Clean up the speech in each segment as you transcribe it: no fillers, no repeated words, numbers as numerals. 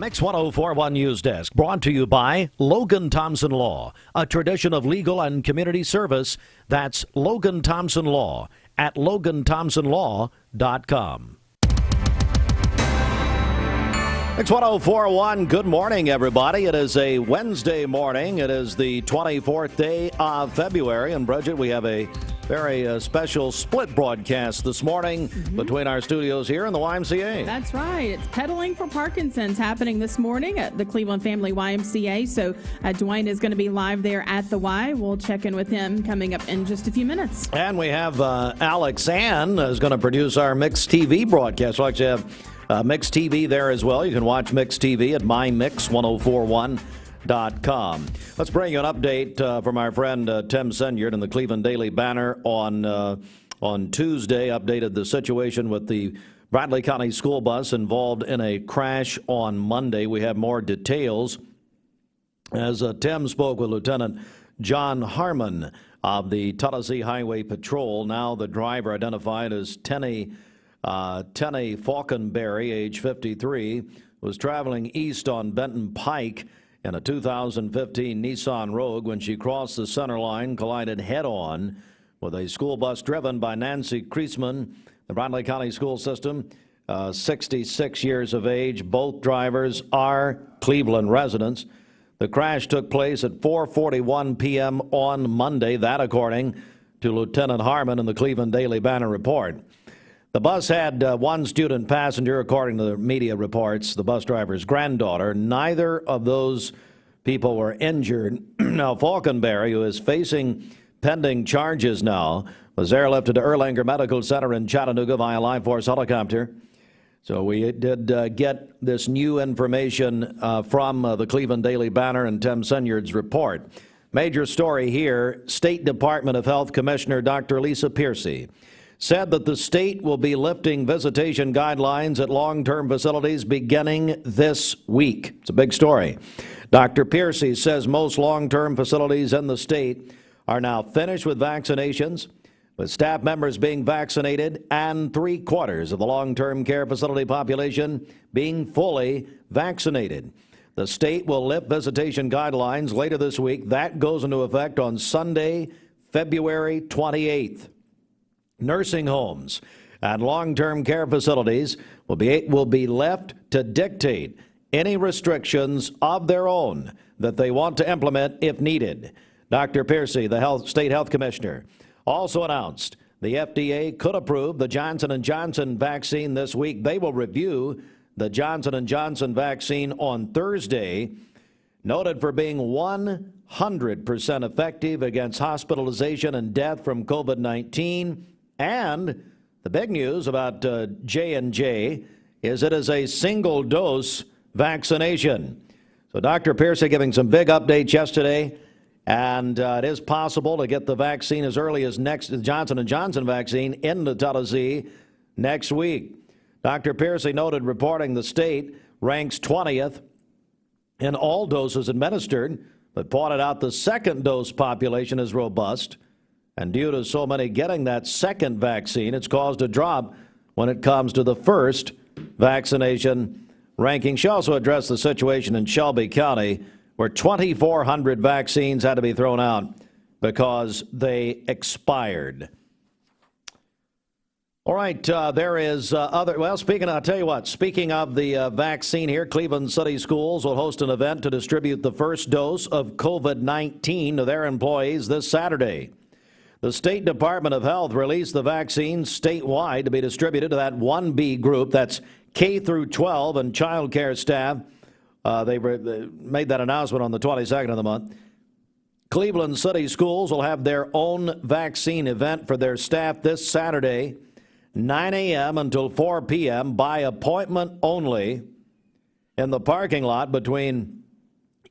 Mix 1041 News Desk, brought to you by Logan Thompson Law, a tradition of legal and community service. That's Logan Thompson Law at LoganThompsonLaw.com. Mix 1041, good morning, everybody. It is a Wednesday morning. It is the 24th day of February. And Bridget, we have a very special split broadcast this morning between our studios here and the YMCA. That's right. It's Pedaling for Parkinson's happening this morning at the Cleveland Family YMCA. So Dwayne is going to be live there at the Y. We'll check in with him coming up in just a few minutes. And we have Alex Ann is going to produce our Mix TV broadcast. We'll actually have Mix TV there as well. You can watch Mix TV at mymix1041.com. Let's bring you an update from our friend Tim Senyard in the Cleveland Daily Banner on Tuesday. Updated the situation with the Bradley County school bus involved in a crash on Monday. We have more details as Tim spoke with Lieutenant John Harmon of the Tennessee Highway Patrol. Now the driver identified as Tenny Falconberry, age 53, was traveling east on Benton Pike in a 2015 Nissan Rogue when she crossed the center line, collided head-on with a school bus driven by Nancy Kreisman, the Bradley County School System, 66 years of age. Both drivers are Cleveland residents. The crash took place at 4:41 p.m. on Monday, that according to Lieutenant Harmon in the Cleveland Daily Banner report. The bus had one student passenger, according to the media reports, the bus driver's granddaughter. Neither of those people were injured. Now, Falconberry, who is facing pending charges now, was airlifted to Erlanger Medical Center in Chattanooga via Life Force helicopter. So we did get this new information from the Cleveland Daily Banner and Tim Senyard's report. Major story here, State Department of Health Commissioner Dr. Lisa Piercy said that the state will be lifting visitation guidelines at long-term facilities beginning this week. It's a big story. Dr. Piercy says most long-term facilities in the state are now finished with vaccinations, with staff members being vaccinated and 3/4 of the long-term care facility population being fully vaccinated. The state will lift visitation guidelines later this week. That goes into effect on Sunday, February 28th. Nursing homes and long-term care facilities will be left to dictate any restrictions of their own that they want to implement if needed. Dr. Piercy, the state health commissioner, also announced the FDA could approve the Johnson & Johnson vaccine this week. They will review the Johnson & Johnson vaccine on Thursday, noted for being 100% effective against hospitalization and death from COVID-19. And the big news about J&J is it is a single-dose vaccination. So Dr. Piercy giving some big updates yesterday, and it is possible to get the vaccine as early as the Johnson & Johnson vaccine into Tennessee next week. Dr. Piercy noted reporting the state ranks 20th in all doses administered, but pointed out the second-dose population is robust. And due to so many getting that second vaccine, it's caused a drop when it comes to the first vaccination ranking. She also addressed the situation in Shelby County, where 2,400 vaccines had to be thrown out because they expired. All right, there is speaking of the vaccine here, Cleveland City Schools will host an event to distribute the first dose of COVID-19 to their employees this Saturday. The State Department of Health released the vaccines statewide to be distributed to that 1B group. That's K through 12 and child care staff. They made that announcement on the 22nd of the month. Cleveland City Schools will have their own vaccine event for their staff this Saturday, 9 a.m. until 4 p.m. by appointment only in the parking lot between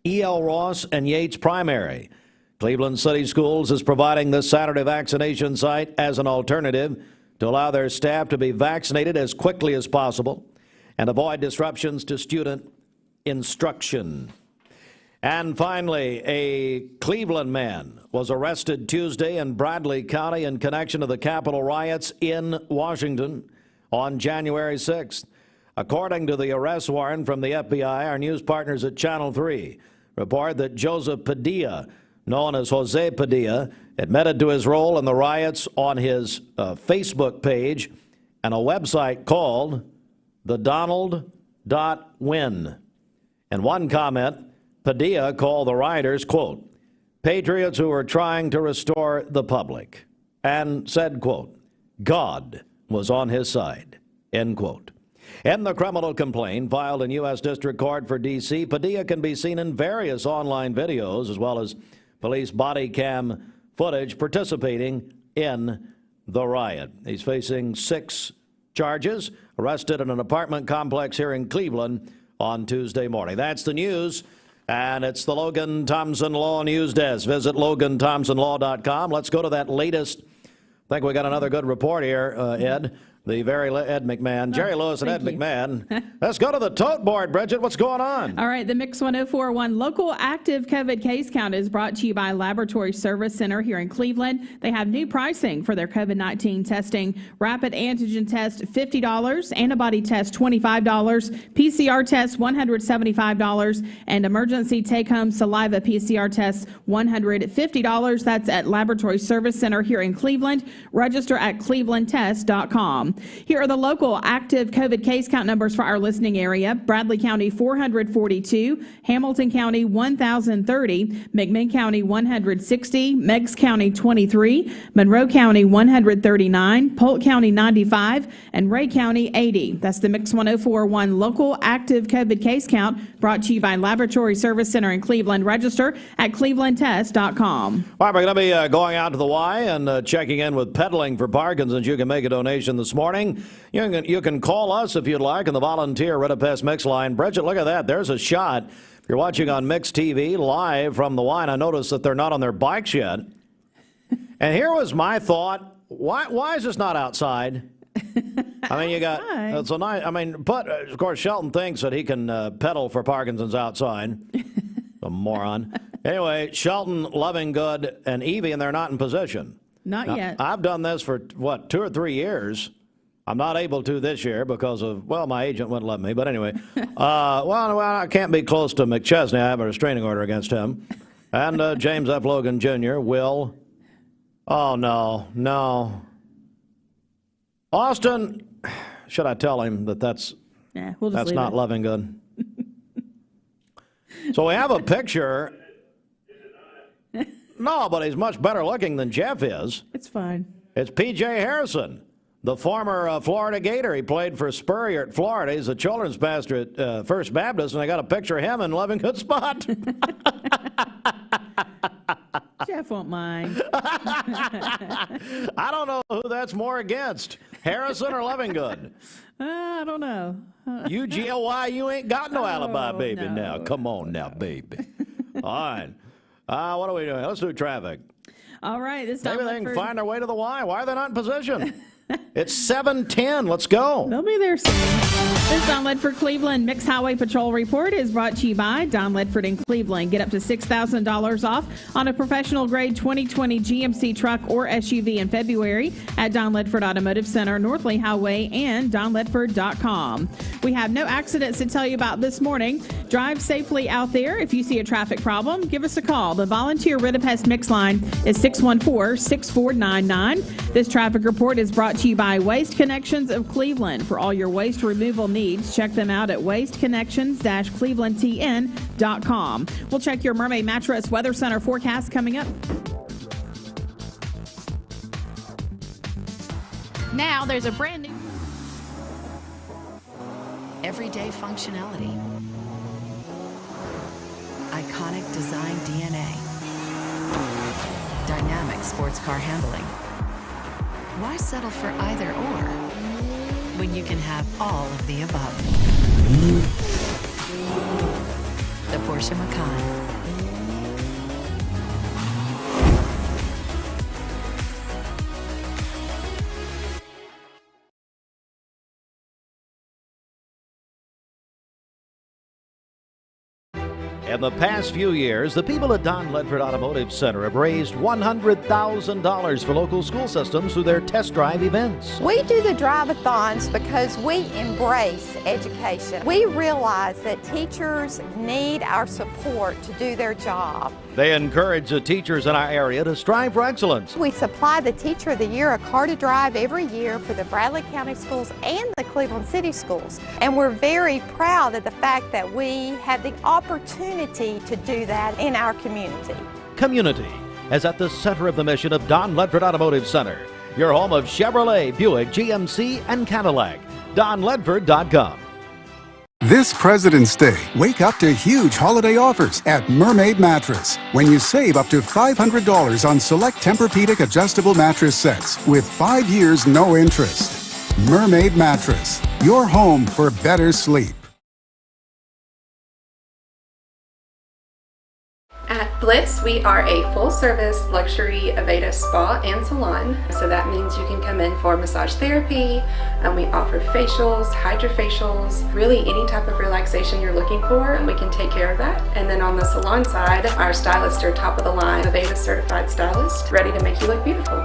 E.L. Ross and Yates Primary. Cleveland City Schools is providing this Saturday vaccination site as an alternative to allow their staff to be vaccinated as quickly as possible and avoid disruptions to student instruction. And finally, a Cleveland man was arrested Tuesday in Bradley County in connection to the Capitol riots in Washington on January 6th. According to the arrest warrant from the FBI, our news partners at Channel 3 report that Joseph Padilla, known as Jose Padilla, admitted to his role in the riots on his Facebook page and a website called thedonald.win. In one comment, Padilla called the rioters, quote, patriots who were trying to restore the public, and said, quote, God was on his side, end quote. In the criminal complaint filed in U.S. District Court for D.C., Padilla can be seen in various online videos as well as police body cam footage participating in the riot. He's facing 6 charges, arrested in an apartment complex here in Cleveland on Tuesday morning. That's the news, and it's the Logan Thompson Law News Desk. Visit LoganThompsonLaw.com. Let's go to that latest. I think we got another good report here, Ed. The very Ed McMahon, Jerry Lewis and Ed McMahon. Let's go to the tote board, Bridget. What's going on? All right, the Mix 1041 local active COVID case count is brought to you by Laboratory Service Center here in Cleveland. They have new pricing for their COVID-19 testing. Rapid antigen test, $50. Antibody test, $25. PCR test, $175. And emergency take-home saliva PCR test, $150. That's at Laboratory Service Center here in Cleveland. Register at clevelandtest.com. Here are the local active COVID case count numbers for our listening area. Bradley County, 442. Hamilton County, 1,030. McMinn County, 160. Meigs County, 23. Monroe County, 139. Polk County, 95. And Ray County, 80. That's the Mix 1041 local active COVID case count brought to you by Laboratory Service Center in Cleveland. Register at clevelandtest.com. All right, we're going to be going out to the Y and checking in with Pedaling for Parkinson's. You can make a donation this morning. You can call us if you'd like on the volunteer Ridipest Mix line. Bridget, look at that. There's a shot. If you're watching on Mix TV live from the Y, and I noticed that they're not on their bikes yet. And here was my thought. Why is this not outside? I mean, you got, it's a nice, I mean, but of course, Shelton thinks that he can pedal for Parkinson's outside. A moron. Anyway, Shelton, Lovingood, and Evie, and they're not in position. Not yet. I've done this for, 2 or 3 years. I'm not able to this year because of, well, my agent wouldn't let me. But anyway, well, I can't be close to McChesney. I have a restraining order against him. And James F. Logan Jr. will. Oh, no. Austin, should I tell him that that's not Lovingood? So we have a picture. No, but he's much better looking than Jeff is. It's fine. It's P.J. Harrison, the former Florida Gator. He played for Spurrier at Florida. He's a children's pastor at First Baptist, and I got a picture of him in Lovingood spot. Jeff won't mind. I don't know who that's more against, Harrison or Lovingood. I don't know. UGLY, you ain't got no alibi, baby. No. Now, come on now, baby. All right. What are we doing? Let's do traffic. All right. Maybe they can find their way to the Y. Why are they not in position? It's 7:10. Let's go. They'll be there soon. This Don Ledford Cleveland Mixed Highway Patrol Report is brought to you by Don Ledford in Cleveland. Get up to $6,000 off on a professional grade 2020 GMC truck or SUV in February at Don Ledford Automotive Center, North Lee Highway, and donledford.com. We have no accidents to tell you about this morning. Drive safely out there. If you see a traffic problem, give us a call. The volunteer Ridipest Mix line is 614-6499. This traffic report is brought to you by Waste Connections of Cleveland. For all your waste removal needs, check them out at wasteconnections-clevelandtn.com. We'll check your Mermaid Mattress Weather Center forecast coming up. Now there's a brand new everyday functionality, iconic design DNA, dynamic sports car handling. Why settle for either or when you can have all of the above? The Porsche Macan. In the past few years, the people at Don Ledford Automotive Center have raised $100,000 for local school systems through their test drive events. We do the drive-a-thons because we embrace education. We realize that teachers need our support to do their job. They encourage the teachers in our area to strive for excellence. We supply the Teacher of the Year a car to drive every year for the Bradley County Schools and the Cleveland City Schools. And we're very proud of the fact that we have the opportunity to do that in our community. Community is at the center of the mission of Don Ledford Automotive Center, your home of Chevrolet, Buick, GMC, and Cadillac. DonLedford.com. This President's Day, wake up to huge holiday offers at Mermaid Mattress. When you save up to $500 on select Tempur-Pedic adjustable mattress sets with 5 years no interest. Mermaid Mattress, your home for better sleep. At Bliss, we are a full-service luxury Aveda spa and salon. So that means you can come in for massage therapy, and we offer facials, hydrofacials, really any type of relaxation you're looking for, and we can take care of that. And then on the salon side, our stylists are top of the line, Aveda certified stylists, ready to make you look beautiful.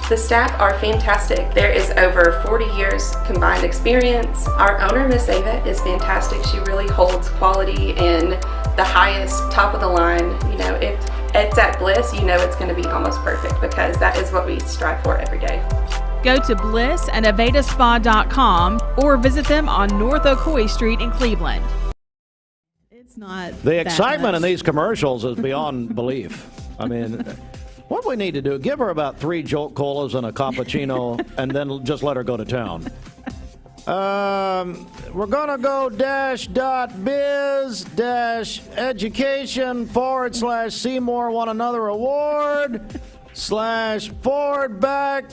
The staff are fantastic. There is over 40 years combined experience. Our owner, Miss Ava, is fantastic. She really holds quality and the highest, top of the line. You know, if it's at Bliss, you know it's going to be almost perfect because that is what we strive for every day. Go to Bliss and AvedaSpa.com or visit them on North Ocoee Street in Cleveland. It's not The excitement in these commercials is beyond belief. I mean, what we need to do, give her about 3 Jolt Colas and a cappuccino and then just let her go to town. We're gonna go --education/Seymour won another award /forward back :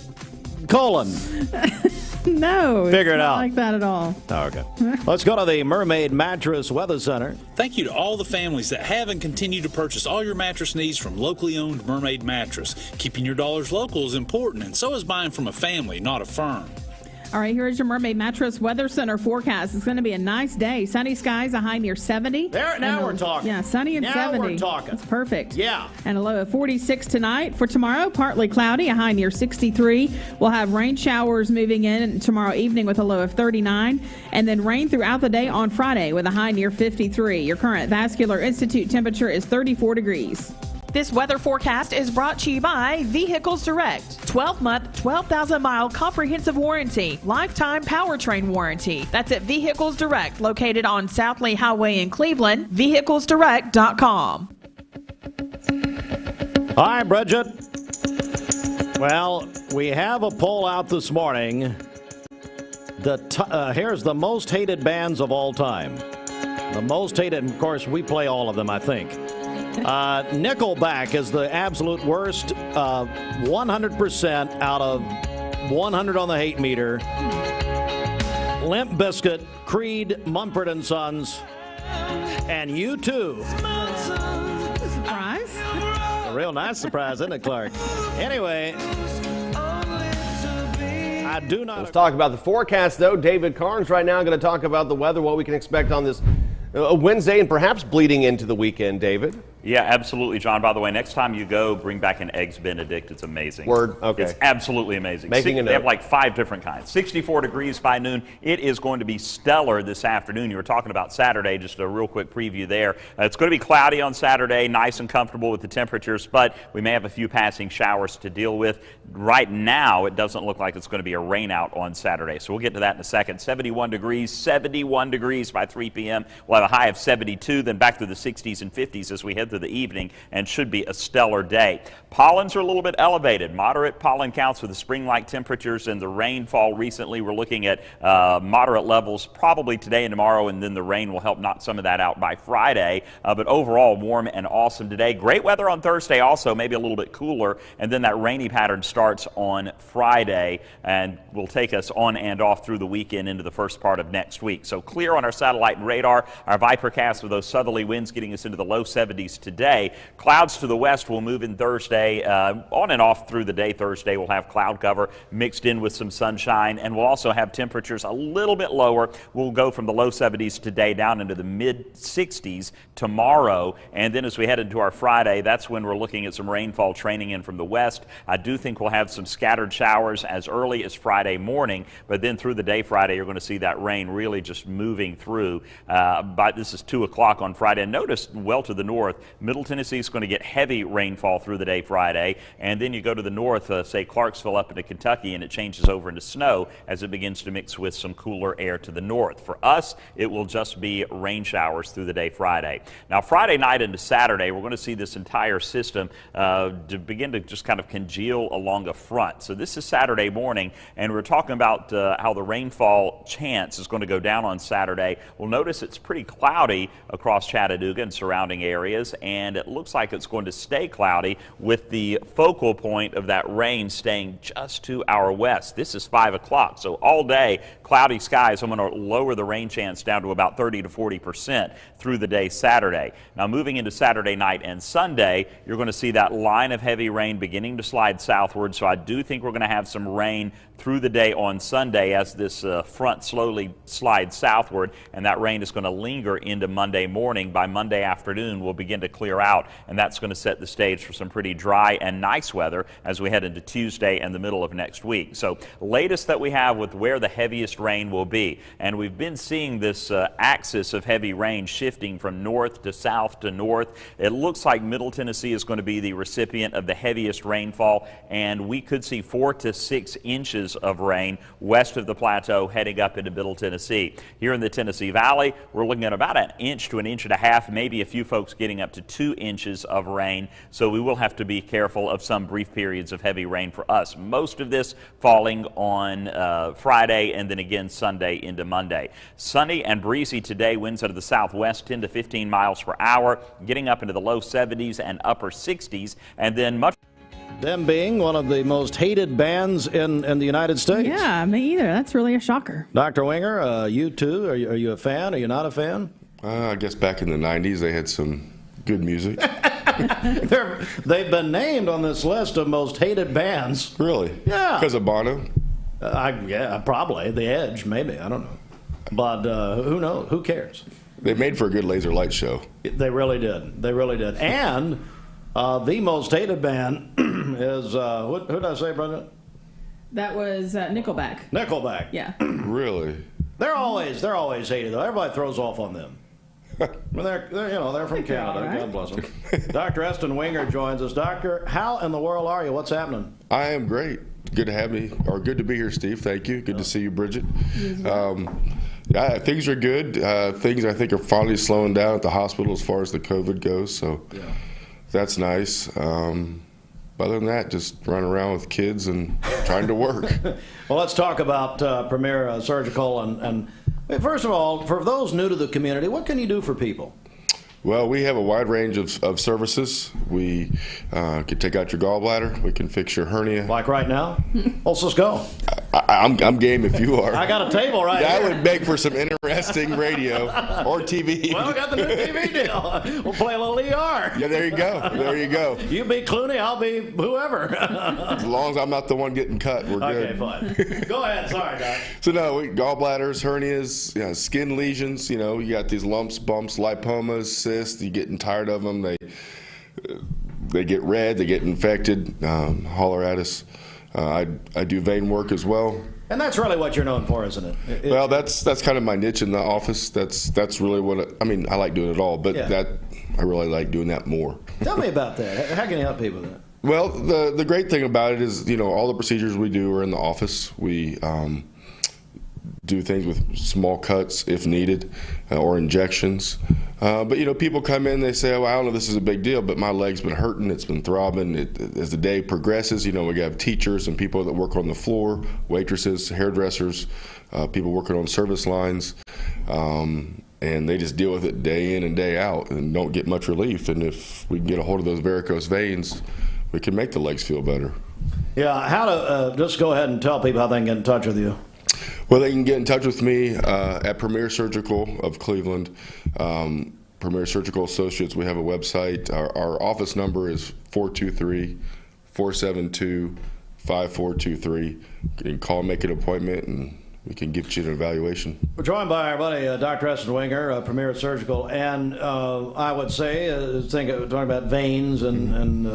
No, Figure it it's not out. like that at all. Oh, okay. Let's go to the Mermaid Mattress Weather Center. Thank you to all the families that have and continue to purchase all your mattress needs from locally owned Mermaid Mattress. Keeping your dollars local is important, and so is buying from a family, not a firm. All right, here is your Mermaid Mattress Weather Center forecast. It's going to be a nice day. Sunny skies, a high near 70. Now we're talking. Yeah, sunny and now 70. We're talking. That's perfect. Yeah. And a low of 46 tonight. For tomorrow, partly cloudy, a high near 63. We'll have rain showers moving in tomorrow evening with a low of 39. And then rain throughout the day on Friday with a high near 53. Your current Vascular Institute temperature is 34 degrees. This weather forecast is brought to you by Vehicles Direct. 12-month, 12,000-mile comprehensive warranty. Lifetime powertrain warranty. That's at Vehicles Direct, located on South Lee Highway in Cleveland. VehiclesDirect.com. Hi, Bridget. Well, we have a poll out this morning. Here's the most hated bands of all time. The most hated, and of course, we play all of them, I think. Nickelback is the absolute worst, 100% out of 100 on the hate meter. Limp Bizkit, Creed, Mumford & Sons, and U2. Surprise. A real nice surprise, isn't it, Clark? Anyway, I do not... Let's talk about the forecast, though. David Carnes right now going to talk about the weather, what we can expect on this Wednesday and perhaps bleeding into the weekend, David. Yeah, absolutely, John. By the way, next time you go, bring back an Eggs Benedict. It's amazing. Word. Okay. It's absolutely amazing. Making a note. They have like 5 different kinds. 64 degrees by noon. It is going to be stellar this afternoon. You were talking about Saturday, just a real quick preview there. It's going to be cloudy on Saturday, nice and comfortable with the temperatures, but we may have a few passing showers to deal with. Right now, it doesn't look like it's going to be a rain out on Saturday, so we'll get to that in a second. 71 degrees by 3 p.m. We'll have a high of 72, then back to the 60s and 50s as we head through the evening, and should be a stellar day. Pollens are a little bit elevated. Moderate pollen counts with the spring-like temperatures and the rainfall recently. We're looking at moderate levels probably today and tomorrow, and then the rain will help knock some of that out by Friday. But overall, warm and awesome today. Great weather on Thursday also, maybe a little bit cooler, and then that rainy pattern starts on Friday and will take us on and off through the weekend into the first part of next week. So clear on our satellite and radar. Our Vipercast with those southerly winds getting us into the low 70s 70s today. Clouds to the west will move in Thursday. On and off through the day Thursday, we'll have cloud cover mixed in with some sunshine, and we'll also have temperatures a little bit lower. We'll go from the low 70s today down into the mid 60s tomorrow, and then as we head into our Friday, that's when we're looking at some rainfall training in from the west. I do think we'll have some scattered showers as early as Friday morning, but then through the day Friday, you're going to see that rain really just moving through. But this is 2 o'clock on Friday. And notice well to the north, Middle Tennessee is going to get heavy rainfall through the day Friday, and then you go to the north, say Clarksville up into Kentucky, and it changes over into snow as it begins to mix with some cooler air to the north. For us, it will just be rain showers through the day Friday. Now, Friday night into Saturday, we're going to see this entire system to begin to just kind of congeal along a front. So this is Saturday morning, and we're talking about how the rainfall chance is going to go down on Saturday. Well, notice it's pretty cloudy across Chattanooga and surrounding areas, and it looks like it's going to stay cloudy with the focal point of that rain staying just to our west. This is 5 o'clock, so all day cloudy skies. I'm going to lower the rain chance down to about 30 to 40% through the day Saturday. Now, moving into Saturday night and Sunday, you're going to see that line of heavy rain beginning to slide southward, so I do think we're going to have some rain through the day on Sunday as this front slowly slides southward, and that rain is going to linger into Monday morning. By Monday afternoon, we'll begin to clear out, and that's going to set the stage for some pretty dry and nice weather as we head into Tuesday and the middle of next week. So latest that we have with where the heaviest rain will be, and we've been seeing this axis of heavy rain shifting from north to south to north. It looks like Middle Tennessee is going to be the recipient of the heaviest rainfall, and we could see 4 to 6 inches of rain west of the plateau heading up into Middle Tennessee. Here in the Tennessee Valley, we're looking at about an inch to an inch and a half, maybe a few folks getting up to 2 inches of rain, so we will have to be careful of some brief periods of heavy rain for us. Most of this falling on Friday and then again Sunday into Monday. Sunny and breezy today, winds out of the southwest 10 to 15 miles per hour, getting up into the low 70s and upper 60s, and then much. Them being one of the most hated bands in the United States. Yeah, me either. That's really a shocker. Dr. Wenger, you too? Are you a fan? Are you not a fan? I guess back in the 90s they had some good music. They've been named on this list of most hated bands. Really? Yeah. Because of Bono? Yeah, probably. The Edge, maybe. I don't know. But who knows? Who cares? They made for a good laser light show. They really did. They really did. And the most hated band is, who did I say, Brenda? That was Nickelback. Nickelback. Yeah. Really? They're always hated, though. Everybody throws off on them. Well, they're from Canada. Right. God bless them. Dr. Easton Wenger joins us. Doctor, how in the world are you? What's happening? I am great. Good to have me, or good to be here, Steve. Thank you. Good to see you, Bridget. Yeah, things are good. Things I think are finally slowing down at the hospital as far as the COVID goes. So that's nice. Other than that, just running around with kids and trying to work. Well, let's talk about Premier Surgical. And first of all, for those new to the community, what can you do for people? Well, we have a wide range of services. We can take out your gallbladder. We can fix your hernia. Like right now? Let's just go. I'm game if you are. I got a table right here. That would make for some interesting radio or TV. Well, we got the new TV deal. We'll play a little ER. Yeah, there you go. There you go. You be Clooney, I'll be whoever. As long as I'm not the one getting cut, we're good. Okay, fine. Go ahead. Sorry, Doc. So no, gallbladders, hernias, skin lesions. You got these lumps, bumps, lipomas, cysts. You're getting tired of them. They get red. They get infected. Holler at us. I do vein work as well. And that's really what you're known for, isn't it? Well, that's kind of my niche in the office. That's really what I like doing it all, but I really like doing that more. Tell me about that. How can you help people with that? Well, the great thing about it is, all the procedures we do are in the office. We do things with small cuts if needed, or injections. But people come in, they say, well, I don't know if this is a big deal, but my leg's been hurting, it's been throbbing. As the day progresses, we have teachers and people that work on the floor, waitresses, hairdressers, people working on service lines, and they just deal with it day in and day out and don't get much relief. And if we can get a hold of those varicose veins, we can make the legs feel better. Yeah, how to, just go ahead and tell people how they can get in touch with you. Well, they can get in touch with me at Premier Surgical of Cleveland. Premier Surgical Associates, we have a website. Our office number is 423-472-5423. You can call, make an appointment, and we can get you an evaluation. We're joined by our buddy, Dr. Easton Wenger, Premier Surgical, and I would say, talking about veins and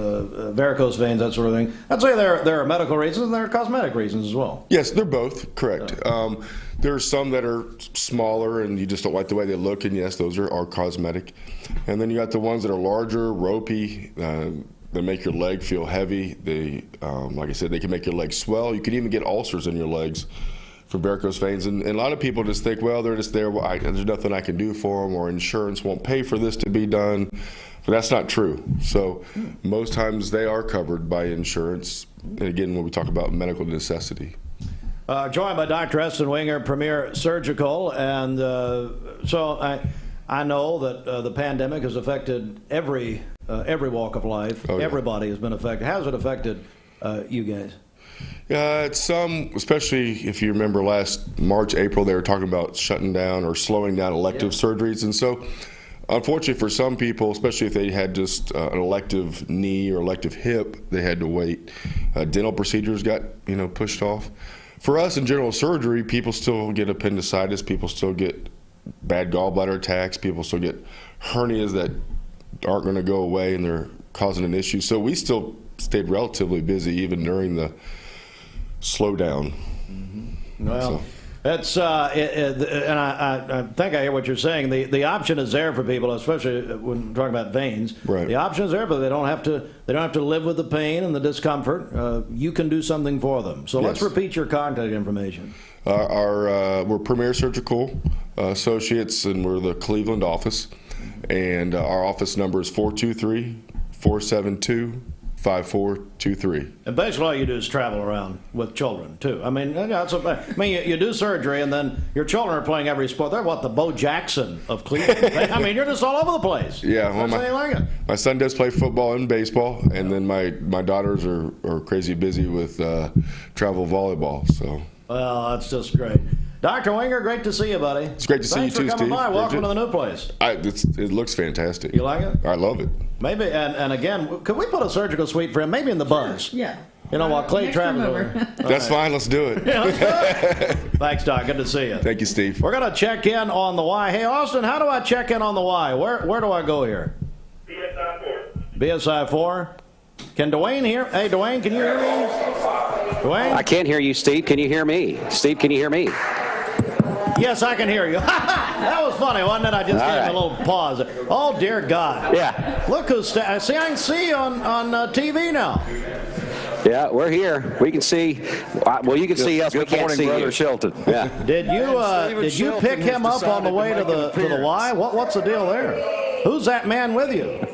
varicose veins, that sort of thing. I'd say there are medical reasons and there are cosmetic reasons as well. Yes, they're both, correct. There are some that are smaller and you just don't like the way they look, and yes, those are cosmetic. And then you got the ones that are larger, ropey, they make your leg feel heavy. They, like I said, they can make your legs swell. You can even get ulcers in your legs for varicose veins, and a lot of people just think, well, they're just there, there's nothing I can do for them, or insurance won't pay for this to be done, but that's not true. So most times they are covered by insurance, and again, when we talk about medical necessity. Joined by Dr. Easton Wenger, Premier Surgical, and so I know that the pandemic has affected every walk of life. Oh, yeah. Everybody has been affected. How has it affected you guys? Some, especially if you remember last March, April, they were talking about shutting down or slowing down elective surgeries. And so, unfortunately for some people, especially if they had just an elective knee or elective hip, they had to wait. Dental procedures got, pushed off. For us in general surgery, people still get appendicitis, people still get bad gallbladder attacks, people still get hernias that aren't going to go away and they're causing an issue. So we still stayed relatively busy even during the slowdown. Mm-hmm. Well, that's and I think I hear what you're saying. The option is there for people, especially when we're talking about veins. Right. The option is there, but they don't have to live with the pain and the discomfort. You can do something for them. So let's repeat your contact information. We're Premier Surgical Associates, and we're the Cleveland office, and our office number is 423-472-5423. And basically all you do is travel around with children, too. I mean, you do surgery, and then your children are playing every sport. They're the Bo Jackson of Cleveland. I mean, you're just all over the place. Yeah, well, my son does play football and baseball, and then my daughters are crazy busy with travel volleyball. So. Well, that's just great. Dr. Wenger, great to see you, buddy. It's great to see you too, Steve. Thanks for coming by. Welcome to the new place. It looks fantastic. You like it? I love it. Maybe, and again, could we put a surgical suite for him? Maybe in the buzz. Yeah. While Clay travels over. That's fine. Let's do it. Yeah, let's do it. Thanks, Doc. Good to see you. Thank you, Steve. We're going to check in on the Y. Hey, Austin, how do I check in on the Y? Where do I go here? BSI 4. BSI 4. Can Dwayne hear? Hey, Dwayne, can you hear me? Dwayne? I can't hear you, Steve. Can you hear me? Steve, can you hear me? Yes, I can hear you. That was funny, wasn't it? I just gave him a little pause. Oh, dear God. Yeah. Look who's I can see you on TV now. Yeah, we're here. We can see. Well, you can see us. We can't see Brother you. Shelton. Yeah. Did you pick him up on the way to the Y? What's the deal there? Who's that man with you?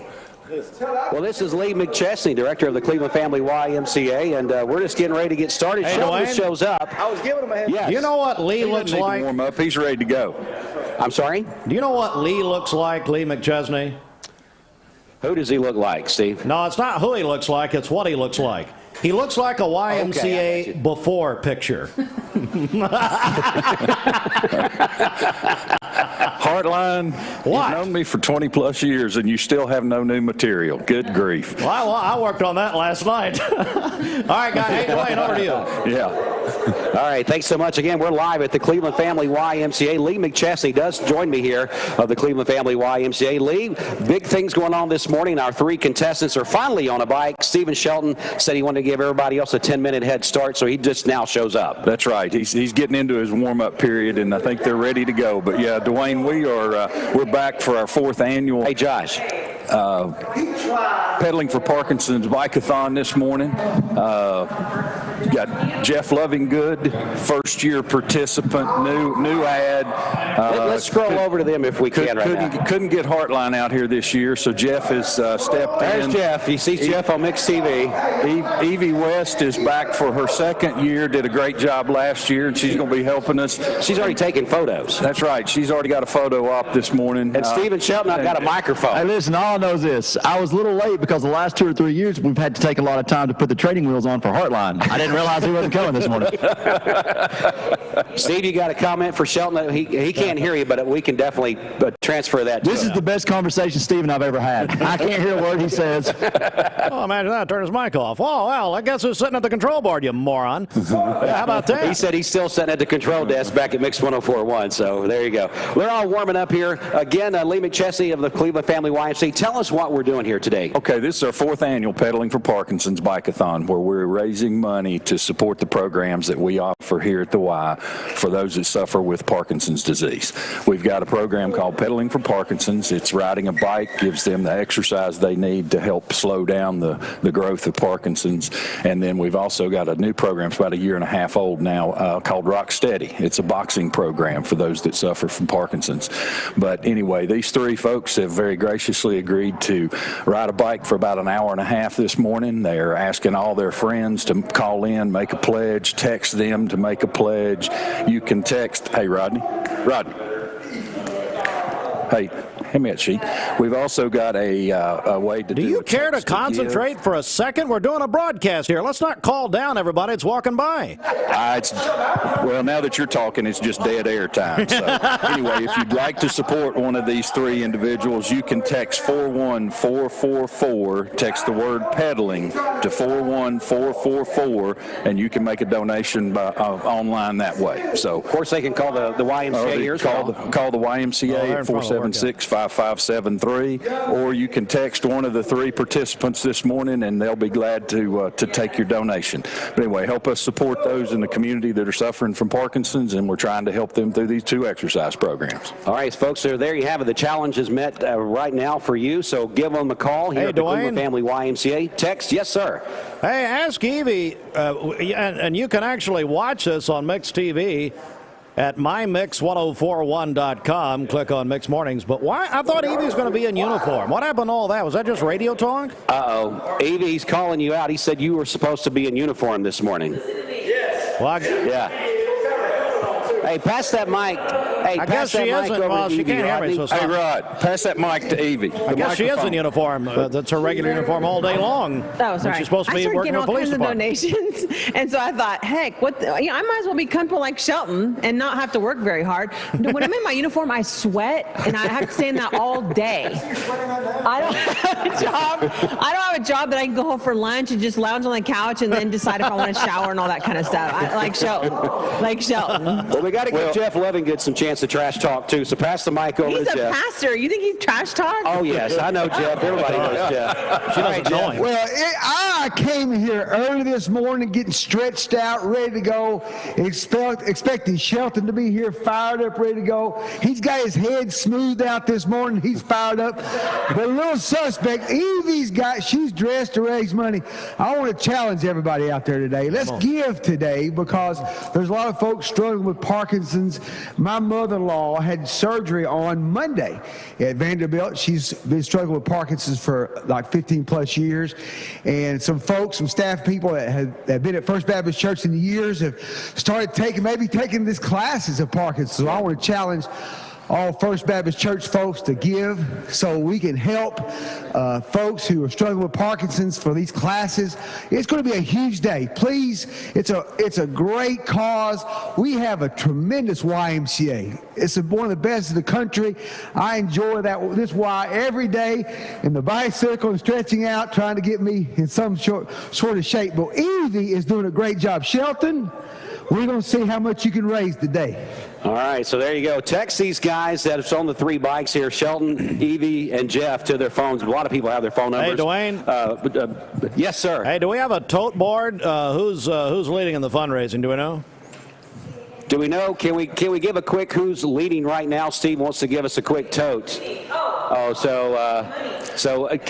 Well, this is Lee McChesney, director of the Cleveland Family YMCA, and we're just getting ready to get started. Hey, Shelton Dwayne? shows up. I was giving him a head. Yes. Do you know what Lee looks like? Warm up. He's ready to go. I'm sorry? Do you know what Lee looks like, Lee McChesney? Who does he look like, Steve? No, it's not who he looks like, it's what he looks like. He looks like a YMCA before picture. Hardline. What? You've known me for 20 plus years and you still have no new material. Good grief. Well, I worked on that last night. All right, guys. Hey, Dwayne, over to you. Yeah. All right, thanks so much. Again, we're live at the Cleveland Family YMCA. Lee McChesney does join me here of the Cleveland Family YMCA. Lee, big things going on this morning. Our three contestants are finally on a bike. Stephen Shelton said he wanted to give everybody else a 10-minute head start, so he just now shows up. That's right. He's getting into his warm-up period, and I think they're ready to go. But yeah, Dwayne, we're back for our fourth annual. Hey, Josh. Pedaling for Parkinson's Bike-a-thon this morning. Got Jeff Lovingood, first-year participant, new ad. Let's scroll over to them if we can right now. Couldn't get Heartline out here this year, so Jeff has stepped in. There's Jeff. You see Jeff on Mixed TV. Evie West is back for her second year, did a great job last year, and she's going to be helping us. She's already taken photos. That's right. She's already got a photo op this morning. And Stephen Shelton, I've got a microphone. Hey, listen, all I know is this. I was a little late because the last 2 or 3 years we've had to take a lot of time to put the training wheels on for Heartline. I didn't realize he wasn't coming this morning. Steve, you got a comment for Shelton? He can't hear you, but we can definitely transfer that to This is the best conversation Steve and I've ever had. I can't hear a word he says. Oh, imagine that. Turn his mic off. Oh, well, I guess who's sitting at the control board, you moron. Yeah, how about that? He said he's still sitting at the control desk back at Mix 104.1, so there you go. We're all warming up here. Again, Lee McChesney of the Cleveland Family YMCA. Tell us what we're doing here today. Okay, this is our 4th annual Pedaling for Parkinson's Bike-a-thon, where we're raising money to support the programs that we offer here at the Y for those that suffer with Parkinson's disease. We've got a program called Pedaling for Parkinson's. It's riding a bike, gives them the exercise they need to help slow down the growth of Parkinson's. And then we've also got a new program, it's about 1.5 years old now, called Rock Steady. It's a boxing program for those that suffer from Parkinson's. But anyway, these 3 folks have very graciously agreed to ride a bike for about 1.5 hours this morning. They're asking all their friends to call in, make a pledge, text them to make a pledge. You can text, hey, Rodney. Hey, hand me that sheet. We've also got a way to do. Do you care to concentrate for a second? We're doing a broadcast here. Let's not call down everybody that's walking by. Well, now that you're talking, it's just dead air time. So anyway, if you'd like to support one of these 3 individuals, you can text 41444, text the word pedaling to 41444, and you can make a donation online that way. So, of course, they can call the YMCA here. Call the YMCA at 476-5573, or you can text one of the 3 participants this morning, and they'll be glad to take your donation. But anyway, help us support those in the community that are suffering from Parkinson's, and we're trying to help them through these 2 exercise programs. All right, folks, so there you have it. The challenge is met right now for you, so give them a call here at the Cleveland Family YMCA. Text, yes, sir. Hey, ask Evie, and you can actually watch this on Mix TV at mymix1041.com. Click on Mix Mornings. But why? I thought Evie's going to be in uniform. What happened to all that? Was that just radio talk? Uh-oh. Evie's calling you out. He said you were supposed to be in uniform this morning. Yes. Well, yeah. Hey, pass that mic. Hey, I guess she isn't. Well, she can't hear me. So hey, Rod, pass that mic to Evie. I guess she is in uniform. That's her regular uniform all day long. Oh, sorry. She's supposed to be working in the police department. I started getting all kinds of donations, and so I thought, heck, I might as well be comfortable like Shelton and not have to work very hard. When I'm in my uniform, I sweat, and I have to stay in that all day. I don't have a job. I don't have a job that I can go home for lunch and just lounge on the couch and then decide if I want to shower and all that kind of stuff. Like Shelton. Well, we got to give Jeff Levingood some chance to trash talk too. So pass the mic over to Jeff. He's a pastor. You think he's trash talk? Oh yes, I know Jeff. Everybody knows Jeff. She doesn't know him. Well, I came here early this morning, getting stretched out, ready to go, expecting Shelton to be here, fired up, ready to go. He's got his head smoothed out this morning. He's fired up. But a little suspect, Evie's she's dressed to raise money. I want to challenge everybody out there today. Let's give today, because there's a lot of folks struggling with Parkinson's. My mother-in-law had surgery on Monday at Vanderbilt. She's been struggling with Parkinson's for like 15 plus years. And some folks, some staff people that have been at First Baptist Church in the years have started taking these classes of Parkinson's. So I want to challenge all First Baptist Church folks to give so we can help folks who are struggling with Parkinson's for these classes. It's going to be a huge day. Please, it's a great cause. We have a tremendous YMCA. It's one of the best in the country. I enjoy this Y every day, in the bicycle and stretching out, trying to get me in some sort of shape. But Evie is doing a great job. Shelton, we're going to see how much you can raise today. All right, so there you go. Text these guys that have on the 3 bikes here, Shelton, Evie, and Jeff, to their phones. A lot of people have their phone numbers. Hey, Dwayne. Yes, sir. Hey, do we have a tote board? Who's leading in the fundraising? Do we know? Do we know? Can we give a quick who's leading right now? Steve wants to give us a quick tote. Oh, so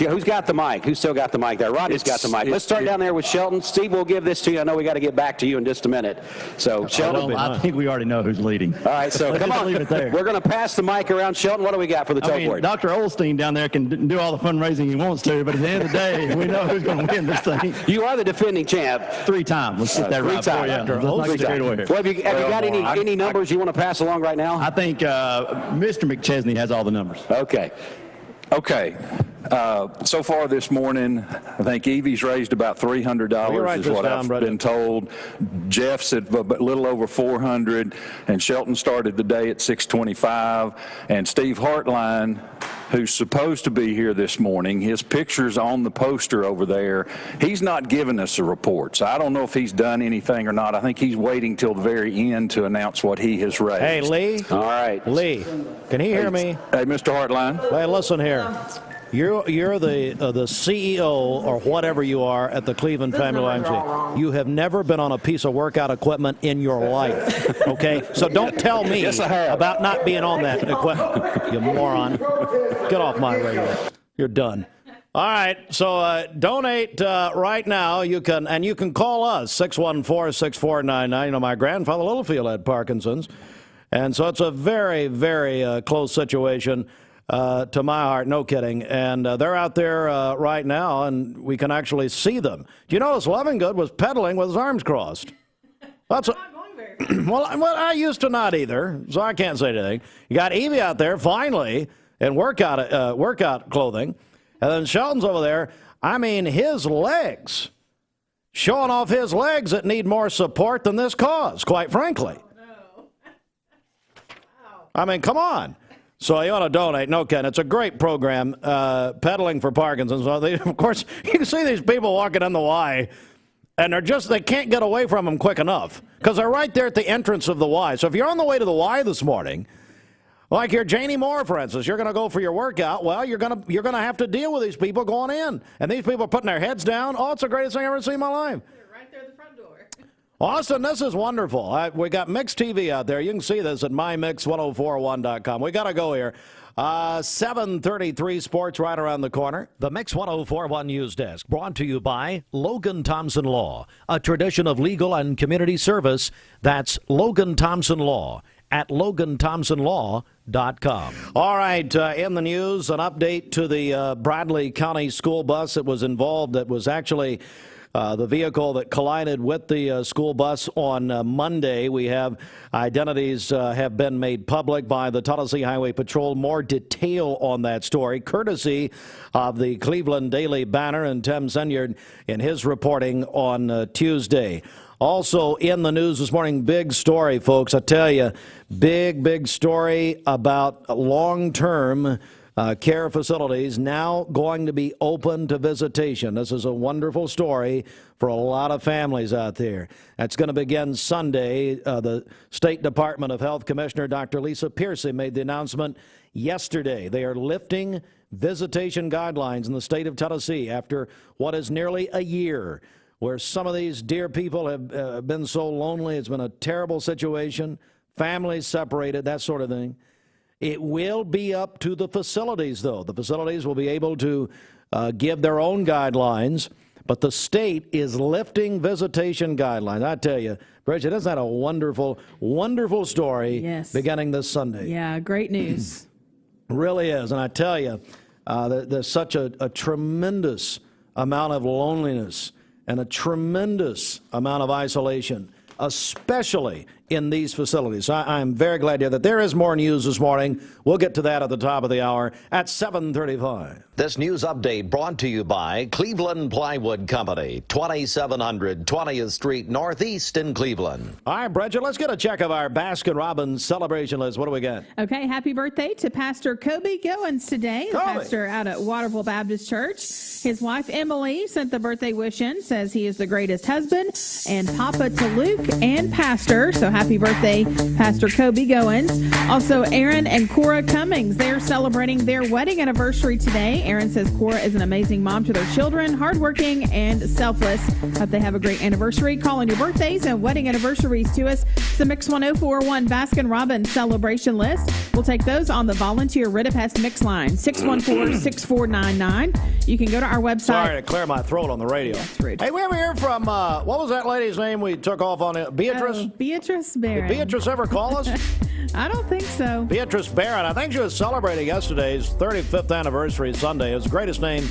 who's got the mic? Who's still got the mic there? Rodney's got the mic. Let's start down there with Shelton. Steve, we'll give this to you. I know we got to get back to you in just a minute. So, Shelton. I think we already know who's leading. All right, so come on. Leave it there. We're going to pass the mic around. Shelton, what do we got for the tote board? Dr. Olstein down there can do all the fundraising he wants to, but at the end of the day, we know who's going to win this thing. You are the defending champ. 3 times. Let's get that right for you. Let's not get away. Well, have you got any numbers you want to pass along right now? I think Mr. McChesney has all the numbers. Okay. So far this morning, I think Evie's raised about $300 is what I've been told. Jeff's at a little over $400, and Shelton started the day at $625. And Steve Hartline, who's supposed to be here this morning, his picture's on the poster over there. He's not given us a report, so I don't know if he's done anything or not. I think he's waiting till the very end to announce what he has raised. Hey, Lee. All right. Lee, can he hear me? Hey, Mr. Hartline. Hey, listen here. You're the CEO or whatever you are at the Cleveland Family YMCA. You have never been on a piece of workout equipment in your life, okay? So don't tell me about not being on that equipment, you moron. Get off my radio. You're done. All right, so donate right now. You can call us, 614-6499. You know, my grandfather Littlefield had Parkinson's, and so it's a very, very close situation. To my heart, no kidding. And they're out there right now, and we can actually see them. Do you notice Lovingood was pedaling with his arms crossed? That's well, I used to not either, so I can't say anything. You got Evie out there, finally, in workout clothing. And then Shelton's over there. I mean, his legs, showing off his legs that need more support than this cause, quite frankly. I mean, come on. So you want to donate. No, Ken, it's a great program, Pedaling for Parkinson. So of course, you can see these people walking on the Y, and they can't get away from them quick enough because they're right there at the entrance of the Y. So if you're on the way to the Y this morning, like you're Janie Moore, for instance, you're going to go for your workout. Well, you're going to have to deal with these people going in, and these people are putting their heads down. Oh, it's the greatest thing I've ever seen in my life. Right there at the front door. Austin, this is wonderful. We got Mix TV out there. You can see this at mymix1041.com. We got to go here. 7:33 sports right around the corner. The Mix 1041 News Desk brought to you by Logan Thompson Law, a tradition of legal and community service. That's Logan Thompson Law at LoganThompsonLaw.com. All right, in the news, an update to the Bradley County school bus that was involved. That was actually the vehicle that collided with the school bus on Monday. We have identities have been made public by the Tennessee Highway Patrol. More detail on that story, courtesy of the Cleveland Daily Banner and Tim Senyard in his reporting on Tuesday. Also in the news this morning, big story, folks. I tell you, big story about long-term care facilities now going to be open to visitation. This is a wonderful story for a lot of families out there. That's going to begin Sunday. The State Department of Health Commissioner Dr. Lisa Piercy made the announcement yesterday. They are lifting visitation guidelines in the state of Tennessee after what is nearly a year where some of these dear people have been so lonely. It's been a terrible situation, families separated, that sort of thing. It will be up to the facilities, though. The facilities will be able to give their own guidelines, but the state is lifting visitation guidelines. I tell you, Bridget, isn't that a wonderful, wonderful story beginning this Sunday? Yeah, great news. Really is. And I tell you, there's such a tremendous amount of loneliness and a tremendous amount of isolation, especially in these facilities. I'm very glad to hear that. There is more news this morning. We'll get to that at the top of the hour at 7:35. This news update brought to you by Cleveland Plywood Company, 2700 20th Street Northeast in Cleveland. All right, Bridget, let's get a check of our Baskin-Robbins celebration list. What do we got? Okay, happy birthday to Pastor Coe Goins today, the pastor out at Waterville Baptist Church. His wife, Emily, sent the birthday wish in, says he is the greatest husband and papa to Luke and pastor. So happy birthday, Pastor Coe Goins. Also, Aaron and Cora Cummings, they're celebrating their wedding anniversary today. Aaron says Cora is an amazing mom to their children, hardworking and selfless. Hope they have a great anniversary. Calling your birthdays and wedding anniversaries to us. It's the Mix 1041 Baskin-Robbins celebration list. We'll take those on the volunteer Ridipest Mix line, 614-6499. You can go to our website. Sorry to clear my throat on the radio. That's rude. Hey, we ever hear from, what was that lady's name we took off on it? Beatrice? Beatrice Barron. Did Beatrice ever call us? I don't think so. Beatrice Barron. I think she was celebrating yesterday's 35th anniversary Sunday. It was the greatest name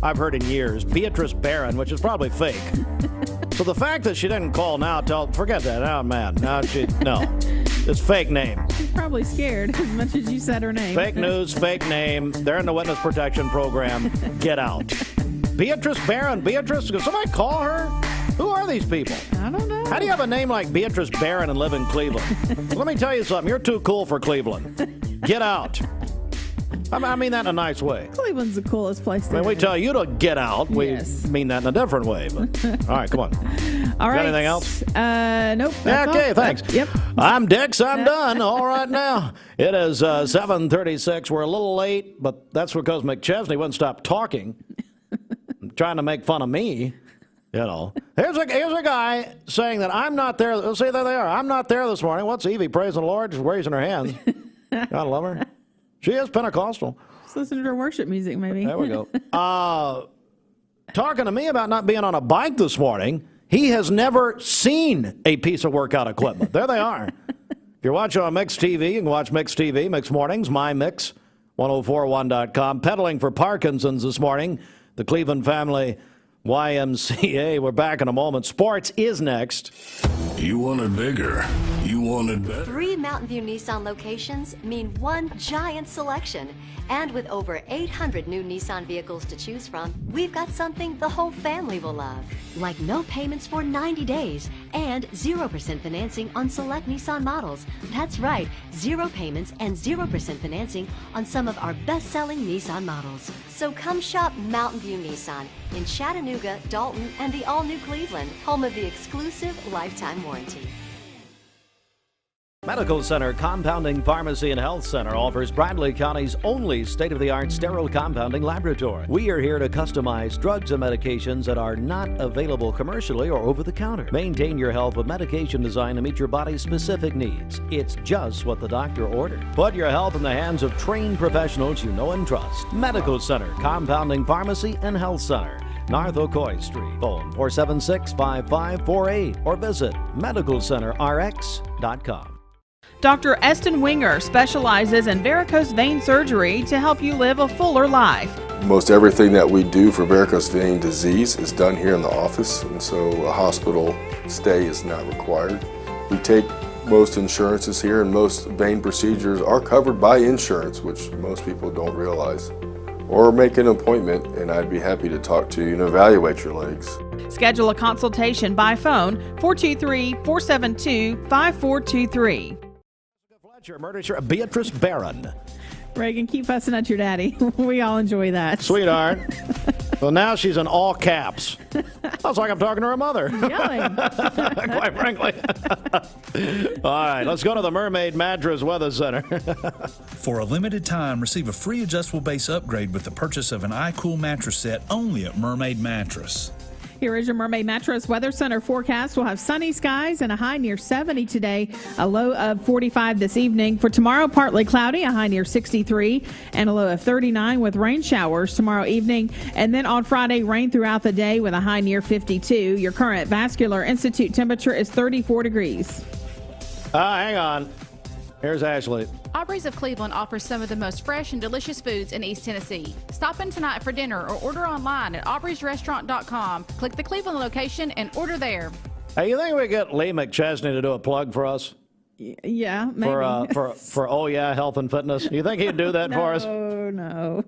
I've heard in years. Beatrice Barron, which is probably fake. So the fact that she didn't call now, forget that. Now I'm mad. No, it's fake name. probably scared as much as you said her name. Fake news, fake name. They're in the witness protection program. Get out. Beatrice Barron. Beatrice, could somebody call her? Who are these people? I don't know. How do you have a name like Beatrice Barron and live in Cleveland? Let me tell you something. You're too cool for Cleveland. Get out. I mean that in a nice way. Cleveland's the coolest place to When we live. tell you to get out, we Yes. mean that in a different way. But all right, come on. All right. Got anything else? Nope. Yeah, that's okay, all. thanks. Yep. I'm Dix. I'm done. All right now. It is 7:36. We're a little late, but that's because McChesney wouldn't stop talking, trying to make fun of me. You know, here's a guy saying that I'm not there. See, there they are. I'm not there this morning. What's Evie praising the Lord? Just raising her hands. God love her. She is Pentecostal. Just listen to her worship music, maybe. There we go. Talking to me about not being on a bike this morning. He has never seen a piece of workout equipment. There they are. If you're watching on Mix TV, you can watch Mix TV, Mix Mornings, My Mix, 1041.com. Pedaling for Parkinson's this morning. The Cleveland Family YMCA. We're back in a moment. Sports is next. You want it bigger. You want it better. 3 Mountain View Nissan locations mean one giant selection. And with over 800 new Nissan vehicles to choose from, we've got something the whole family will love. Like no payments for 90 days and 0% financing on select Nissan models. That's right, 0 payments and 0% financing on some of our best-selling Nissan models. So come shop Mountain View Nissan in Chattanooga, Dalton, and the all-new Cleveland, home of the exclusive lifetime warranty. Medical Center Compounding Pharmacy and Health Center offers Bradley County's only state-of-the-art sterile compounding laboratory. We are here to customize drugs and medications that are not available commercially or over the counter. Maintain your health with medication designed to meet your body's specific needs. It's just what the doctor ordered. Put your health in the hands of trained professionals you know and trust. Medical Center Compounding Pharmacy and Health Center, North Ocoee Street. Phone 476-5548 or visit medicalcenterrx.com. Dr. Easton Wenger specializes in varicose vein surgery to help you live a fuller life. Most everything that we do for varicose vein disease is done here in the office, and so a hospital stay is not required. We take most insurances here, and most vein procedures are covered by insurance, which most people don't realize. Or make an appointment, and I'd be happy to talk to you and evaluate your legs. Schedule a consultation by phone 423-472-5423. Murder Beatrice Barron. Reagan, keep fussing at your daddy. We all enjoy that. Sweetheart. Well, now she's in all caps. Sounds like I'm talking to her mother. Yelling. Quite frankly. All right, let's go to the Mermaid Mattress Weather Center. For a limited time, receive a free adjustable base upgrade with the purchase of an iCool mattress set only at Mermaid Mattress. Here is your Mermaid Mattress Weather Center forecast. We'll have sunny skies and a high near 70 today, a low of 45 this evening. For tomorrow, partly cloudy, a high near 63, and a low of 39 with rain showers tomorrow evening. And then on Friday, rain throughout the day with a high near 52. Your current Vascular Institute temperature is 34 degrees. Hang on. Here's Ashley. Aubrey's of Cleveland offers some of the most fresh and delicious foods in East Tennessee. Stop in tonight for dinner or order online at aubreysrestaurant.com. Click the Cleveland location and order there. Hey, you think we get Lee McChesney to do a plug for us? Yeah, maybe. For Oh Yeah Health and Fitness? You think he'd do that for us? No.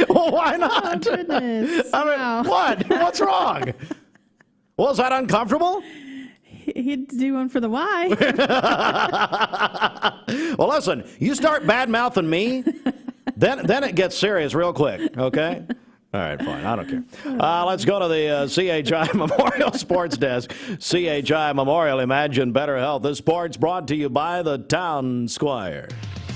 Well, why not? Oh, goodness. I mean, Wow. what? What's wrong? Well, is that uncomfortable? He'd do one for the Y. Well, listen, you start bad-mouthing me, then it gets serious real quick, okay? All right, fine. I don't care. Let's go to the CHI Memorial Sports Desk. CHI Memorial, imagine better health. This sport's brought to you by the Town Squire.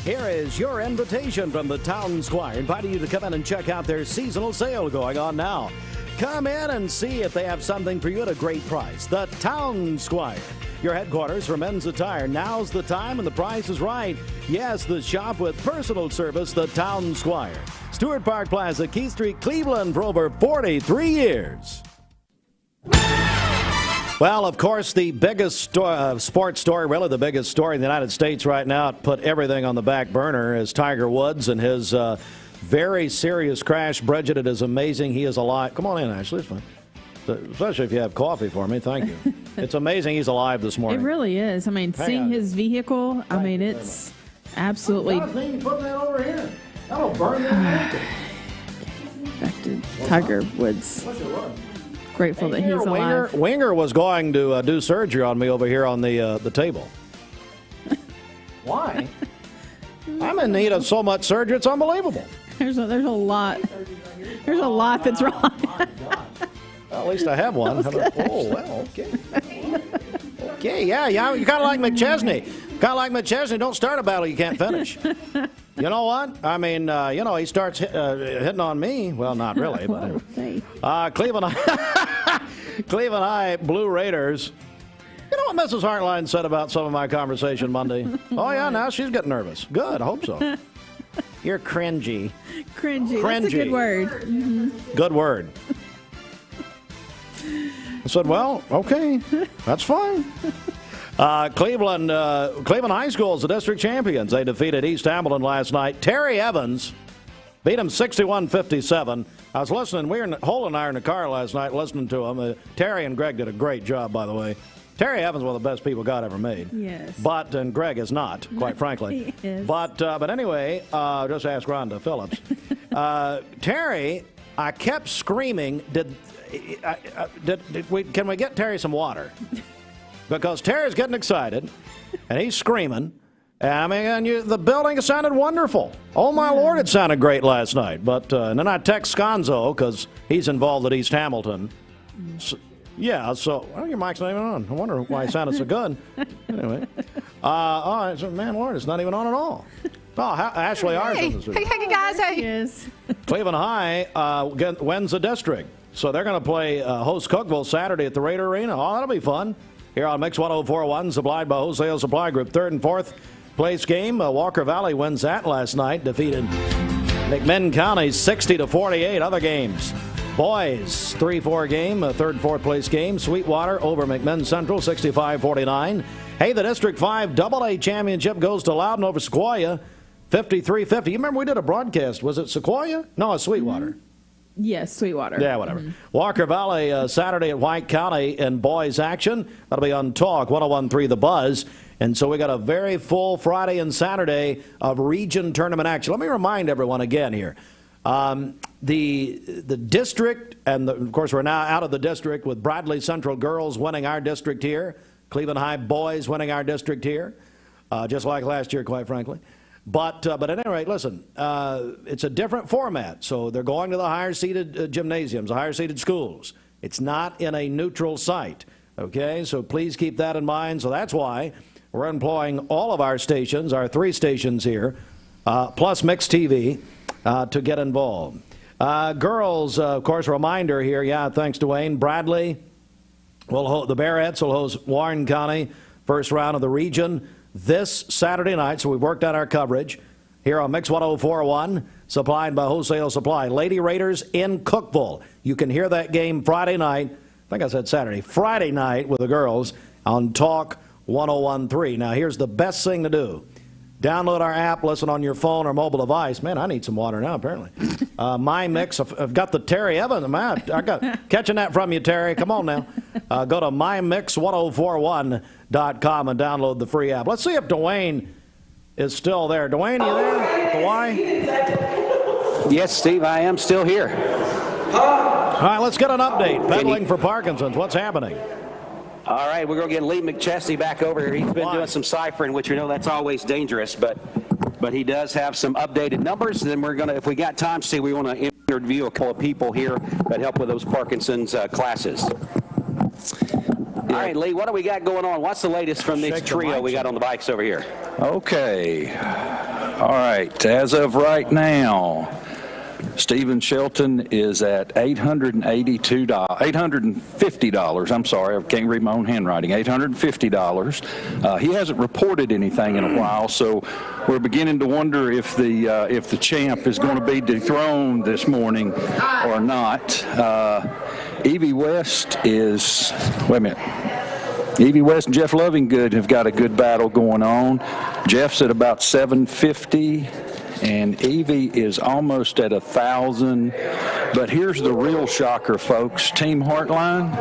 Here is your invitation from the Town Squire, inviting you to come in and check out their seasonal sale going on now. Come in and see if they have something for you at a great price. The Town Squire, your headquarters for men's attire. Now's the time and the price is right. Yes, the shop with personal service, the Town Squire. Stewart Park Plaza, Key Street, Cleveland for over 43 years. Well, of course, the biggest sports story, really the biggest story in the United States right now, put everything on the back burner, is Tiger Woods and his very serious crash. Bridget, it is amazing he is alive. Come on in, Ashley. It's fine. Especially if you have coffee for me. Thank you. It's amazing he's alive this morning. It really is. I mean, seeing his vehicle, I mean, it's absolutely. Put that over here. That'll burn your ankle. Back to Tiger Woods. Grateful that he's alive. Wenger was going to do surgery on me over here on the table. Why? I'm in need of so much surgery, it's unbelievable. There's a lot. There's a lot that's wrong. Well, at least I have one. Oh, well, okay. Okay, yeah, you're kind of like McChesney. Don't start a battle you can't finish. You know what? I mean, he starts hitting on me. Well, not really. But Cleveland High Blue Raiders. You know what Mrs. Hartline said about some of my conversation Monday? Oh, yeah, now she's getting nervous. Good, I hope so. You're cringy. Cringy. That's a good word. Mm-hmm. Good word. I said, well, okay, that's fine. Cleveland High School is the district champions. They defeated East Hamilton last night. Terry Evans beat them 61-57. I was listening. Hole and I were in the car last night listening to them. Terry and Greg did a great job, by the way. Terry Evans is one of the best people God ever made. Yes. And Greg is not, quite frankly. He is. But anyway, just ask Rhonda Phillips. Terry, I kept screaming, can we get Terry some water? Because Terry's getting excited, and he's screaming. And the building sounded wonderful. Oh, my Lord, it sounded great last night. But and then I text Sconzo, because he's involved at East Hamilton. So your mic's not even on. I wonder why it sounded so good. Anyway. All right, so, man, Lord, it's not even on at all. Oh, Ashley Arson. Hey, guys. Hey. Yes. Cleveland High wins the district. So they're going to play host Cookeville Saturday at the Raider Arena. Oh, that'll be fun. Here on Mix 104.1, supplied by Wholesale Supply Group. Third and fourth place game. Walker Valley wins that last night. Defeated McMinn County 60-48. Other games. Boys, 3-4 game, third and fourth place game. Sweetwater over McMinn Central, 65-49. Hey, the District 5 AA championship goes to Loudon over Sequoia, 53-50. You remember we did a broadcast. Was it Sequoia? No, it's Sweetwater. Mm-hmm. Yes, Sweetwater. Yeah, whatever. Mm-hmm. Walker Valley, Saturday at White County in boys action. That'll be on Talk 101.3 The Buzz. And so we got a very full Friday and Saturday of region tournament action. Let me remind everyone again here. The district, and of course we're now out of the district with Bradley Central girls winning our district here, Cleveland High boys winning our district here, just like last year, quite frankly. But at any rate, listen, it's a different format. So they're going to the higher-seeded gymnasiums, the higher-seeded schools. It's not in a neutral site, okay? So please keep that in mind. So that's why we're employing all of our stations, our 3 stations here, plus Mix TV, to get involved. Girls, of course, reminder here, thanks to Wayne. Bradley, the Bearettes will host Warren County, first round of the region this Saturday night. So we've worked out our coverage here on Mix 104.1, supplied by Wholesale Supply. Lady Raiders in Cookeville. You can hear that game Friday night. I think I said Saturday. Friday night with the girls on Talk 101.3. Now, here's the best thing to do. Download our app, listen on your phone or mobile device. Man, I need some water now, apparently. My Mix, I've got the Terry Evans. Man, I got catching that from you, Terry. Come on now. Go to mymix1041.com and download the free app. Let's see if Dwayne is still there. Dwayne, you there at the Y? Yes, Steve, I am still here. All right, let's get an update. Pedaling for Parkinson's. What's happening? All right, we're going to get Lee McChesney back over here. He's been doing some ciphering, which that's always dangerous, but he does have some updated numbers. And then we're going to, if we got time, Steve, we want to interview a couple of people here that help with those Parkinson's classes. All right, Lee, what do we got going on? What's the latest from this trio we got on the bikes over here? Okay. All right, as of right now, Stephen Shelton is at $850. I'm sorry, I can't read my own handwriting. $850. He hasn't reported anything in a while, so we're beginning to wonder if the champ is going to be dethroned this morning or not. Evie West is, wait a minute. Evie West and Jeff Lovingood have got a good battle going on. Jeff's at about 750. And Evie is almost at 1,000. But here's the real shocker, folks. Team Heartline,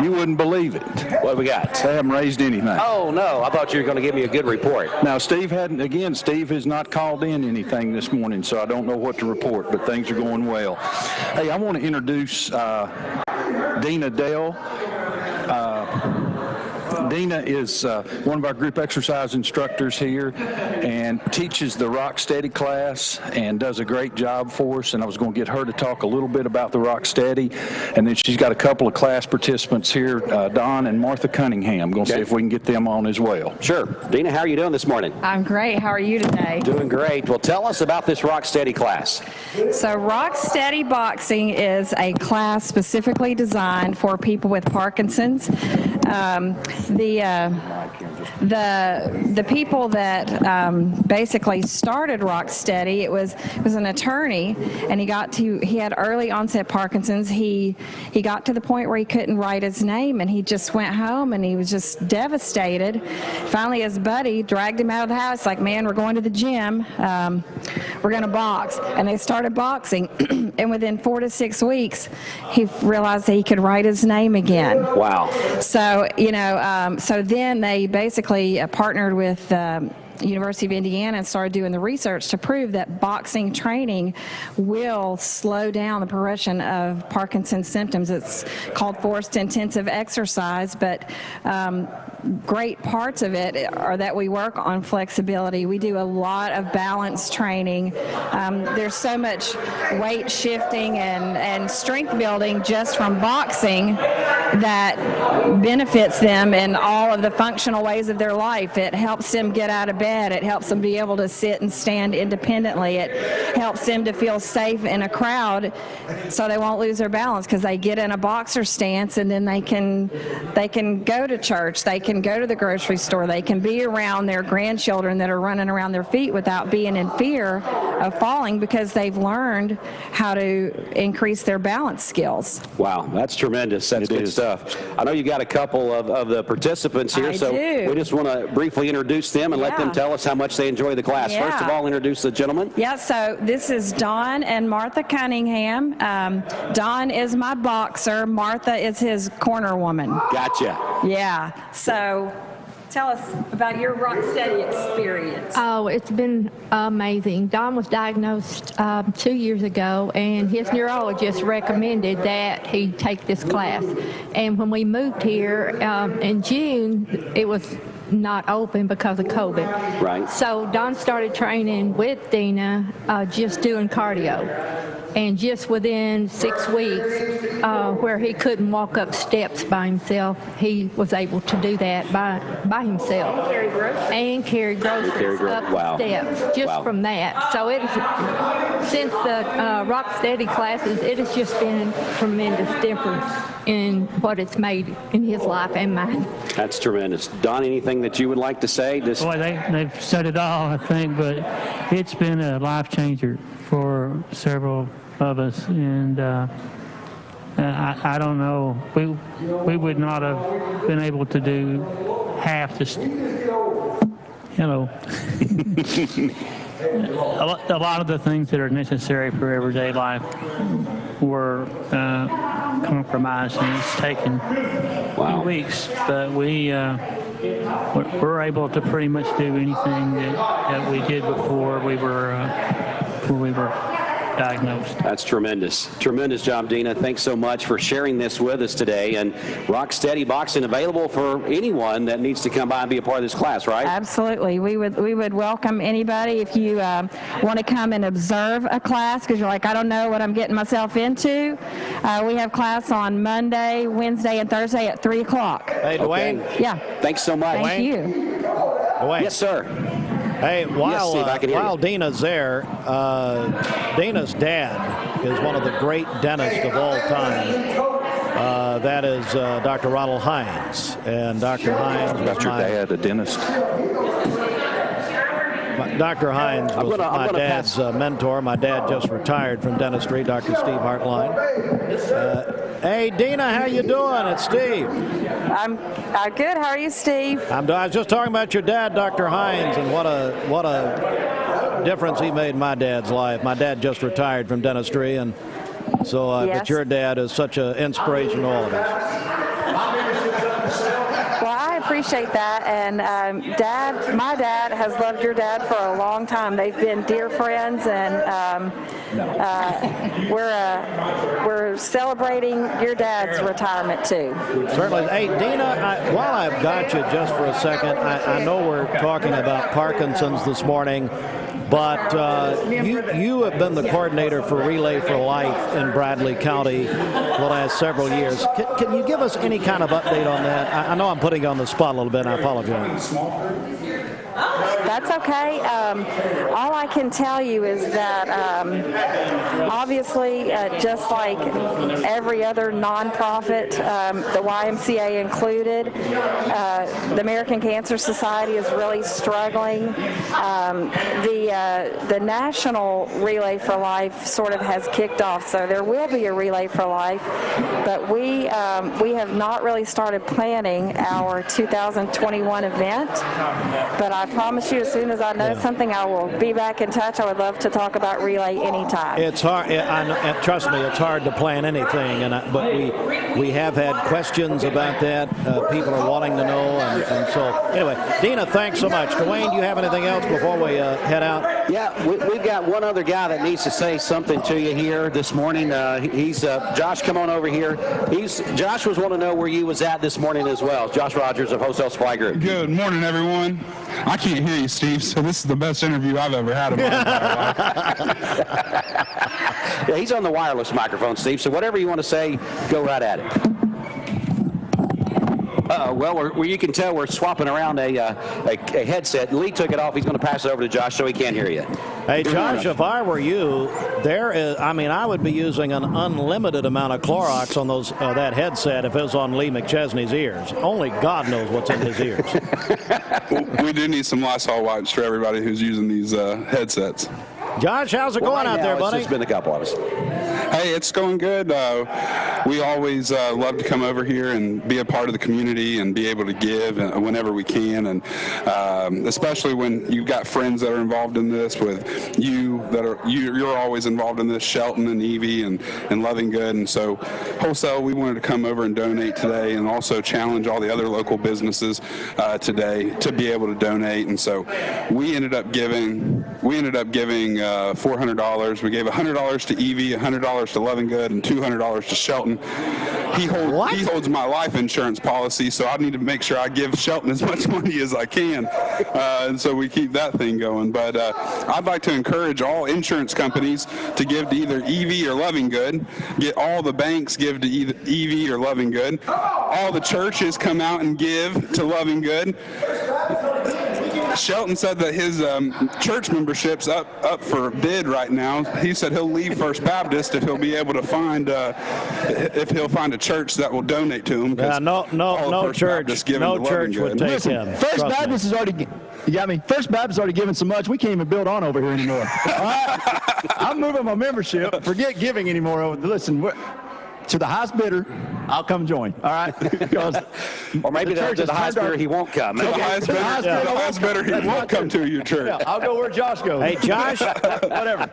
you wouldn't believe it. What have we got? They haven't raised anything. Oh, no. I thought you were going to give me a good report. Now, Steve has not called in anything this morning, so I don't know what to report, but things are going well. Hey, I want to introduce Dina Dale. Dina is one of our group exercise instructors here and teaches the Rock Steady class and does a great job for us. And I was going to get her to talk a little bit about the Rock Steady. And then she's got a couple of class participants here, Don and Martha Cunningham. I'm going to see if we can get them on as well. Sure. Dina, how are you doing this morning? I'm great. How are you today? Doing great. Well, tell us about this Rock Steady class. So Rock Steady Boxing is a class specifically designed for people with Parkinson's. The people that basically started Rock Steady, it was an attorney, and he had early onset Parkinson's. He got to the point where he couldn't write his name, and he just went home and he was just devastated. Finally, his buddy dragged him out of the house, like, man, we're going to the gym. We're going to box. And they started boxing, and within 4 to 6 weeks, he realized that he could write his name again. Wow. So, so then they basically partnered with University of Indiana and started doing the research to prove that boxing training will slow down the progression of Parkinson's symptoms. It's called forced intensive exercise, but great parts of it are that we work on flexibility. We do a lot of balance training. There's so much weight shifting and strength building just from boxing that benefits them in all of the functional ways of their life. It helps them get out of bed. It helps them be able to sit and stand independently. It helps them to feel safe in a crowd so they won't lose their balance, because they get in a boxer stance and then they can go to church, they can go to the grocery store, they can be around their grandchildren that are running around their feet without being in fear of falling, because they've learned how to increase their balance skills. Wow, that's tremendous. That's good stuff. I know you got a couple of the participants here, so we just want to briefly introduce them and let them tell us how much they enjoy the class. Yeah. First of all, introduce the gentleman. Yeah, so this is Don and Martha Cunningham. Don is my boxer. Martha is his corner woman. Gotcha. Yeah, so tell us about your Rock Steady experience. Oh, it's been amazing. Don was diagnosed 2 years ago, and his neurologist recommended that he take this class. And when we moved here in June, it was not open because of COVID. Right. So Don started training with Dina, just doing cardio. And just within 6 weeks, where he couldn't walk up steps by himself, he was able to do that by himself. And carry groceries up the steps just from that. So since the Rock Steady classes, it has just been a tremendous difference in what it's made in his life and mine. That's tremendous. Don, anything that you would like to say? Boy, they've said it all, I think, but it's been a life changer for several of us, and I don't know, we would not have been able to do half this, a lot of the things that are necessary for everyday life were compromised, and it's taken weeks, but we're able to pretty much do anything that we did before we were diagnosed. That's tremendous. Tremendous job, Dina. Thanks so much for sharing this with us today. And Rock Steady Boxing available for anyone that needs to come by and be a part of this class, right? Absolutely. We would welcome anybody if you want to come and observe a class, because you're like, I don't know what I'm getting myself into. We have class on Monday, Wednesday, and Thursday at 3 o'clock. Hey, Dwayne. Okay. Yeah. Thanks so much. Thank you. Dwayne. Yes, sir. Hey, while Dina's there, Dina's dad is one of the great dentists of all time. That is Dr. Ronald Hines. And Dr. Hines was your dad, a dentist? Dr. Hines was my dad's mentor. My dad just retired from dentistry, Dr. Steve Hartline. Hey, Dina, how you doing? It's Steve. I'm good. How are you, Steve? I was just talking about your dad, Dr. Hines, and what a difference he made in my dad's life. My dad just retired from dentistry, and so but your dad is such an inspiration to all of us. Well, I appreciate that, and my dad has loved your dad for a long time. They've been dear friends, and we're celebrating your dad's retirement too. Certainly. Hey, Dina, while I've got you just for a second, I know we're talking about Parkinson's this morning, but you have been the coordinator for Relay for Life in Bradley County for the last several years. Can you give us any kind of update on that? I know I'm putting you on the spot a little bit, and I apologize. That's okay. All I can tell you is that obviously, just like every other nonprofit, the YMCA included, the American Cancer Society is really struggling. The National Relay for Life sort of has kicked off, so there will be a Relay for Life, but we have not really started planning our 2021 event. But I promise you, as soon as I know something, I will be back in touch. I would love to talk about Relay anytime. It's hard. Trust me, it's hard to plan anything. But we have had questions about that. People are wanting to know, and so anyway, Dina, thanks so much. Dwayne, do you have anything else before we head out? Yeah, we've got one other guy that needs to say something to you here this morning. He's Josh. Come on over here. Josh was wanting to know where you was at this morning as well. Josh Rogers of Wholesale Supply Group. Good morning, everyone. I can't hear you, Steve, so this is the best interview I've ever had in my entire life. Yeah, he's on the wireless microphone, Steve, so whatever you want to say, go right at it. Well, you can tell we're swapping around a headset. Lee took it off. He's going to pass it over to Josh so he can't hear you. Hey, Josh, if I were you, I would be using an unlimited amount of Clorox on that headset if it was on Lee McChesney's ears. Only God knows what's in his ears. We do need some Lysol wipes for everybody who's using these headsets. Josh, how's it going out there, buddy? It's been a couple of us. Hey, it's going good. We always love to come over here and be a part of the community and be able to give whenever we can, and especially when you've got friends that are involved in this with you you're always involved in this, Shelton and Evie and Loving Good. And so Wholesale, we wanted to come over and donate today and also challenge all the other local businesses today to be able to donate. And so we ended up giving $400. We gave $100 to Evie, $100 to Loving Good, and $200 to Shelton. He holds my life insurance policy, so I need to make sure I give Shelton as much money as I can, and so we keep that thing going. But I'd like to encourage all insurance companies to give to either Evie or Loving Good. Get all the banks give to either Evie or Loving Good. All the churches come out and give to Loving Good. Shelton said that his church membership's up for bid right now. He said he'll leave First Baptist if he'll be able to find a church that will donate to him. No church would take him. First Baptist has already. You got me. First Baptist has already given so much we can't even build on over here anymore. All right? I'm moving my membership. Forget giving anymore. Listen. To the highest bidder, I'll come join. All right? Because or maybe to the highest bidder, he won't come. To the highest bidder, he won't come to your church. Yeah, I'll go where Josh goes. Hey, Josh. Whatever.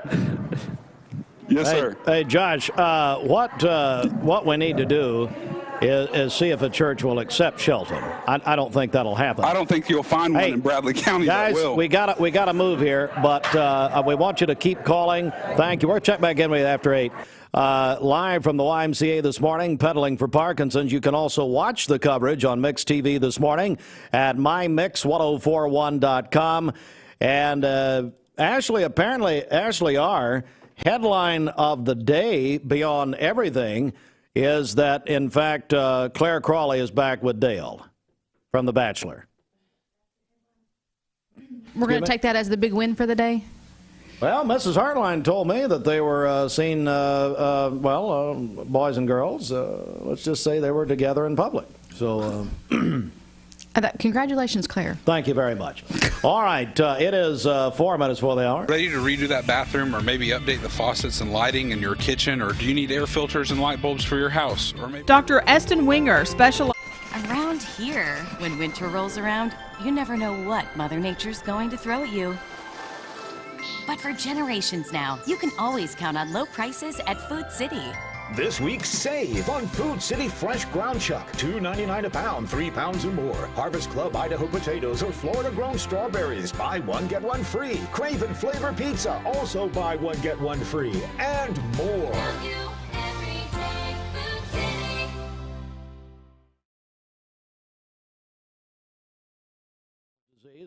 Yes, sir. Hey, Josh, what we need to do is see if a church will accept Shelton. I don't think that'll happen. I don't think you'll find one in Bradley County guys, that will. we got to move here, but we want you to keep calling. Thank you. We'll check back in with you after 8. Live from the YMCA this morning, Pedaling for Parkinson's. You can also watch the coverage on Mix TV this morning at mymix1041.com. And Ashley R., headline of the day beyond everything is that, in fact, Claire Crawley is back with Dale from The Bachelor. We're going to take that as the big win for the day? Well, Mrs. Hartline told me that they were seen, boys and girls. Let's just say they were together in public. So, Congratulations, Claire. Thank you very much. All right, it is 4 minutes before the hour. Ready to redo that bathroom or maybe update the faucets and lighting in your kitchen, or do you need air filters and light bulbs for your house? Or maybe Dr. Easton Wenger, special. Around here, when winter rolls around, you never know what Mother Nature's going to throw at you. But for generations now, you can always count on low prices at Food City. This week, save on Food City Fresh Ground Chuck. $2.99 a pound, 3 pounds or more. Harvest Club Idaho potatoes or Florida-grown strawberries. Buy one, get one free. Craven Flavor Pizza. Also buy one, get one free. And more.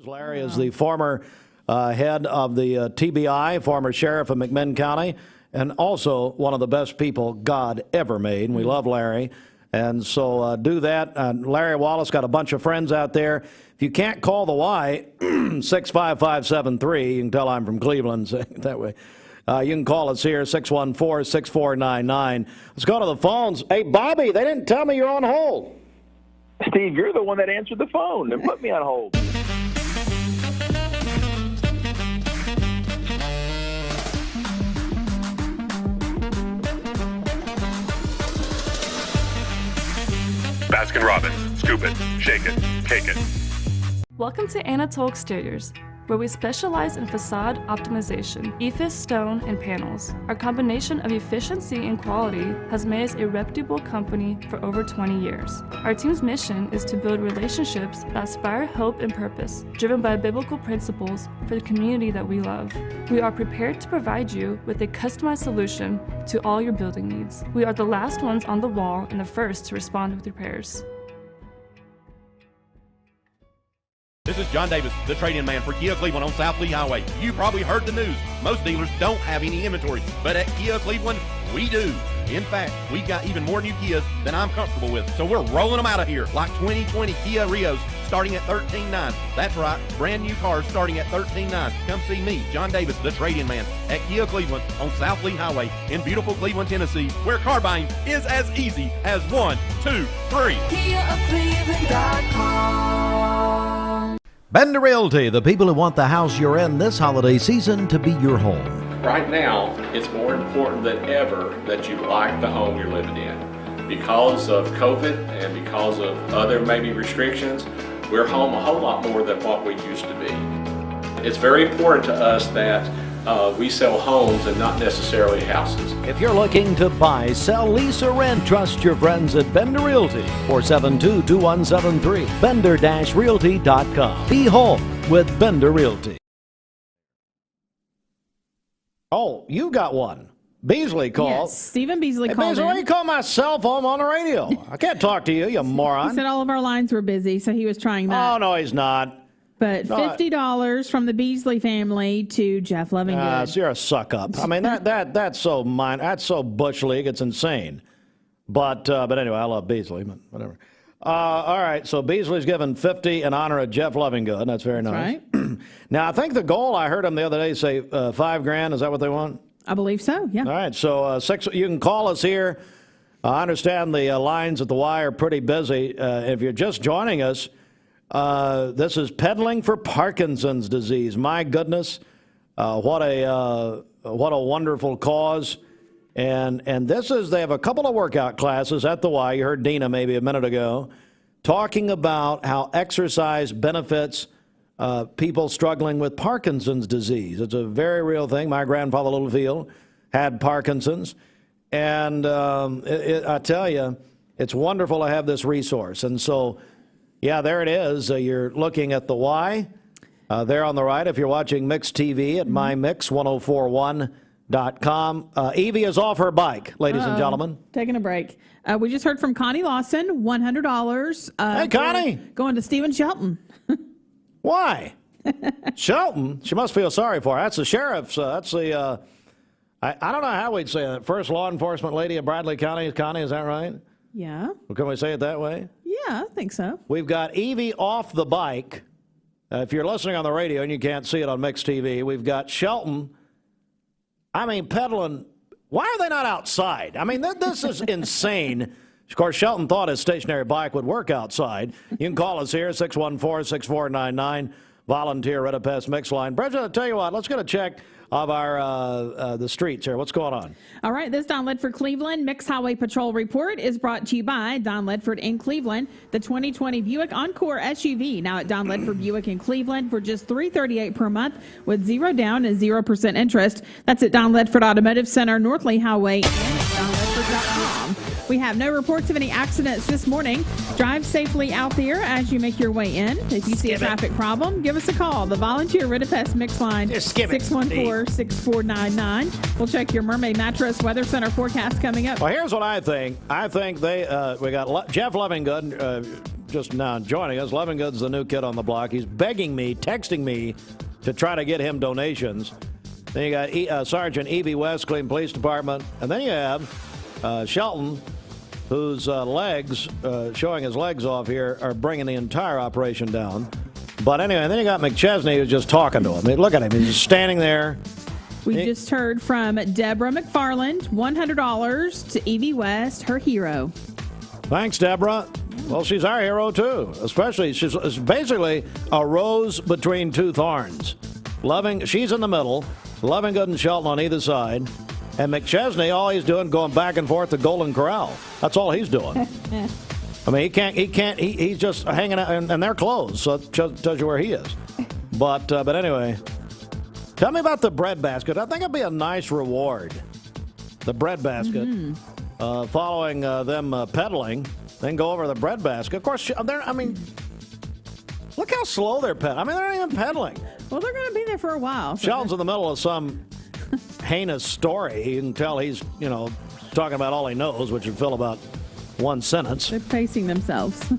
Larry is the former head of the TBI, former sheriff of McMinn County, and also one of the best people God ever made. And we love Larry. And so do that. Larry Wallace got a bunch of friends out there. If you can't call the Y, 65573, you can tell I'm from Cleveland that way. You can call us here, 614-6499. Let's go to the phones. Hey, Bobby, they didn't tell me you're on hold. Steve, you're the one that answered the phone and put me on hold. Baskin-Robbins. Scoop it, shake it, cake it. Welcome to Anatole Exteriors, where we specialize in facade optimization, EIFS stone, and panels. Our combination of efficiency and quality has made us a reputable company for over 20 years. Our team's mission is to build relationships that inspire hope and purpose, driven by biblical principles for the community that we love. We are prepared to provide you with a customized solution to all your building needs. We are the last ones on the wall and the first to respond with repairs. This is John Davis, the trade-in man for Kia Cleveland on South Lee Highway. You probably heard the news. Most dealers don't have any inventory, but at Kia Cleveland, we do. In fact, we've got even more new Kias than I'm comfortable with, so we're rolling them out of here, like 2020 Kia Rios starting at $13,900. That's right, brand new cars starting at $13,900. Come see me, John Davis, the trade-in man, at Kia Cleveland on South Lee Highway in beautiful Cleveland, Tennessee, where car buying is as easy as 1, 2, 3. KiaofCleveland.com. Bender Realty, the people who want the house you're in this holiday season to be your home. Right now, it's more important than ever that you like the home you're living in. Because of COVID and because of other maybe restrictions, we're home a whole lot more than what we used to be. It's very important to us that we sell homes and not necessarily houses. If you're looking to buy, sell, lease, or rent, trust your friends at Bender Realty, 472-2173, bender-realty.com. Be home with Bender Realty. Oh, you got one. Beasley called. Yes, Stephen Beasley called Beasley, in. why do you call my cell phone on the radio? I can't talk to you, you moron. He said all of our lines were busy, so he was trying that. Oh, no, he's not. But $50 from the Beasley family to Jeff Lovingood. So you're a suck up. I mean, that's so that's so Bush League. It's insane. But anyway, I love Beasley. But whatever. All right. So Beasley's given $50 in honor of Jeff Lovingood. That's very nice. Right. Now I think the goal, I heard him the other day say $5,000. Is that what they want? I believe so. Yeah. All right. So you can call us here. I understand the lines at the Y are pretty busy. If you're just joining us. This is Pedaling for Parkinson's disease. My goodness, what a wonderful cause. And this is, they have a couple of workout classes at the Y. You heard Dina maybe a minute ago talking about how exercise benefits people struggling with Parkinson's disease. It's a very real thing. My grandfather Littlefield had Parkinson's. And I tell you, it's wonderful to have this resource. And so, yeah, there it is. You're looking at the Y there on the right. If you're watching Mix TV at mymix1041.com. Evie is off her bike, ladies and gentlemen. Taking a break. We just heard from Connie Lawson, $100. Hey, Connie. Going to Stephen Shelton. Why? Shelton? She must feel sorry for her. That's the sheriff's. That's the, I don't know how we'd say that. First law enforcement lady of Bradley County. Connie, is that right? Yeah. Well, can we say it that way? Yeah, I think so. We've got Evie off the bike. If you're listening on the radio and you can't see it on Mix TV, we've got Shelton, pedaling. Why are they not outside? I mean, this is insane. Of course, Shelton thought his stationary bike would work outside. You can call us here, 614-6499. volunteer Rid of Pest mix line. Bridget, I'll tell you what, let's get a check of our the streets here. What's going on? All right, this Don Ledford Cleveland Mixed Highway Patrol report is brought to you by Don Ledford in Cleveland. The 2020 Buick Encore SUV now at Don Ledford Buick in Cleveland for just $338 per month with 0 down and 0% interest. That's at Don Ledford Automotive Center, North Lee Highway, and DonLedford.com. We have no reports of any accidents this morning. Drive safely out there as you make your way in. If you see a traffic problem, give us a call. The Volunteer Rid of Pest mix line, 614-6499. We'll check your Mermaid Mattress Weather Center forecast coming up. Well, here's what I think. I think we got Jeff Levingood just now joining us. Levingood's the new kid on the block. He's begging me, texting me to try to get him donations. Then you got Sergeant E.B. West, Cleveland Police Department. And then you have Shelton, whose legs, showing his legs off here, are bringing the entire operation down. But anyway, and then you got McChesney who's just talking to him. Look at him. He's just standing there. We just heard from Deborah McFarland, $100 to Evie West, her hero. Thanks, Deborah. Well, she's our hero, too. Especially, she's basically a rose between two thorns. She's in the middle, Levingood and Shelton on either side. And McChesney, all he's doing, going back and forth to Golden Corral. That's all he's doing. I mean, he's just hanging out, and they're closed, so it tells you where he is. But anyway, tell me about the bread basket. I think it'd be a nice reward, the bread basket, following them pedaling, then go over the bread basket. Of course, look how slow they're pedaling. I mean, they're not even pedaling. Well, they're going to be there for a while. So Shelton's in the middle of some heinous story. You can tell he's, talking about all he knows, which would fill about one sentence. They're pacing themselves.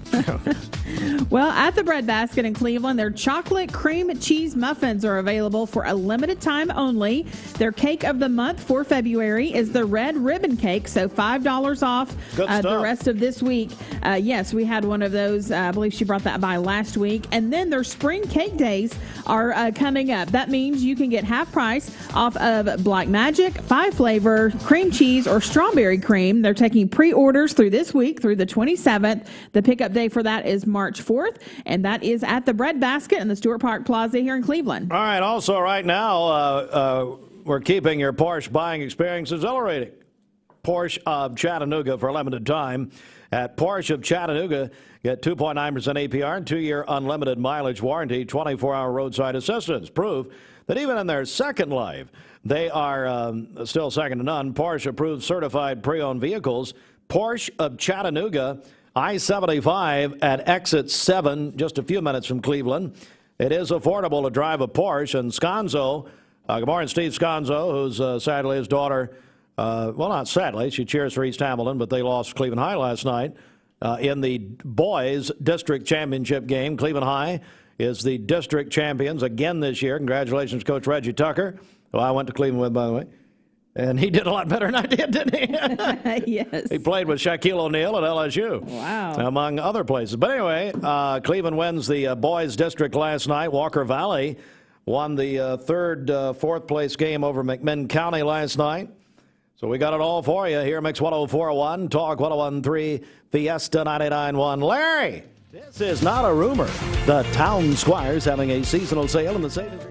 Well, at the bread basket in Cleveland, their chocolate cream cheese muffins are available for a limited time only. Their cake of the month for February is the red ribbon cake, so $5 off the rest of this week. Yes, we had one of those. I believe she brought that by last week. And then their spring cake days are coming up. That means you can get half price off of Black Magic, 5-flavor, cream cheese, or strawberry cream. They're taking pre-orders through this week through the 27th. The pickup day for that is March 4th, and that is at the Bread Basket in the Stewart Park Plaza here in Cleveland. All right, also right now, we're keeping your Porsche buying experience exhilarating. Porsche of Chattanooga for a limited time. At Porsche of Chattanooga, get 2.9% APR and 2-year unlimited mileage warranty, 24-hour roadside assistance. Proof that even in their second life, they are still second to none. Porsche approved certified pre-owned vehicles. Porsche of Chattanooga, I-75 at exit 7, just a few minutes from Cleveland. It is affordable to drive a Porsche. And Sconzo, good morning, Steve Sconzo, who's sadly his daughter, well, not sadly, she cheers for East Hamilton, but they lost Cleveland High last night in the boys district championship game. Cleveland High is the district champions again this year. Congratulations, Coach Reggie Tucker, who I went to Cleveland with, by the way. And he did a lot better than I did, didn't he? Yes. He played with Shaquille O'Neal at LSU. Wow. Among other places. But anyway, Cleveland wins the boys district last night. Walker Valley won the fourth place game over McMinn County last night. So we got it all for you here. Mix 104.1, Talk 101.3, Fiesta 99.1. Larry, this is not a rumor. The Town Squire's having a seasonal sale in the savings.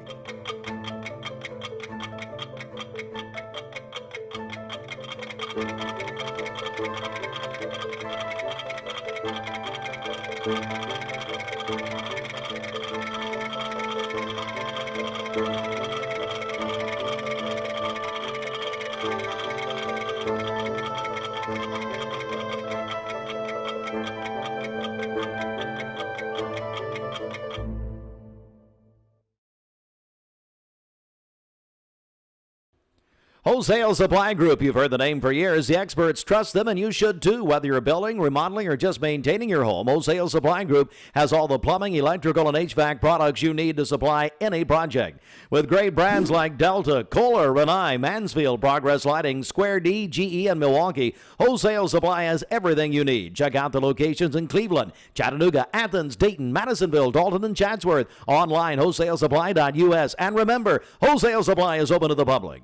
Wholesale Supply Group, you've heard the name for years. The experts trust them, and you should too. Whether you're building, remodeling, or just maintaining your home, Wholesale Supply Group has all the plumbing, electrical, and HVAC products you need to supply any project. With great brands like Delta, Kohler, Rinnai, Mansfield, Progress Lighting, Square D, GE, and Milwaukee, Wholesale Supply has everything you need. Check out the locations in Cleveland, Chattanooga, Athens, Dayton, Madisonville, Dalton, and Chatsworth. Online, wholesalesupply.us. And remember, Wholesale Supply is open to the public.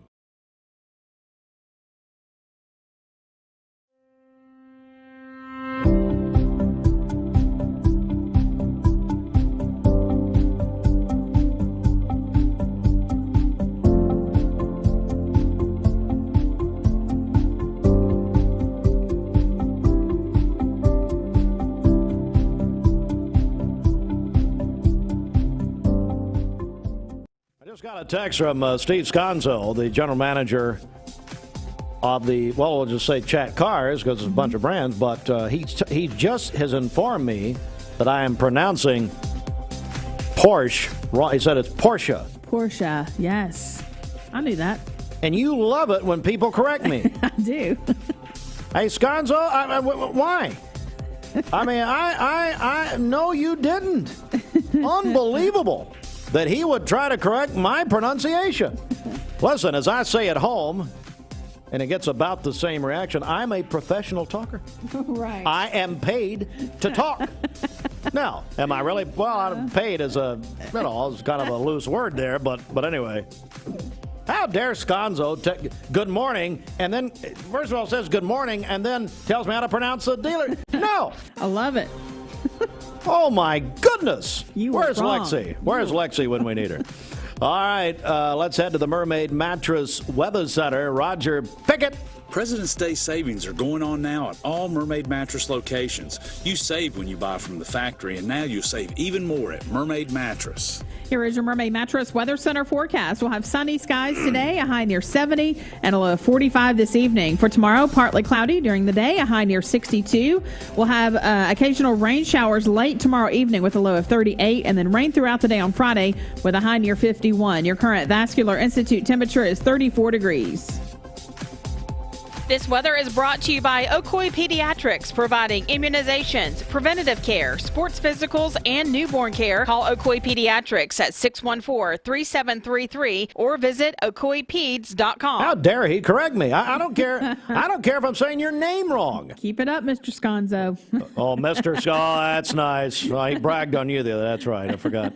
Just got a text from Steve Sconzo, the general manager of the, well, we'll just say Chat Cars because it's a bunch of brands, but he just has informed me that I am pronouncing Porsche wrong. He said it's Porsche. Porsche, yes. I knew that. And you love it when people correct me. I do. Hey, Sconzo, why? I mean, I no, you didn't. Unbelievable that he would try to correct my pronunciation. Listen, as I say at home, and it gets about the same reaction, I'm a professional talker. Right. I am paid to talk. Now, am I really? Well, I'm paid as a, it's kind of a loose word there, but anyway. How dare Sconzo good morning, and then, first of all, says good morning, and then tells me how to pronounce the dealer. No. I love it. Oh, my goodness. Where's wrong. Lexi? Where's Lexi when we need her? All right, let's head to the Mermaid Mattress Weather Center. Roger Pickett. President's Day savings are going on now at all Mermaid Mattress locations. You save when you buy from the factory, and now you'll save even more at Mermaid Mattress. Here is your Mermaid Mattress Weather Center forecast. We'll have sunny skies today, a high near 70 and a low of 45 this evening. For tomorrow, partly cloudy during the day, a high near 62. We'll have occasional rain showers late tomorrow evening with a low of 38, and then rain throughout the day on Friday with a high near 51. Your current Vascular Institute temperature is 34 degrees. This weather is brought to you by Coe Pediatrics, providing immunizations, preventative care, sports physicals, and newborn care. Call Coe Pediatrics at 614-3733 or visit ocoepeds.com. How dare he correct me? I don't care. I don't care if I'm saying your name wrong. Keep it up, Mr. Sconzo. Oh, Mr. Sconzo, that's nice. Well, he bragged on you the other. That's right. I forgot.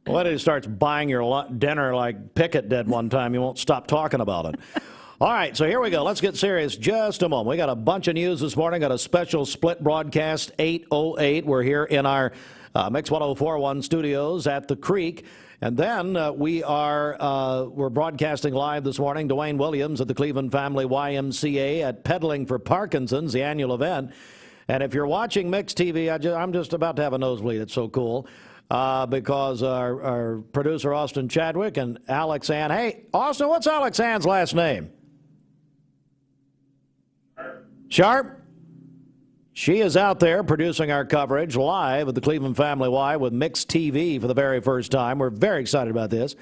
What if he starts buying your dinner like Pickett did one time? You won't stop talking about it. All right, so here we go. Let's get serious just a moment. We got a bunch of news this morning. Got a special split broadcast, 8:08. We're here in our Mix 104.1 studios at the Creek. And then we're broadcasting live this morning. Dwayne Williams at the Cleveland Family YMCA at Pedaling for Parkinson's, the annual event. And if you're watching Mix TV, I'm just about to have a nosebleed. It's so cool. Because our producer, Austin Chadwick, and Alex Ann. Hey, Austin, what's Alex Ann's last name? Sharp. She is out there producing our coverage live at the Cleveland Family Y with Mix TV for the very first time. We're very excited about this.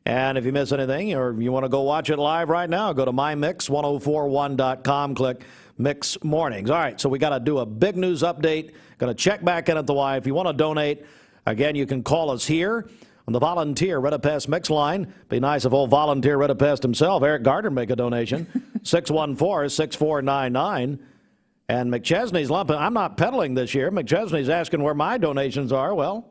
And if you miss anything or you want to go watch it live right now, go to mymix1041.com, click Mix Mornings. All right, so we got to do a big news update. Going to check back in at the Y. If you want to donate, again, you can call us here on the volunteer Redapest Mix line. Be nice if old volunteer Redapest himself, Eric Gardner, make a donation. 614-6499. And McChesney's lumping. I'm not pedaling this year. McChesney's asking where my donations are. Well,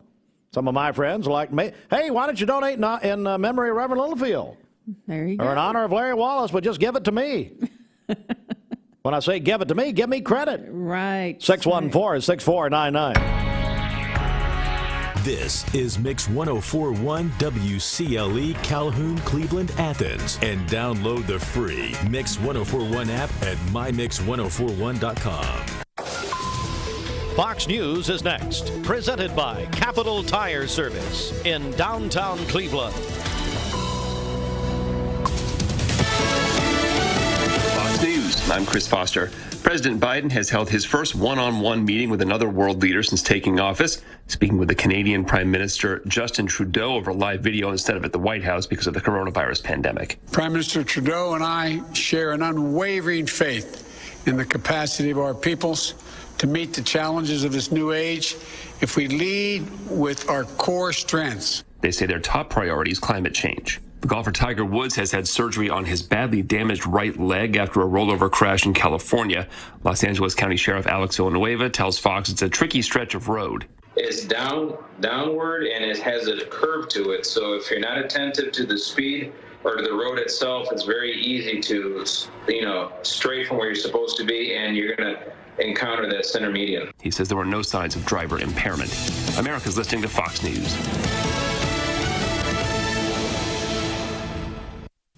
some of my friends like me. Hey, why don't you donate in memory of Reverend Littlefield? There you go. Or in honor of Larry Wallace, but just give it to me. When I say give it to me, give me credit. Right. 614-6499. This is Mix 104.1 WCLE Calhoun, Cleveland, Athens. And download the free Mix 104.1 app at mymix1041.com. Fox News is next. Presented by Capital Tire Service in downtown Cleveland. Fox News. I'm Chris Foster. President Biden has held his first one-on-one meeting with another world leader since taking office, speaking with the Canadian Prime Minister Justin Trudeau over live video instead of at the White House because of the coronavirus pandemic. Prime Minister Trudeau and I share an unwavering faith in the capacity of our peoples to meet the challenges of this new age if we lead with our core strengths. They say their top priority is climate change. The golfer Tiger Woods has had surgery on his badly damaged right leg after a rollover crash in California. Los Angeles County Sheriff Alex Villanueva tells Fox it's a tricky stretch of road. It's downward and it has a curve to it. So if you're not attentive to the speed or to the road itself, it's very easy to, stray from where you're supposed to be, and you're going to encounter that center median. He says there were no signs of driver impairment. America's listening to Fox News.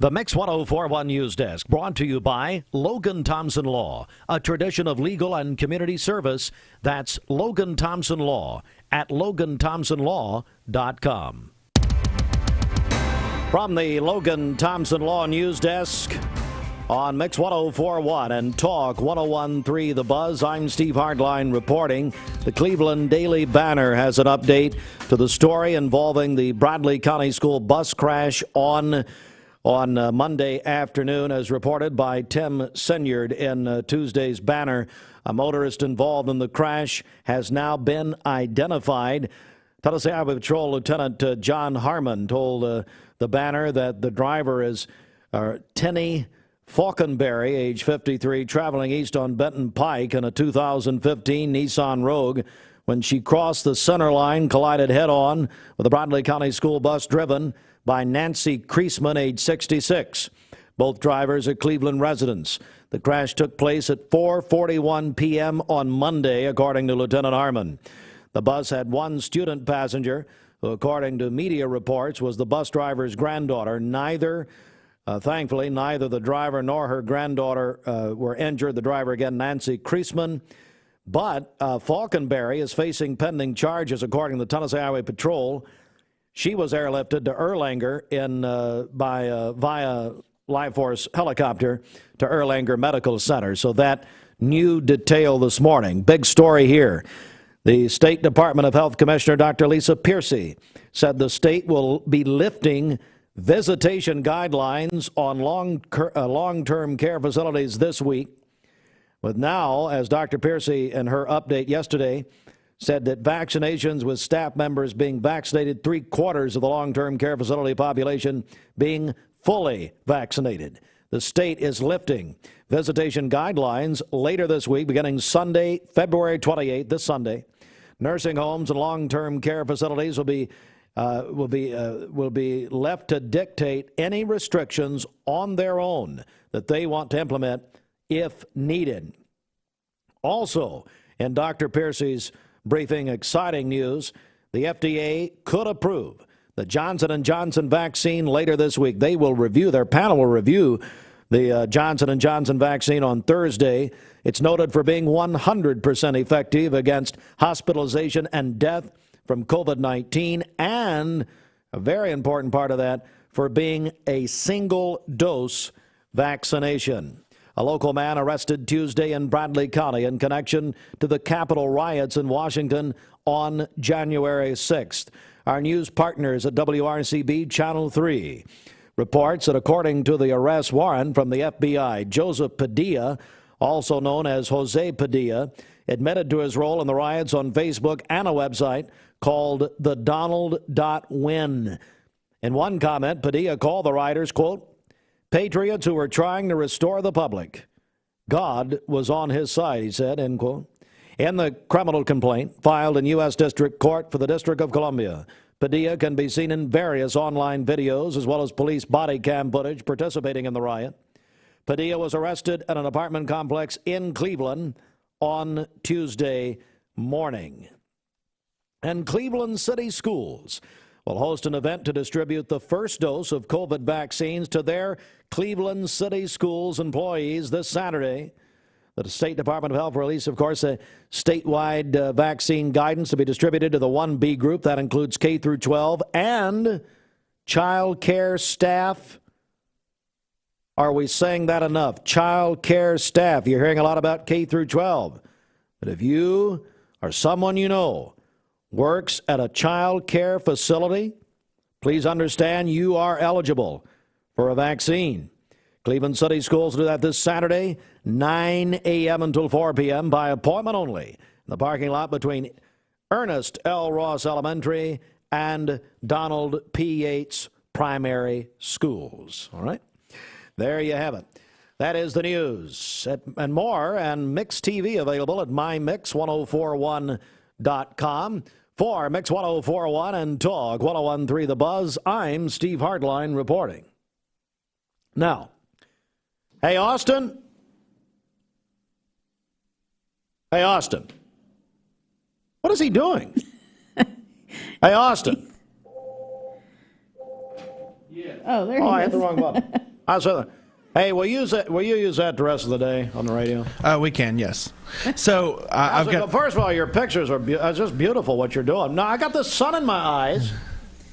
The Mix 104.1 News Desk brought to you by Logan Thompson Law, a tradition of legal and community service. That's Logan Thompson Law at LoganThompsonLaw.com. From the Logan Thompson Law News Desk on Mix 104.1 and Talk 101.3 The Buzz, I'm Steve Hardline reporting. The Cleveland Daily Banner has an update to the story involving the Bradley County School bus crash on Monday afternoon, as reported by Tim Senyard in Tuesday's Banner. A motorist involved in the crash has now been identified. Tennessee Highway Patrol Lieutenant John Harmon told the Banner that the driver is Tenny Falconberry, age 53, traveling east on Benton Pike in a 2015 Nissan Rogue. When she crossed the center line, collided head-on with a Bradley County school bus driven by Nancy Kreisman, age 66. Both drivers are Cleveland residents. The crash took place at 4:41 p.m. on Monday, according to Lieutenant Harmon. The bus had one student passenger, who, according to media reports, was the bus driver's granddaughter. Thankfully, neither the driver nor her granddaughter were injured. The driver, again, Nancy Kreisman. But Falconberry is facing pending charges, according to the Tennessee Highway Patrol. She was airlifted to Erlanger via Life Force helicopter to Erlanger Medical Center. So that new detail this morning. Big story here. The State Department of Health Commissioner Dr. Lisa Piercy said the state will be lifting visitation guidelines on long-term care facilities this week. With now, as Dr. Piercy in her update yesterday said that vaccinations with staff members being vaccinated, 3/4 of the long-term care facility population being fully vaccinated. The state is lifting visitation guidelines later this week, beginning Sunday, February 28th, this Sunday. Nursing homes and long-term care facilities will be left to dictate any restrictions on their own that they want to implement if needed. Also, in Dr. Piercy's briefing, exciting news: the FDA could approve the Johnson & Johnson vaccine later this week. Their panel will review the Johnson & Johnson vaccine on Thursday. It's noted for being 100% effective against hospitalization and death from COVID-19, and a very important part of that, for being a single-dose vaccination. A local man arrested Tuesday in Bradley County in connection to the Capitol riots in Washington on January 6th. Our news partners at WRCB Channel 3 reports that according to the arrest warrant from the FBI, Joseph Padilla, also known as Jose Padilla, admitted to his role in the riots on Facebook and a website called thedonald.win. In one comment, Padilla called the rioters, quote, patriots who were trying to restore the public. God was on his side, he said, end quote. In the criminal complaint filed in U.S. District Court for the District of Columbia, Padilla can be seen in various online videos as well as police body cam footage participating in the riot. Padilla was arrested at an apartment complex in Cleveland on Tuesday morning. And Cleveland City Schools will host an event to distribute the first dose of COVID vaccines to their Cleveland City Schools employees this Saturday. The State Department of Health released, of course, a statewide vaccine guidance to be distributed to the 1B group. That includes K through 12 and child care staff. Are we saying that enough? Child care staff. You're hearing a lot about K through 12. But if you or someone you know works at a child care facility, please understand you are eligible for a vaccine. Cleveland City Schools do that this Saturday, 9 a.m. until 4 p.m. by appointment only in the parking lot between Ernest L. Ross Elementary and Donald P. Yates Primary Schools. All right? There you have it. That is the news and more, and Mix TV available at mymix1041.com. For Mix 1041 and Talk 101.3 The Buzz, I'm Steve Hardline reporting. Now, hey, Austin. Hey, Austin. What is he doing? Hey, Austin. Yeah. Oh, there he is. I hit the wrong button. Hey, will you use that the rest of the day on the radio? We can, yes. So First of all, your pictures are just beautiful. What you're doing. Now I got the sun in my eyes.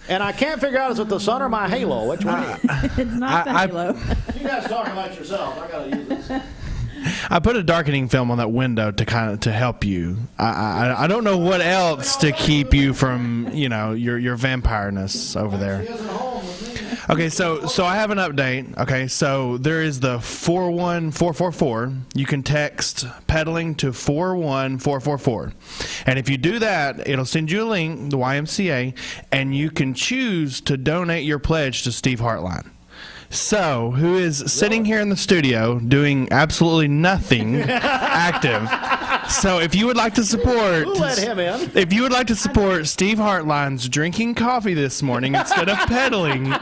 And I can't figure out, is it the sun or my halo? Which one? It's not the halo. You guys talk about yourself. I got to use this. I put a darkening film on that window to help you. I don't know what else to keep you from, your vampireness over there. Okay, so I have an update. Okay, so there is the 41444. You can text pedaling to 41444. And if you do that, it'll send you a link, the YMCA, and you can choose to donate your pledge to Steve Hartline. So, who is sitting here in the studio doing absolutely nothing active. So, if you would like to support, Who let him in? If you would like to support Steve Hartline's drinking coffee this morning instead of pedaling,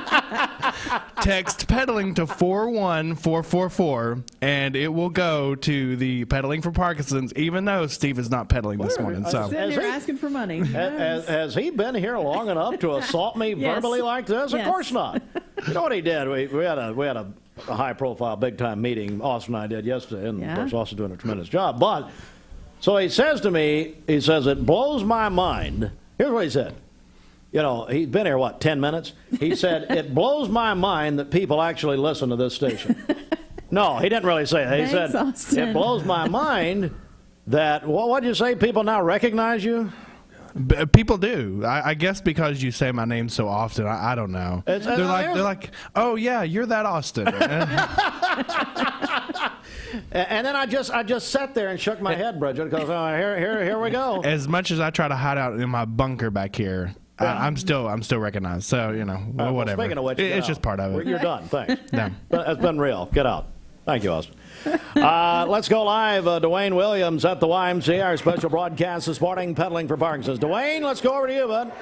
text pedaling to 41444, and it will go to the Pedaling for Parkinson's, even though Steve is not pedaling this morning. So, They're asking for money. Has he been here long enough to assault me verbally like this? Of course not. You know what he did? We had a high-profile, big-time meeting Austin and I did yesterday, and of course Austin's doing a tremendous job. But so he says to me, it blows my mind. Here's what he said. He's been here, 10 minutes? He said, it blows my mind that people actually listen to this station. No, he didn't really say that. He said, Austin. It blows my mind that, what did you say, people now recognize you? people do. I guess because you say my name so often. I don't know. They're like, oh yeah, you're that Austin. And then I just sat there and shook my head, Bridget, because here we go. As much as I try to hide out in my bunker back here, I'm still recognized. So whatever. Well, speaking of which, it's just part of it. You're done. Thanks. Yeah. It's been real. Get out. Thank you, Austin. Let's go live. Dwayne Williams at the YMCA, our special broadcast this morning, Pedaling for Parkinson's. Dwayne, let's go over to you, bud.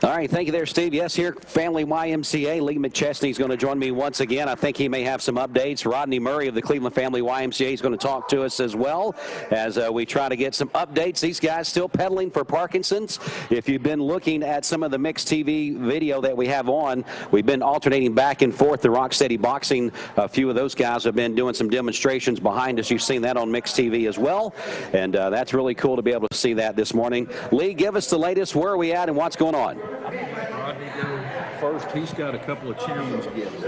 All right, thank you there, Steve. Yes, here, Family YMCA. Lee McChesney is going to join me once again. I think he may have some updates. Rodney Murray of the Cleveland Family YMCA is going to talk to us as well as we try to get some updates. These guys still pedaling for Parkinson's. If you've been looking at some of the mixed TV video that we have on, we've been alternating back and forth the Rocksteady Boxing. A few of those guys have been doing some demonstrations behind us. You've seen that on mixed TV as well, and that's really cool to be able to see that this morning. Lee, give us the latest. Where are we at and what's going on? Rodney, go first. He's got a couple of challenge gifts.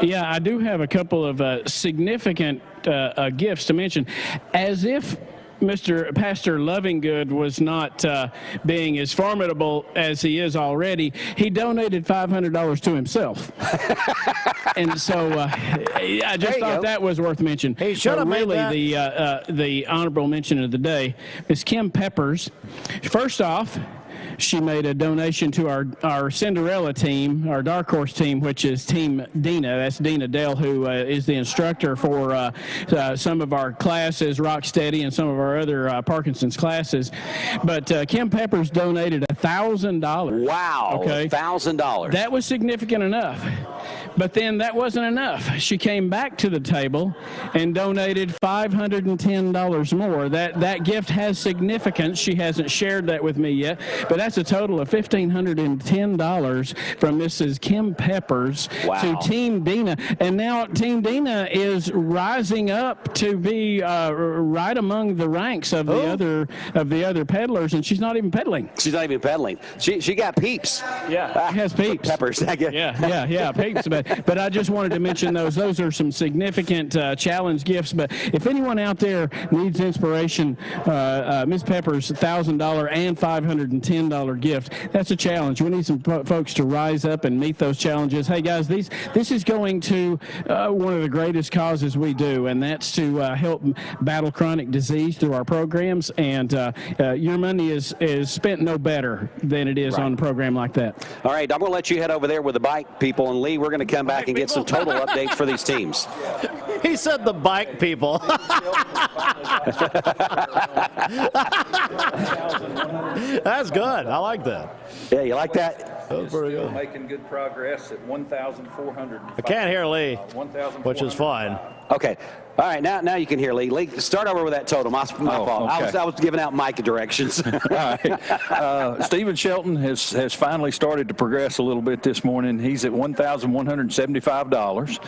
Yeah, I do have a couple of significant gifts to mention. As if Mr. Pastor Lovingood was not being as formidable as he is already, he donated $500 to himself. And so I just thought that was worth mentioning. He should have really made that. the honorable mention of the day is Kim Peppers. First off, she made a donation to our Cinderella team, our Dark Horse team, which is Team Dina. That's Dina Dale, who is the instructor for some of our classes, Rocksteady, and some of our other Parkinson's classes. But Kim Peppers donated $1,000. Wow, okay, $1,000. That was significant enough. But then that wasn't enough. She came back to the table and donated $510 more. That gift has significance. She hasn't shared that with me yet, but that's a total of $1,510 from Mrs. Kim Peppers to Team Dina. And now Team Dina is rising up to be right among the ranks of the other peddlers, and she's not even peddling. She's not even peddling. She got peeps. Yeah, has peeps. Peppers. Yeah, peeps. But I just wanted to mention those. Those are some significant challenge gifts. But if anyone out there needs inspiration, Ms. Peppers, $1,000 and $510 gift. That's a challenge. We need some folks to rise up and meet those challenges. Hey, guys, this is going to one of the greatest causes we do, and that's to help battle chronic disease through our programs. And your money is spent no better than it is on a program like that. All right, I'm going to let you head over there with the bike people, and Lee, we're going to come back and get some total updates for these teams. He said the bike people. That's good. I like that. Yeah, you like that? That was pretty good. Making good progress at 1,400. I can't hear Lee, which is fine. Okay. All right, now you can hear Lee. Lee, start over with that total. My fault. Okay. I was giving out mic directions. All right. Stephen Shelton has finally started to progress a little bit this morning. He's at $1,175,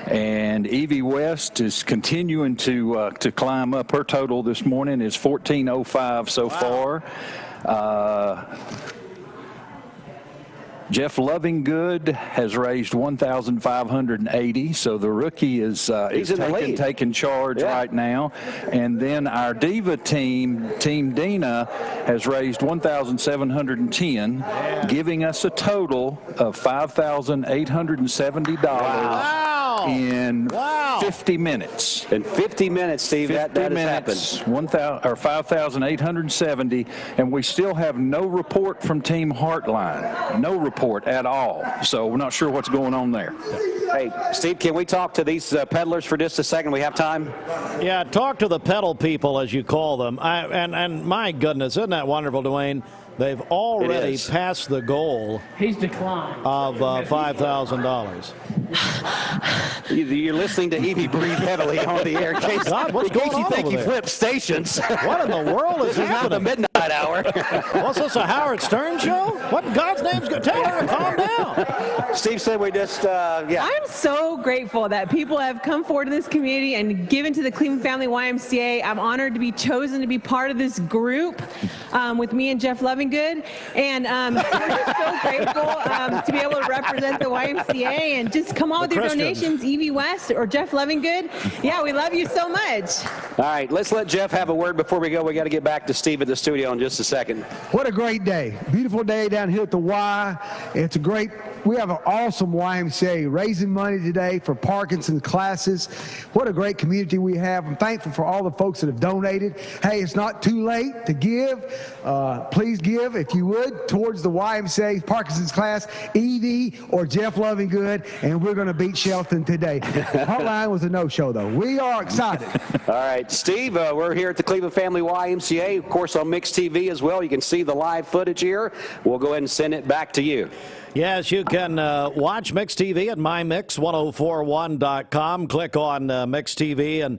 and Evie West is continuing to climb up. Her total this morning is $1,405 so far. Jeff Lovingood has raised $1,580, so the rookie is taking charge right now. And then our Diva team, Team Dina, has raised $1,710, giving us a total of $5,870 in 50 minutes. In 50 minutes, Steve, that has happened. 5,870, and we still have no report from Team Heartline. No report at all. So we're not sure what's going on there. Hey, Steve, can we talk to these peddlers for just a second? We have time? Yeah, talk to the pedal people, as you call them. And my goodness, isn't that wonderful, Dwayne? They've already passed the goal. He's declined. Of $5,000. You're listening to Evie breathe heavily on the air. God, what's going on you think over you there? flipped stations. What in the world is happening? Not the midnight hour. What's this, a Howard Stern show? What in God's name's going to tell her to calm down? Steve said we just, I'm so grateful that people have come forward to this community and given to the Cleveland Family YMCA. I'm honored to be chosen to be part of this group with me and Jeff Lovingood. And we're just so grateful to be able to represent the YMCA and just come on with your donations, Evie West or Jeff Lovingood. Yeah, we love you so much. All right, let's let Jeff have a word before we go. We got to get back to Steve at the studio in just a second. What a great day. Beautiful day down here at the Y. We have an awesome YMCA raising money today for Parkinson's classes. What a great community we have. I'm thankful for all the folks that have donated. Hey, it's not too late to give. Please give, if you would, towards the YMCA Parkinson's class, Evie or Jeff Lovingood, and we're going to beat Shelton today. Heartline was a no-show, though. We are excited. All right, Steve, we're here at the Cleveland Family YMCA, of course, on Mix TV as well. You can see the live footage here. We'll go ahead and send it back to you. Yes, you can watch Mix TV at mymix1041.com. Click on Mix TV and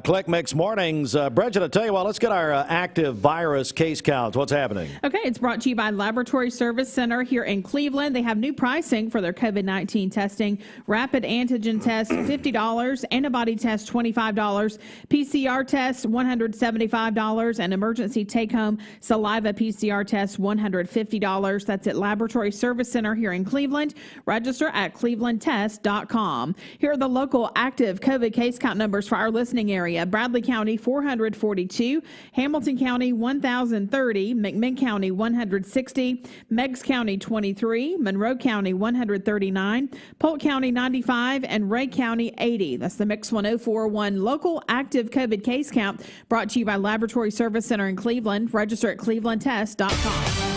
click Mix Mornings. Bridget, I tell you what, let's get our active virus case counts. What's happening? Okay, it's brought to you by Laboratory Service Center here in Cleveland. They have new pricing for their COVID-19 testing. Rapid antigen test, $50. Antibody test, $25. PCR test, $175. And emergency take-home saliva PCR test, $150. That's at Laboratory Service Center here in Cleveland. Register at clevelandtest.com. Here are the local active COVID case count numbers for our listening area. Bradley County, 442. Hamilton County, 1,030. McMinn County, 160. Meigs County, 23. Monroe County, 139. Polk County, 95. And Ray County, 80. That's the Mix 1041 local active COVID case count brought to you by Laboratory Service Center in Cleveland. Register at clevelandtest.com.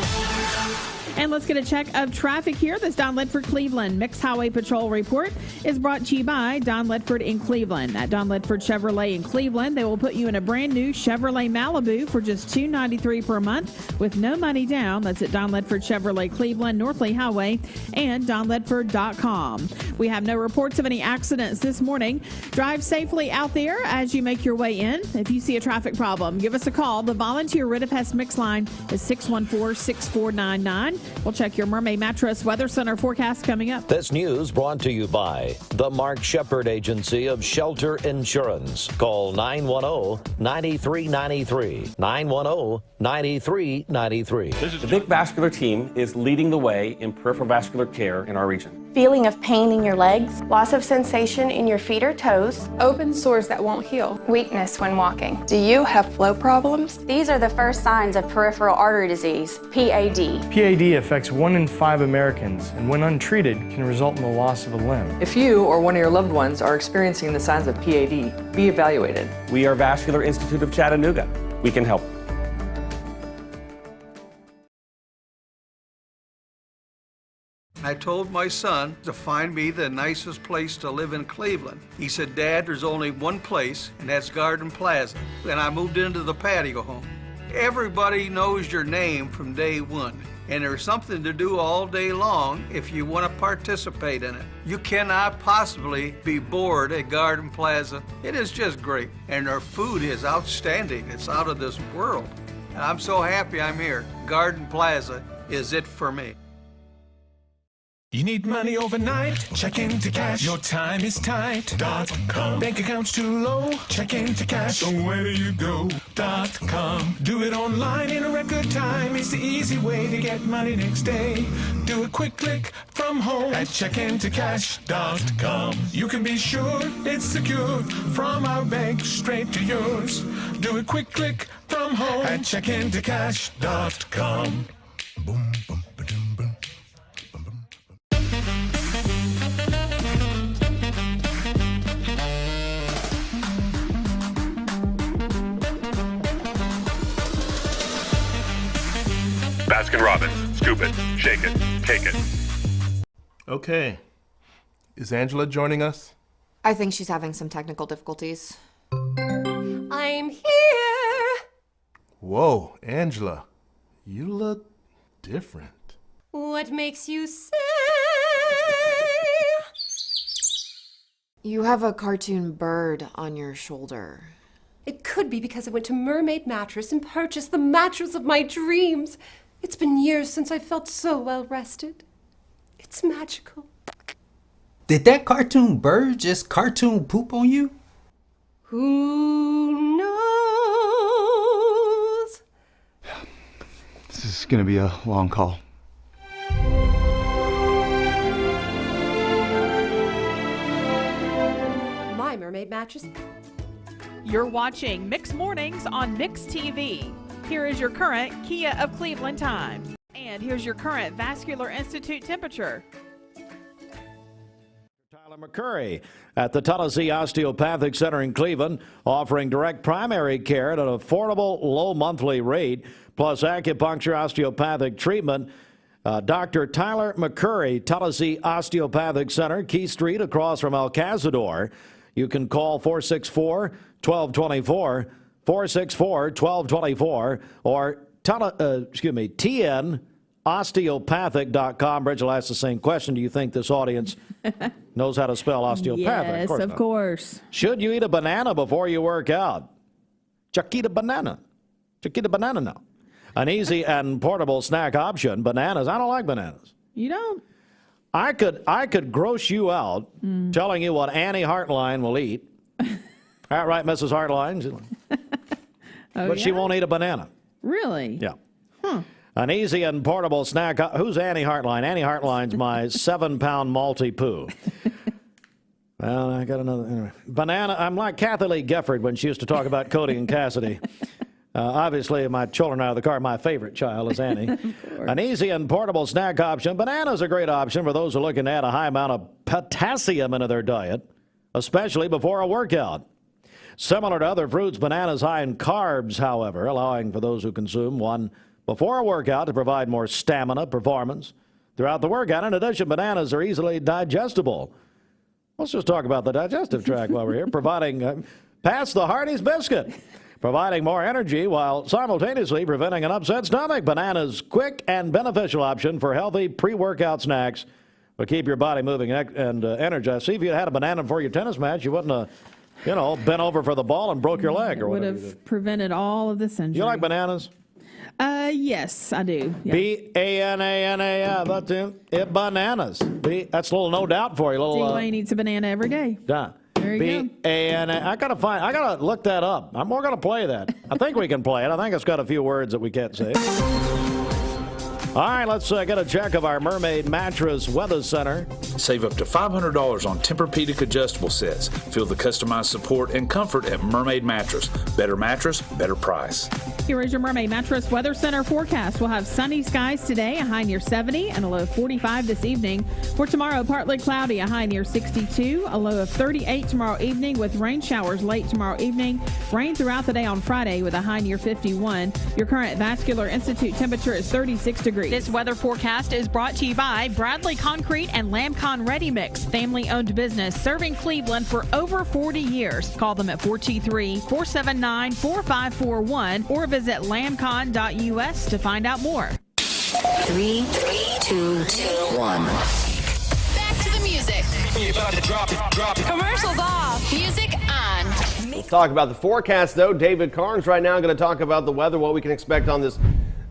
And let's get a check of traffic here. This Don Ledford Cleveland Mixed Highway Patrol report is brought to you by Don Ledford in Cleveland. At Don Ledford Chevrolet in Cleveland, they will put you in a brand new Chevrolet Malibu for just $293 per month with no money down. That's at Don Ledford Chevrolet Cleveland, North Lee Highway, and donledford.com. We have no reports of any accidents this morning. Drive safely out there as you make your way in. If you see a traffic problem, give us a call. The volunteer Rid of Pest Mix line is 614-6499. We'll check your Mermaid Mattress Weather Center forecast coming up. This news brought to you by the Mark Shepard Agency of Shelter Insurance. Call 910-9393. 910-9393. The Vic Vascular team is leading the way in peripheral vascular care in our region. Feeling of pain in your legs, loss of sensation in your feet or toes, open sores that won't heal, weakness when walking. Do you have flow problems? These are the first signs of peripheral artery disease, PAD. PAD affects 1 in 5 Americans, and when untreated, can result in the loss of a limb. If you or one of your loved ones are experiencing the signs of PAD, be evaluated. We are Vascular Institute of Chattanooga. We can help. I told my son to find me the nicest place to live in Cleveland. He said, Dad, there's only one place, and that's Garden Plaza. And I moved into the patio home. Everybody knows your name from day one, and there's something to do all day long if you want to participate in it. You cannot possibly be bored at Garden Plaza. It is just great, and their food is outstanding. It's out of this world. And I'm so happy I'm here. Garden Plaza is it for me. You need money overnight? Check into cash. Your time is tight. .com. Bank account's too low? Check into cash. So where do you go? checkintocash.com. Do it online in a record time. It's the easy way to get money next day. Do a quick click from home at checkintocash.com. You can be sure it's secure from our bank straight to yours. Do a quick click from home at checkintocash.com. Boom, boom, ba-dum, boom. Baskin-Robbins. Scoop it, shake it, take it. Okay. Is Angela joining us? I think she's having some technical difficulties. I'm here. Whoa, Angela. You look different. What makes you say? You have a cartoon bird on your shoulder. It could be because I went to Mermaid Mattress and purchased the mattress of my dreams. It's been years since I felt so well rested. It's magical. Did that cartoon bird just cartoon poop on you? Who knows? This is gonna be a long call. My Mermaid Mattress. You're watching Mix Mornings on Mix TV. Here is your current Kia of Cleveland time. And here's your current Vascular Institute temperature. Tyler McCurry at the Tennessee Osteopathic Center in Cleveland, offering direct primary care at an affordable low monthly rate, plus acupuncture osteopathic treatment. Dr. Tyler McCurry, Tennessee Osteopathic Center, Key Street across from El Cazador. You can call 464-1224, 464-1224, or TNOsteopathic.com. Bridget will ask the same question. Do you think this audience knows how to spell osteopathic? Yes, of course. Should you eat a banana before you work out? Chuck, eat a banana. Chuck, eat a banana now. An easy and portable snack option. Bananas. I don't like bananas. You don't? I could gross you out telling you what Annie Hartline will eat. All right, Mrs. Hartline. But she won't eat a banana. Really? Yeah. An easy and portable snack. Who's Annie Hartline? Annie Hartline's my 7-pound multi-poo. Well, I got another. Anyway. Banana. I'm like Kathy Lee Gifford when she used to talk about Cody and Cassidy. Obviously, my children out of the car, my favorite child is Annie. An easy and portable snack option. Banana's a great option for those who are looking to add a high amount of potassium into their diet, especially before a workout. Similar to other fruits, bananas high in carbs, however, allowing for those who consume one before a workout to provide more stamina performance throughout the workout. In addition, bananas are easily digestible. Let's just talk about the digestive tract while we're here, providing past the Hardee's biscuit, providing more energy while simultaneously preventing an upset stomach. Bananas, quick and beneficial option for healthy pre-workout snacks, but keep your body moving and energized. See, if you had a banana before your tennis match, you wouldn't have, bent over for the ball and broke your leg or whatever. Would have prevented all of this injury. You like bananas? Yes, I do. Yeah. B-A-N-A-N-A-F. That's it. Bananas. That's a little no doubt for you. Dwayne eats a banana every day. Yeah. There you go. B-A-N-A. I gotta look that up. We're gonna play that. I think we can play it. I think it's got a few words that we can't say. All right, let's get a check of our Mermaid Mattress Weather Center. Save up to $500 on Tempur-Pedic adjustable sets. Feel the customized support and comfort at Mermaid Mattress. Better mattress, better price. Here is your Mermaid Mattress Weather Center forecast. We'll have sunny skies today, a high near 70 and a low of 45 this evening. For tomorrow, partly cloudy, a high near 62, a low of 38 tomorrow evening with rain showers late tomorrow evening. Rain throughout the day on Friday with a high near 51. Your current Vascular Institute temperature is 36 degrees. This weather forecast is brought to you by Bradley Concrete and Lamcon Ready Mix, family-owned business serving Cleveland for over 40 years. Call them at 423-479-4541 or visit lamcon.us to find out more. 3, 2, 1. Back to the music. Commercials off. Music on. We'll talk about the forecast, though. David Carnes right now going to talk about the weather, what we can expect on this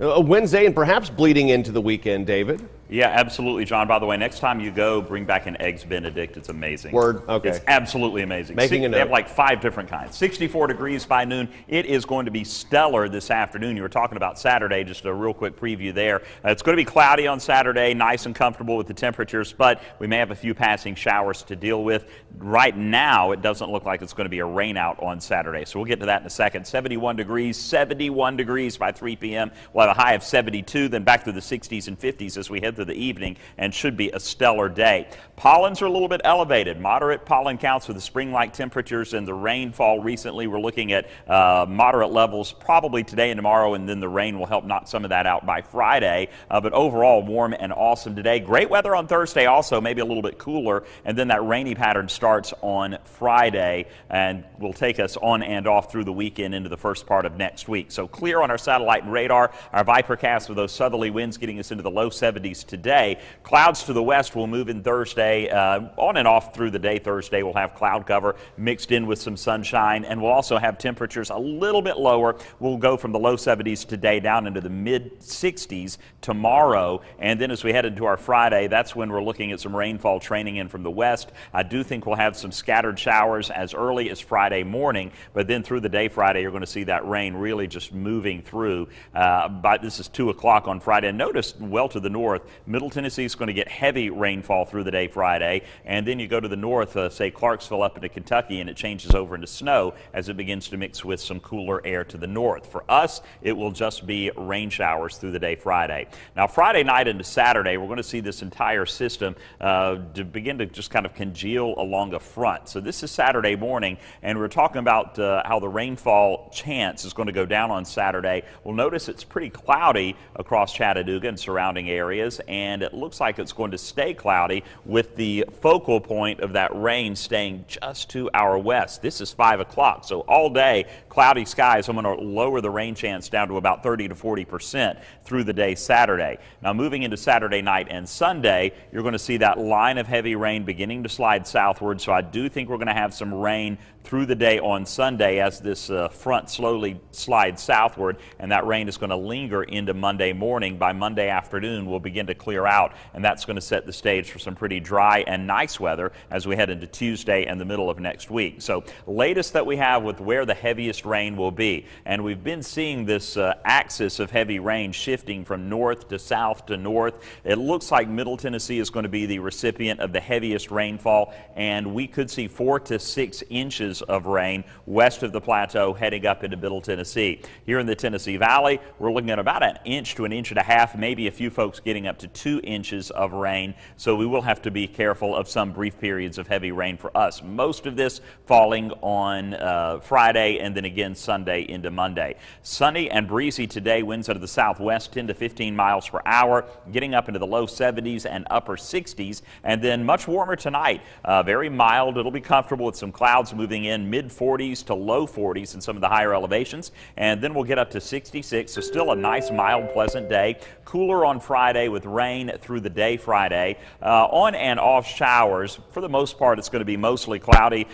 Wednesday and perhaps bleeding into the weekend, David. Yeah, absolutely, John. By the way, next time you go, bring back an Eggs Benedict. It's amazing. Word. Okay. It's absolutely amazing. Making a note. They have like 5 different kinds. 64 degrees by noon. It is going to be stellar this afternoon. You were talking about Saturday, just a real quick preview there. It's going to be cloudy on Saturday, nice and comfortable with the temperatures, but we may have a few passing showers to deal with. Right now, it doesn't look like it's going to be a rain out on Saturday, so we'll get to that in a second. 71 degrees by 3 p.m. We'll have a high of 72, then back to the 60s and 50s as we head through the evening, and should be a stellar day. Pollens are a little bit elevated. Moderate pollen counts with the spring-like temperatures and the rainfall recently. We're looking at moderate levels probably today and tomorrow, and then the rain will help knock some of that out by Friday. But overall, warm and awesome today. Great weather on Thursday also, maybe a little bit cooler, and then that rainy pattern starts on Friday and will take us on and off through the weekend into the first part of next week. So clear on our satellite and radar. Our Vipercast with those southerly winds getting us into the low 70s today. Clouds to the west will move in Thursday. On and off through the day Thursday, we'll have cloud cover mixed in with some sunshine, and we'll also have temperatures a little bit lower. We'll go from the low 70s today down into the mid 60s tomorrow, and then as we head into our Friday, that's when we're looking at some rainfall training in from the west. I do think we'll have some scattered showers as early as Friday morning, but then through the day Friday, you're going to see that rain really just moving through. But this is 2 o'clock on Friday. And notice well to the north, Middle Tennessee is going to get heavy rainfall through the day Friday, and then you go to the north, say Clarksville up into Kentucky, and it changes over into snow as it begins to mix with some cooler air to the north. For us, it will just be rain showers through the day Friday. Now, Friday night into Saturday, we're going to see this entire system to begin to just kind of congeal along a front. So this is Saturday morning, and we're talking about how the rainfall chance is going to go down on Saturday. We'll notice it's pretty cloudy across Chattanooga and surrounding areas, and it looks like it's going to stay cloudy with the focal point of that rain staying just to our west. This is 5 o'clock, so all day cloudy skies. I'm going to lower the rain chance down to about 30 to 40% through the day Saturday. Now moving into Saturday night and Sunday, you're going to see that line of heavy rain beginning to slide southward, so I do think we're going to have some rain through the day on Sunday as this front slowly slides southward, and that rain is going to linger into Monday morning. By Monday afternoon, we'll begin to clear out, and that's going to set the stage for some pretty dry and nice weather as we head into Tuesday and the middle of next week. So latest that we have with where the heaviest rain will be, and we've been seeing this axis of heavy rain shifting from north to south to north. It looks like Middle Tennessee is going to be the recipient of the heaviest rainfall, and we could see 4 to 6 inches of rain west of the plateau heading up into Middle Tennessee. Here in the Tennessee Valley, we're looking at about 1 inch to 1.5 inches, maybe a few folks getting up to 2 inches of rain, so we will have to be careful of some brief periods of heavy rain for us. Most of this falling on Friday and then again Sunday into Monday. Sunny and breezy today, winds out of the southwest 10 to 15 miles per hour, getting up into the low 70s and upper 60s, and then much warmer tonight. Very mild. It'll be comfortable with some clouds moving in, mid 40s to low 40s in some of the higher elevations, and then we'll get up to 66, so still a nice, mild, pleasant day. Cooler on Friday with rain through the day Friday. On and off showers. For the most part, it's going to be mostly cloudy.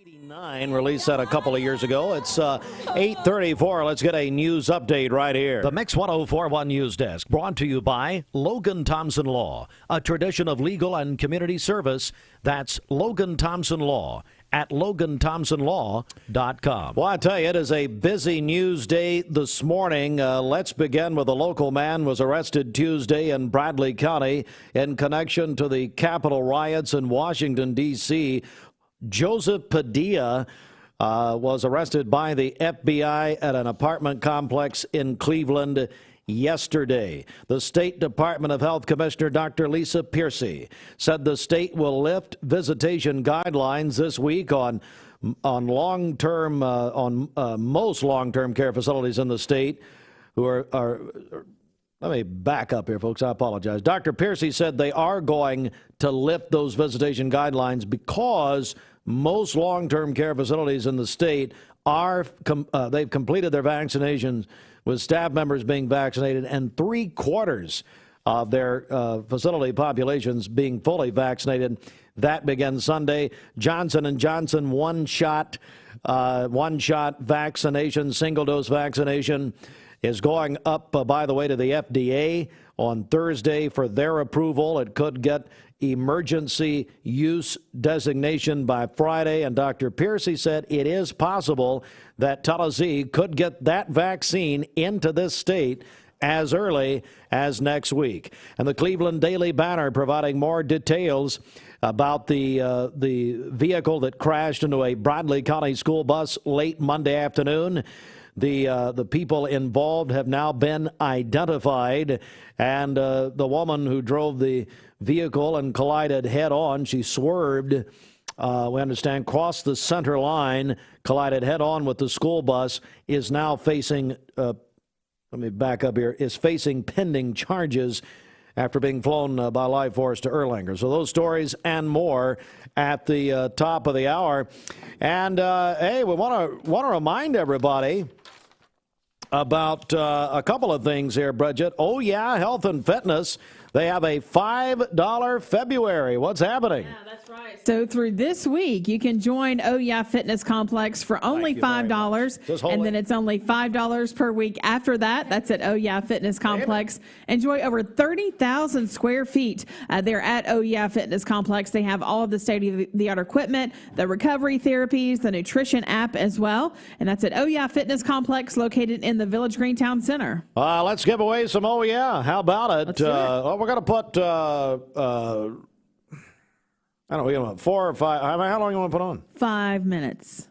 89 released that a couple of years ago. It's 8:34. Let's get a news update right here. The Mix 104.1 News Desk brought to you by Logan Thompson Law, a tradition of legal and community service. That's Logan Thompson Law at LoganThompsonLaw.com. Well, I tell you, it is a busy news day this morning. Let's begin with a local man was arrested Tuesday in Bradley County in connection to the Capitol riots in Washington, D.C. Joseph Padilla was arrested by the FBI at an apartment complex in Cleveland yesterday. The State Department of Health Commissioner Dr. Lisa Piercy said the state will lift visitation guidelines this week on long-term most long-term care facilities in the state who are let me back up here, folks. I apologize. Dr. Piercy said they are going to lift those visitation guidelines because most long-term care facilities in the state they've completed their vaccinations with staff members being vaccinated and 3/4 of their facility populations being fully vaccinated. That begins Sunday. Johnson & Johnson one-shot vaccination, single-dose vaccination is going up, by the way, to the FDA on Thursday for their approval. It could get emergency use designation by Friday, and Dr. Piercy said it is possible that Tennessee could get that vaccine into this state as early as next week. And the Cleveland Daily Banner providing more details about the vehicle that crashed into a Bradley County school bus late Monday afternoon. The people involved have now been identified, and the woman who drove the vehicle and collided head-on, she swerved, we understand, crossed the center line, collided head-on with the school bus, is now facing, let me back up here, is facing pending charges after being flown by Life Force to Erlanger. So those stories and more at the top of the hour. And, hey, we want to remind everybody about a couple of things here, Bridget. Oh, yeah, health and fitness. They have a $5 February. What's happening? Yeah, that's right. So through this week, you can join Oh Yeah Fitness Complex for only $5. And then it's only $5 per week after that. That's at Oh Yeah Fitness Complex. Enjoy over 30,000 square feet. They're at Oh Yeah Fitness Complex. They have all of the state-of-the-art equipment, the recovery therapies, the nutrition app as well. And that's at Oh Yeah Fitness Complex located in the Village Green Town Center. Let's give away some Oh Yeah. How about it? Let's do it. We're going to put, I don't know, we're going to 4 or 5. How long do you want to put on? 5 minutes.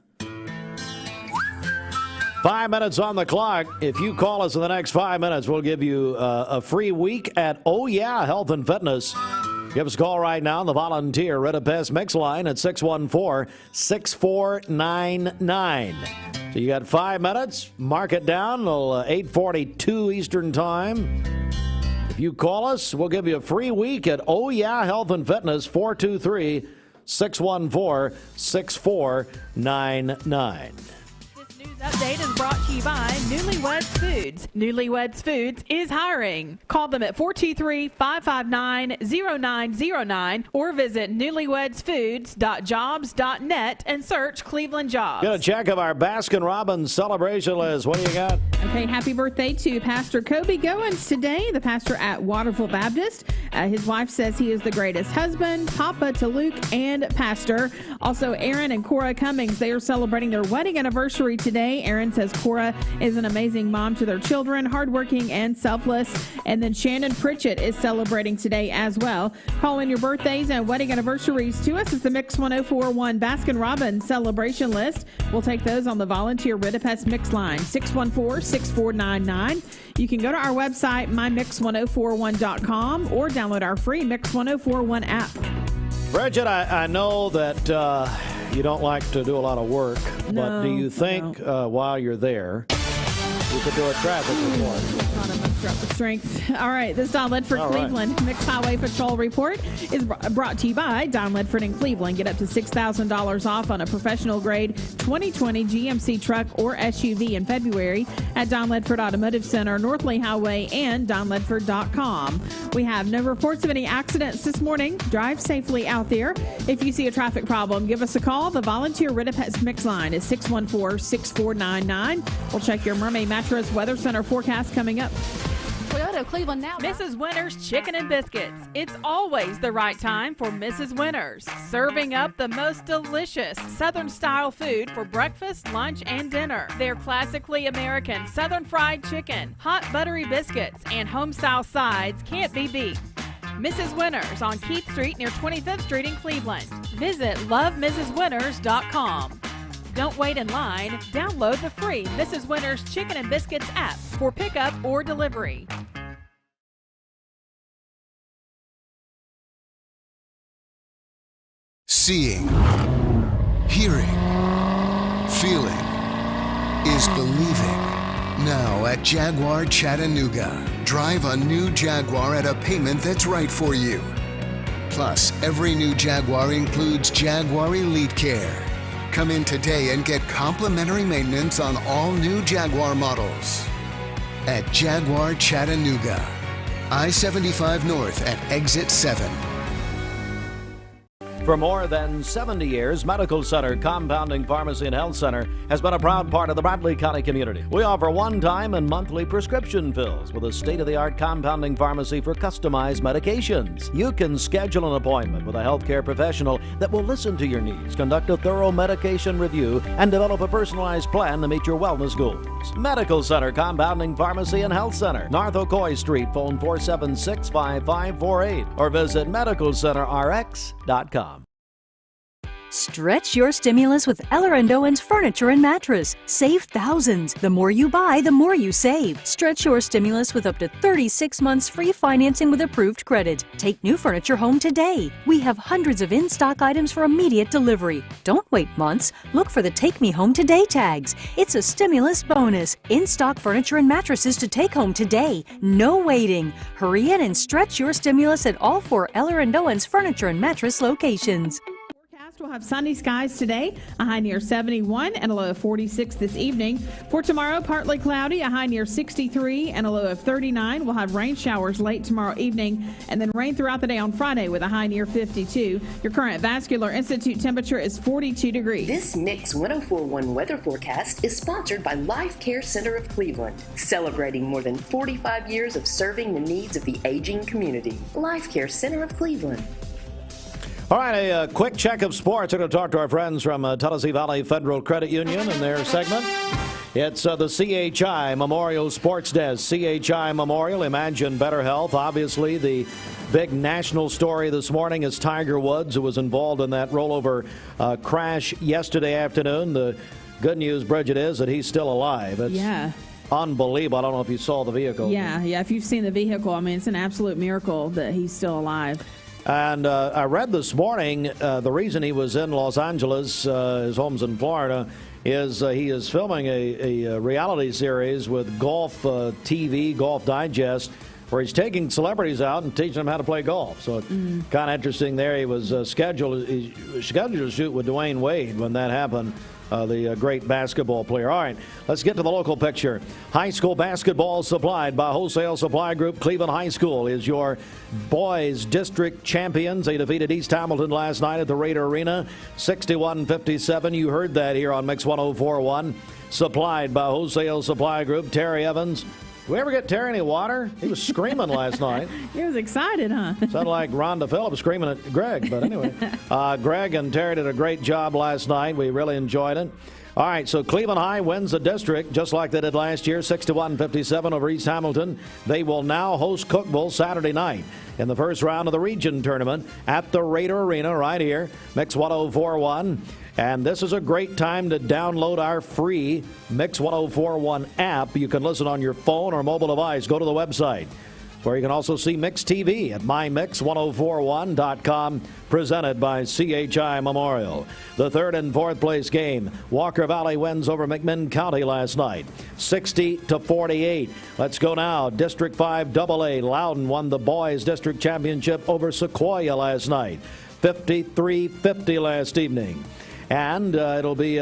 5 minutes on the clock. If you call us in the next 5 minutes, we'll give you a free week at Oh Yeah Health and Fitness. Give us a call right now on the Volunteer Redipest Mix line at 614-6499. So you got 5 minutes. Mark it down till 8:42 Eastern Time. If you call us, we'll give you a free week at Oh Yeah Health and Fitness, 423-614-6499. Update is brought to you by Newlyweds Foods. Newlyweds Foods is hiring. Call them at 423-559-0909 or visit newlywedsfoods.jobs.net and search Cleveland Jobs. Get a check of our Baskin-Robbins celebration list. What do you got? Okay, happy birthday to Pastor Kobe Goins today, the pastor at Waterville Baptist. His wife says he is the greatest husband, papa to Luke, and pastor. Also, Aaron and Cora Cummings, they are celebrating their wedding anniversary today. Aaron says Cora is an amazing mom to their children, hardworking and selfless. And then Shannon Pritchett is celebrating today as well. Call in your birthdays and wedding anniversaries to us. It's the Mix 1041 Baskin-Robbins celebration list. We'll take those on the Volunteer Redipest Mix line, 614-6499. You can go to our website, mymix1041.com, or download our free Mix 1041 app. Bridget, I know that you don't like to do a lot of work, but do you think while you're there, you could do a traffic report? Not enough strength. All right, this Don Ledford Cleveland Mixed Highway Patrol Report is brought to you by Don Ledford in Cleveland. Get up to $6,000 off on a professional grade 2020 GMC truck or SUV in February at Don Ledford Automotive Center, North Lee Highway, and donledford.com. We have no reports of any accidents this morning. Drive safely out there. If you see a traffic problem, give us a call. The Volunteer Redipest Mix line is 614-6499. We'll check your Mermaid Mattress Weather Center forecast coming up. Toyota Cleveland now. Mrs. Winter's Chicken and Biscuits. It's always the right time for Mrs. Winter's. Serving up the most delicious Southern-style food for breakfast, lunch, and dinner. Their classically American Southern fried chicken, hot buttery biscuits, and home-style sides can't be beat. Mrs. Winter's on Keith Street near 25th Street in Cleveland. Visit lovemrswinters.com. Don't wait in line. Download the free Mrs. Winter's Chicken and Biscuits app for pickup or delivery. Seeing, hearing, feeling is believing. Now at Jaguar Chattanooga, drive a new Jaguar at a payment that's right for you. Plus, every new Jaguar includes Jaguar Elite Care. Come in today and get complimentary maintenance on all new Jaguar models. At Jaguar Chattanooga, I-75 North at Exit 7. For more than 70 years, Medical Center Compounding Pharmacy and Health Center has been a proud part of the Bradley County community. We offer one-time and monthly prescription fills with a state-of-the-art compounding pharmacy for customized medications. You can schedule an appointment with a healthcare professional that will listen to your needs, conduct a thorough medication review, and develop a personalized plan to meet your wellness goals. Medical Center Compounding Pharmacy and Health Center, North Ocoee Street, phone 476-5548, or visit medicalcenterrx.com. Stretch your stimulus with Eller & Owens Furniture and Mattress. Save thousands. The more you buy, the more you save. Stretch your stimulus with up to 36 months free financing with approved credit. Take new furniture home today. We have hundreds of in-stock items for immediate delivery. Don't wait months. Look for the Take Me Home Today tags. It's a stimulus bonus. In-stock furniture and mattresses to take home today. No waiting. Hurry in and stretch your stimulus at all 4 Eller & Owens Furniture and Mattress locations. We'll have sunny skies today, a high near 71 and a low of 46 this evening. For tomorrow, partly cloudy, a high near 63 and a low of 39. We'll have rain showers late tomorrow evening and then rain throughout the day on Friday with a high near 52. Your current Vascular Institute temperature is 42 degrees. This Mix 1041 weather forecast is sponsored by Life Care Center of Cleveland, celebrating more than 45 years of serving the needs of the aging community. Life Care Center of Cleveland. All right, a quick check of sports. We're going to talk to our friends from Tennessee Valley Federal Credit Union in their segment. It's the CHI Memorial Sports Desk. CHI Memorial, imagine better health. Obviously, the big national story this morning is Tiger Woods, who was involved in that rollover crash yesterday afternoon. The good news, Bridget, is that he's still alive. It's unbelievable. I don't know if you saw the vehicle. Yeah, if you've seen the vehicle, I mean, it's an absolute miracle that he's still alive. And I read this morning the reason he was in Los Angeles, his home's in Florida, is he is filming a reality series with Golf TV, Golf Digest, where he's taking celebrities out and teaching them how to play golf. So it's kind of interesting there. He was scheduled to shoot with Dwayne Wade when that happened. The great basketball player. All right, let's get to the local picture. High school basketball supplied by Wholesale Supply Group. Cleveland High School is your boys district champions. They defeated East Hamilton last night at the Raider Arena, 61-57. You heard that here on Mix 1041. Supplied by Wholesale Supply Group. Terry Evans. Did we ever get Terry any water? He was screaming last night. He was excited, huh? Sounded like Rhonda Phillips screaming at Greg. But anyway, Greg and Terry did a great job last night. We really enjoyed it. All right, so Cleveland High wins the district just like they did last year, 61-57 over East Hamilton. They will now host Cookeville Saturday night in the first round of the region tournament at the Raider Arena right here, Mix 1041. And this is a great time to download our free Mix 1041 app. You can listen on your phone or mobile device. Go to the website where you can also see Mix TV at mymix1041.com, presented by CHI Memorial. The third and fourth place game, Walker Valley wins over McMinn County last night, 60-48. Let's go now. District 5 AA, Loudon won the boys district championship over Sequoia last night, 53-50 last evening. And it'll be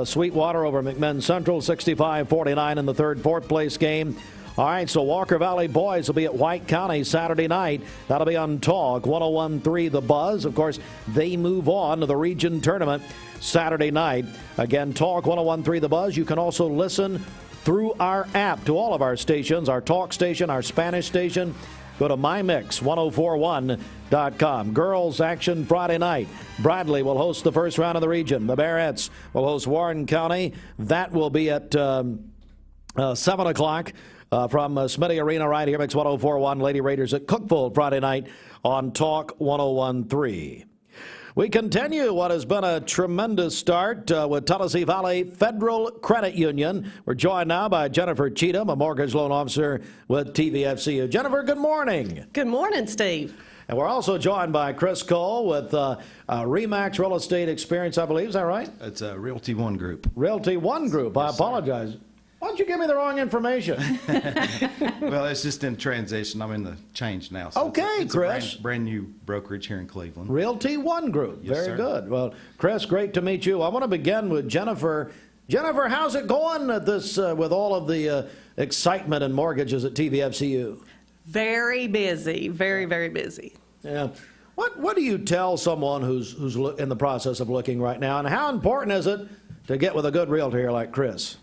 Sweetwater over McMinn Central, 65-49 in the third, fourth place game. All right, so Walker Valley boys will be at White County Saturday night. That'll be on Talk 101.3 The Buzz. Of course, they move on to the region tournament Saturday night. Again, Talk 101.3 The Buzz. You can also listen through our app to all of our stations, our Talk station, our Spanish station. Go to mymix1041.com. Girls action Friday night. Bradley will host the first round of the region. The Barretts will host Warren County. That will be at 7 o'clock from Smitty Arena right here. Mix 1041. Lady Raiders at Cookeville Friday night on Talk 101.3. We continue what has been a tremendous start with Tennessee Valley Federal Credit Union. We're joined now by Jennifer Cheatham, a mortgage loan officer with TVFCU. Jennifer, good morning. Good morning, Steve. And we're also joined by Chris Coe with Remax Real Estate Experience, I believe. Is that right? It's a Realty One Group. Realty One Group. I apologize. Why don't you give me the wrong information? Well, it's just in transition. I'm in the change now. So okay, it's Chris. A brand new brokerage here in Cleveland. Realty One Group. Yes, Very sir. good. Well, Chris, great to meet you. I want to begin with Jennifer. Jennifer, how's it going at this with all of the excitement and mortgages at TVFCU? Very busy. Very, very busy. Yeah. What do you tell someone who's in the process of looking right now, and how important is it to get with a good realtor here like Chris?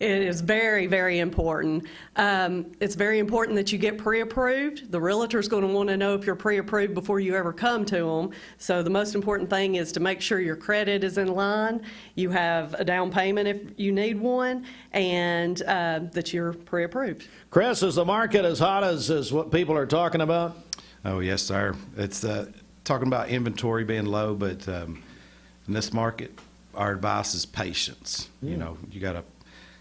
It is very, very important. It's very important that you get pre-approved. The realtor's going to want to know if you're pre-approved before you ever come to them. So the most important thing is to make sure your credit is in line, you have a down payment if you need one, and that you're pre-approved. Chris, is the market as hot as what people are talking about? Oh, yes, sir. It's talking about inventory being low, but in this market, our advice is patience. You know, you got to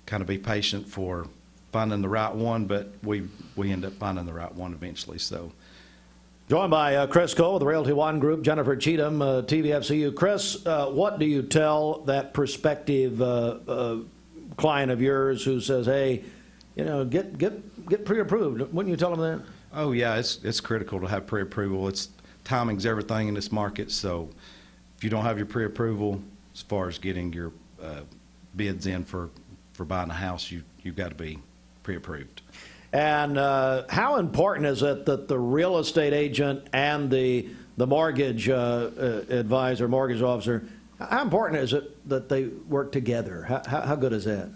kind of be patient for finding the right one, but we end up finding the right one eventually. So, joined by Chris Coe of the Realty One Group, Jennifer Cheatham, TVFCU. Chris, what do you tell that prospective client of yours who says, "Hey, you know, get pre-approved"? Wouldn't you tell them that? Oh yeah, it's critical to have pre-approval. It's timing's everything in this market. So, if you don't have your pre-approval, as far as getting your bids in for buying a house, you've got to be pre-approved. And how important is it that the real estate agent and the mortgage advisor, mortgage officer, how important is it that they work together? How good is that?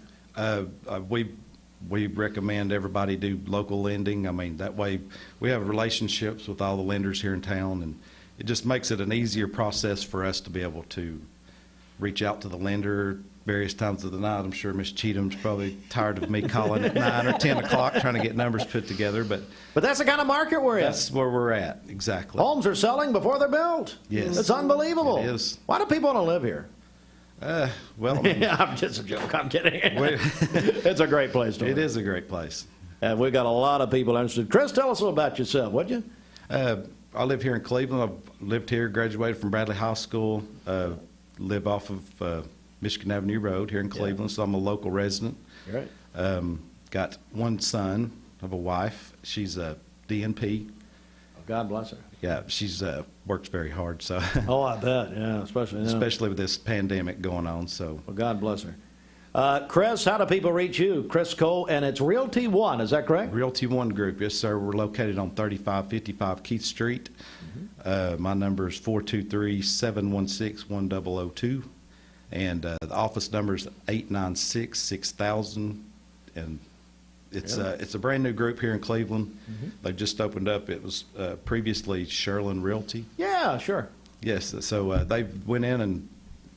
We recommend everybody do local lending. I mean, that way we have relationships with all the lenders here in town, and it just makes it an easier process for us to be able to reach out to the lender various times of the night. I'm sure Miss Cheatham's probably tired of me calling at 9 or 10 o'clock trying to get numbers put together. But that's the kind of market we're in. That's where we're at, exactly. Homes are selling before they're built. Yes. It's unbelievable. It is. Why do people want to live here? Well, I mean, I'm just a joke. I'm kidding. It's a great place to live. It is a great place. And we've got a lot of people interested. Chris, tell us a little about yourself, would you? I live here in Cleveland. I've lived here, graduated from Bradley High School, live off of Michigan Avenue Road here in Cleveland, so I'm a local resident. Right. Got one son, have a wife. She's a DNP. Oh, God bless her. Yeah, she's works very hard. So. Oh, I bet. Yeah, especially with this pandemic going on. So. Well, God bless her. Chris, how do people reach you? Chris Coe, and it's Realty One, is that correct? Realty One Group, yes, sir. We're located on 3555 Keith Street. My number is 423-716-1002. And the office number is 896-6000, and it's a brand new group here in Cleveland. They just opened up. It was previously Sherlin Realty. Yeah, sure. Yes, so they went in and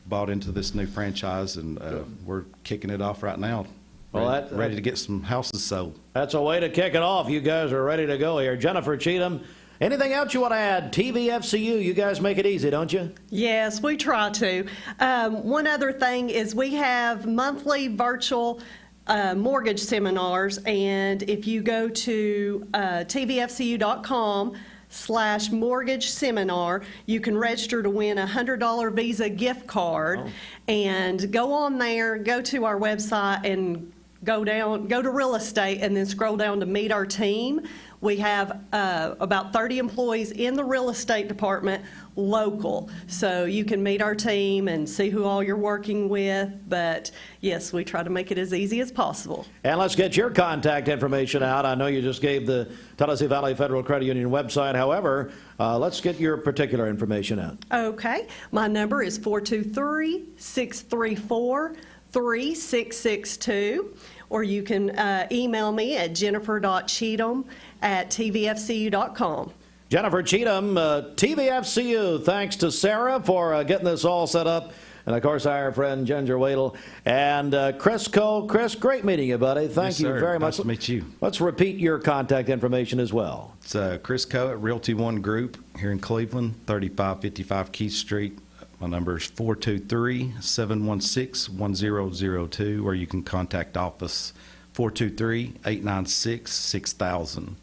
bought into this new franchise, and we're kicking it off right now. Well, ready to get some houses sold. That's a way to kick it off. You guys are ready to go here. Jennifer Cheatham, anything else you want to add? TVFCU, you guys make it easy, don't you? Yes, we try to. One other thing is we have monthly virtual mortgage seminars, and if you go to tvfcu.com/mortgage seminar, you can register to win a $100 Visa gift card. And go on there, go to our website, and go to real estate, and then scroll down to meet our team. We have about 30 employees in the real estate department, local. So you can meet our team and see who all you're working with. But yes, we try to make it as easy as possible. And let's get your contact information out. I know you just gave the Tennessee Valley Federal Credit Union website. However, let's get your particular information out. Okay. My number is 423-634-3662. Or you can email me at jennifer.cheatham@tvfcu.com. Jennifer Cheatham, TVFCU, thanks to Sarah for getting this all set up. And, of course, our friend Ginger Wadle. And Chris Coe. Chris, great meeting you, buddy. Thank you very much. Nice to meet you. Let's repeat your contact information as well. It's Chris Coe at Realty One Group here in Cleveland, 3555 Keith Street. My number is 423-716-1002, or you can contact office 423-896-6000.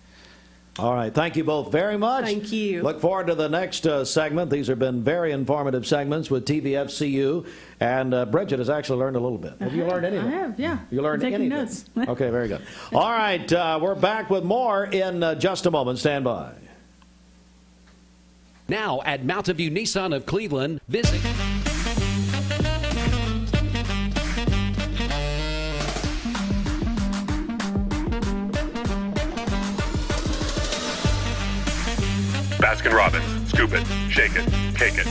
All right. Thank you both very much. Thank you. Look forward to the next segment. These have been very informative segments with TVFCU. And Bridget has actually learned a little bit. Have you learned anything? I have, yeah. You learned taking anything? Notes. Okay, very good. All right. We're back with more in just a moment. Stand by. Now at Mountain View Nissan of Cleveland, visit. Baskin-Robbins, Scoop it, shake it, cake it.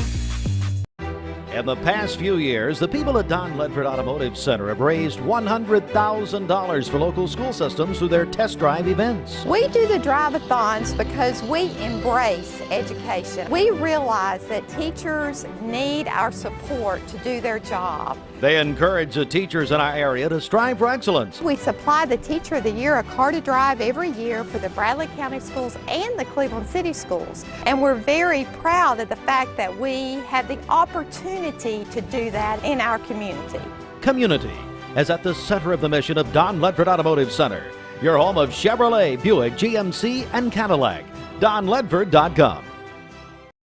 In the past few years, the people at Don Ledford Automotive Center have raised $100,000 for local school systems through their test drive events. We do the drive-a-thons because we embrace education. We realize that teachers need our support to do their job. They encourage the teachers in our area to strive for excellence. We supply the Teacher of the Year a car to drive every year for the Bradley County Schools and the Cleveland City Schools. And we're very proud of the fact that we have the opportunity to do that in our community. Community is at the center of the mission of Don Ledford Automotive Center, your home of Chevrolet, Buick, GMC, and Cadillac. DonLedford.com.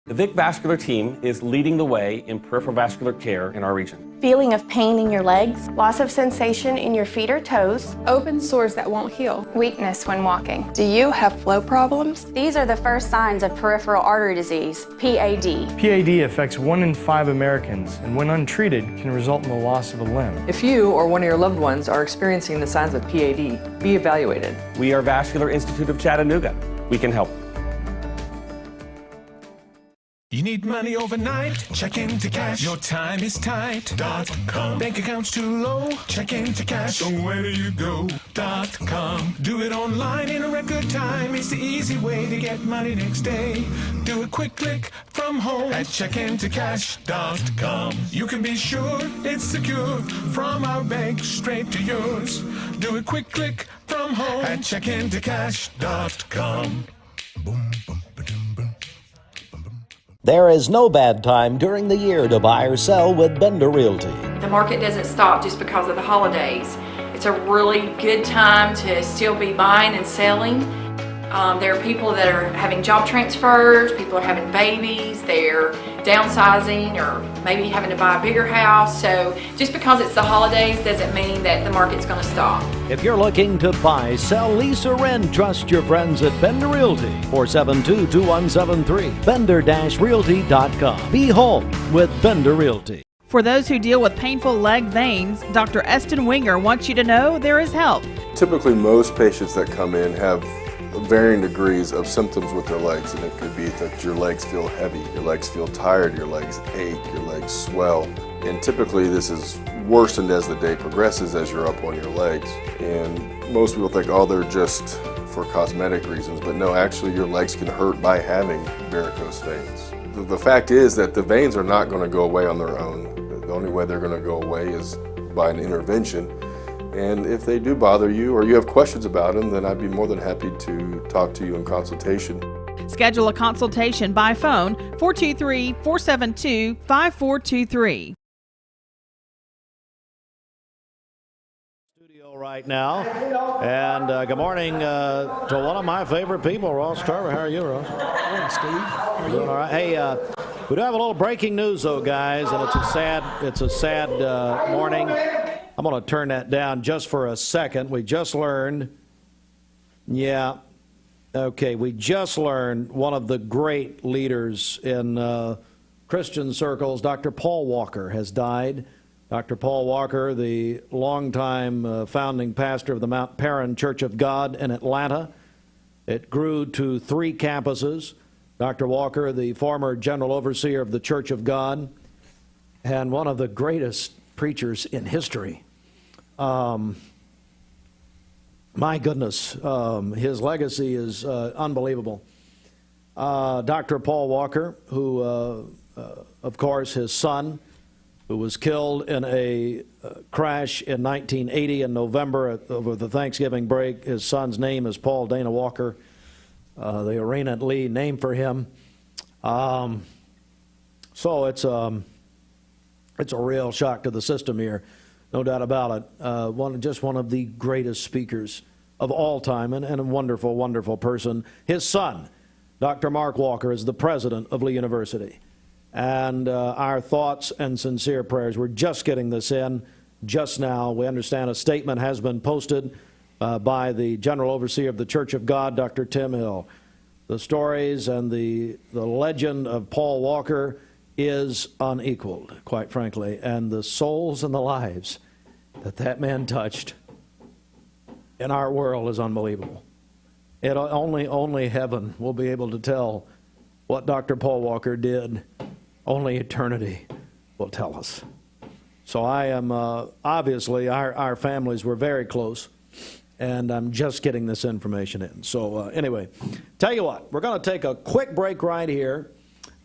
The Vic Vascular team is leading the way in peripheral vascular care in our region. Feeling of pain in your legs, loss of sensation in your feet or toes, open sores that won't heal, weakness when walking. Do you have flow problems? These are the first signs of peripheral artery disease, PAD. PAD affects 1 in 5 Americans, and when untreated, can result in the loss of a limb. If you or one of your loved ones are experiencing the signs of PAD, be evaluated. We are Vascular Institute of Chattanooga. We can help. You need money overnight? Check into cash. Your time is tight. .com. Bank account's too low? Check into cash. So where do you go? .com. Do it online in a record time. It's the easy way to get money next day. Do a quick click from home at checkintocash.com. You can be sure it's secure from our bank straight to yours. Do a quick click from home at checkintocash.com. Boom, boom. There is no bad time during the year to buy or sell with Bender Realty. The market doesn't stop just because of the holidays. It's a really good time to still be buying and selling. There are people that are having job transfers, people are having babies, they're downsizing or maybe having to buy a bigger house. So just because it's the holidays doesn't mean that the market's going to stop. If you're looking to buy, sell, lease, or rent, trust your friends at Bender Realty. 472-2173. Bender-Realty.com. Be home with Bender Realty. For those who deal with painful leg veins, Dr. Easton Wenger wants you to know there is help. Typically, most patients that come in have varying degrees of symptoms with their legs, and it could be that your legs feel heavy, your legs feel tired, your legs ache, your legs swell. And typically this is worsened as the day progresses as you're up on your legs. And most people think, oh, they're just for cosmetic reasons, but no, actually your legs can hurt by having varicose veins. The fact is that the veins are not going to go away on their own. The only way they're going to go away is by an intervention. And if they do bother you or you have questions about them, then I'd be more than happy to talk to you in consultation. Schedule a consultation by phone, 423-472-5423. Studio right now. And good morning to one of my favorite people, Ross Tarver. How are you, Ross? Hey, Steve. How are you? Doing all right. Hey, we do have a little breaking news, though, guys, and it's a sad morning. I'm going to turn that down just for a second. We just learned, we just learned one of the great leaders in Christian circles, Dr. Paul Walker, has died. Dr. Paul Walker, the longtime founding pastor of the Mount Perrin Church of God in Atlanta. It grew to 3 campuses. Dr. Walker, the former general overseer of the Church of God, and one of the greatest preachers in history. My goodness, his legacy is unbelievable. Dr. Paul Walker, who, of course, his son, who was killed in a crash in 1980 in November over the Thanksgiving break. His son's name is Paul Dana Walker. The arena at Lee named for him. So it's a real shock to the system here, no doubt about it. Just one of the greatest speakers of all time, and a wonderful, wonderful person. His son, Dr. Mark Walker, is the president of Lee University. And our thoughts and sincere prayers. We're just getting this in just now. We understand a statement has been posted by the General Overseer of the Church of God, Dr. Tim Hill. The stories and the legend of Paul Walker is unequaled, quite frankly, and the souls and the lives that man touched in our world is unbelievable. Only heaven will be able to tell what Dr. Paul Walker did, only eternity will tell us. So I am, obviously, our families were very close, and I'm just getting this information in. So anyway, tell you what, we're going to take a quick break right here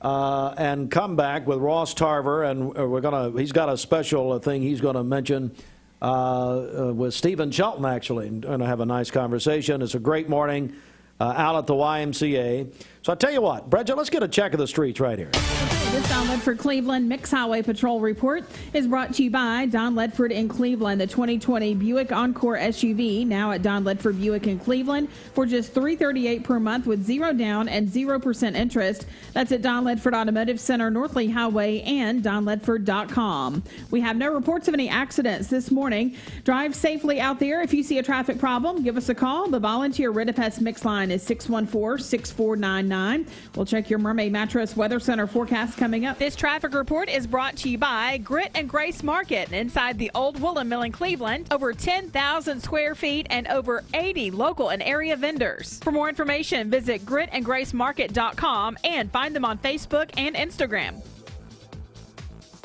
and come back with Ross Tarver, and he's got a special thing he's going to mention with Stephen Shelton, actually, and going to have a nice conversation. It's a great morning out at the YMCA. So I tell you what, Bridget, let's get a check of the streets right here. This Don Ledford Cleveland Mixed Highway Patrol report is brought to you by Don Ledford in Cleveland. The 2020 Buick Encore SUV now at Don Ledford Buick in Cleveland for just $338 per month with 0 down and 0% interest. That's at Don Ledford Automotive Center, North Lee Highway, and donledford.com. We have no reports of any accidents this morning. Drive safely out there. If you see a traffic problem, give us a call. The volunteer Ridipest Mix line is 614-6499. We'll check your Mermaid Mattress Weather Center forecast coming up. This traffic report is brought to you by Grit and Grace Market inside the Old Woolen Mill in Cleveland. Over 10,000 square feet and over 80 local and area vendors. For more information, visit gritandgracemarket.com and find them on Facebook and Instagram.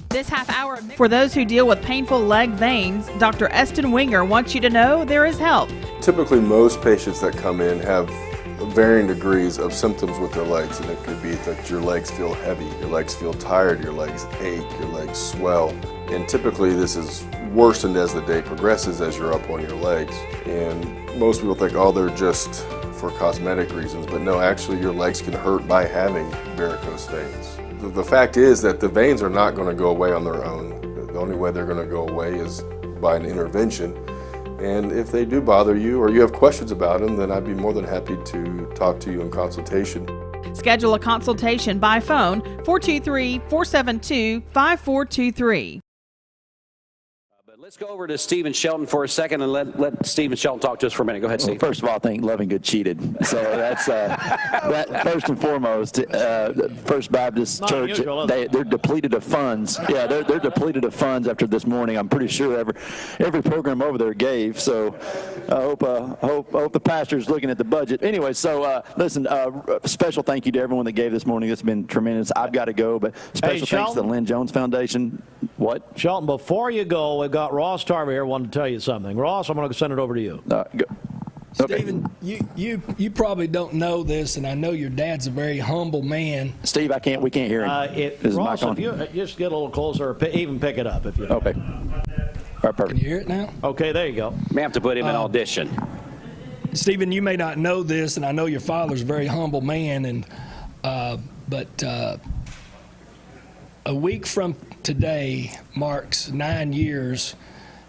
This half hour, for those who deal with painful leg veins, Dr. Easton Wenger wants you to know there is help. Typically, most patients that come in have varying degrees of symptoms with their legs, and it could be that your legs feel heavy, your legs feel tired, your legs ache, your legs swell, and typically this is worsened as the day progresses as you're up on your legs. And most people think, oh, they're just for cosmetic reasons, but no, actually your legs can hurt by having varicose veins. The fact is that the veins are not going to go away on their own. The only way they're going to go away is by an intervention. And if they do bother you or you have questions about them, then I'd be more than happy to talk to you in consultation. Schedule a consultation by phone, 423-472-5423. Let's go over to Stephen Shelton for a second and let Stephen Shelton talk to us for a minute. Go ahead, Steve. Well, first of all, I think Loving Good cheated. So that's that first and foremost. First Baptist Church, they're depleted of funds. Yeah, they're depleted of funds after this morning. I'm pretty sure every program over there gave. So I hope the pastor's looking at the budget. Anyway, so listen, special thank you to everyone that gave this morning. It's been tremendous. I've got to go, but special thanks to the Lynn Jones Foundation. What? Shelton, before you go, we've got Ross Tarver here wanted to tell you something. Ross, I'm going to send it over to you. Stephen, you probably don't know this, and I know your dad's a very humble man. Steve, we can't hear him. Ross, if you just get a little closer, or even pick it up if you. Okay. All right, perfect. Can you hear it now? Okay, there you go. May have to put him in audition. Stephen, you may not know this, and I know your father's a very humble man, and but a week from today marks 9 years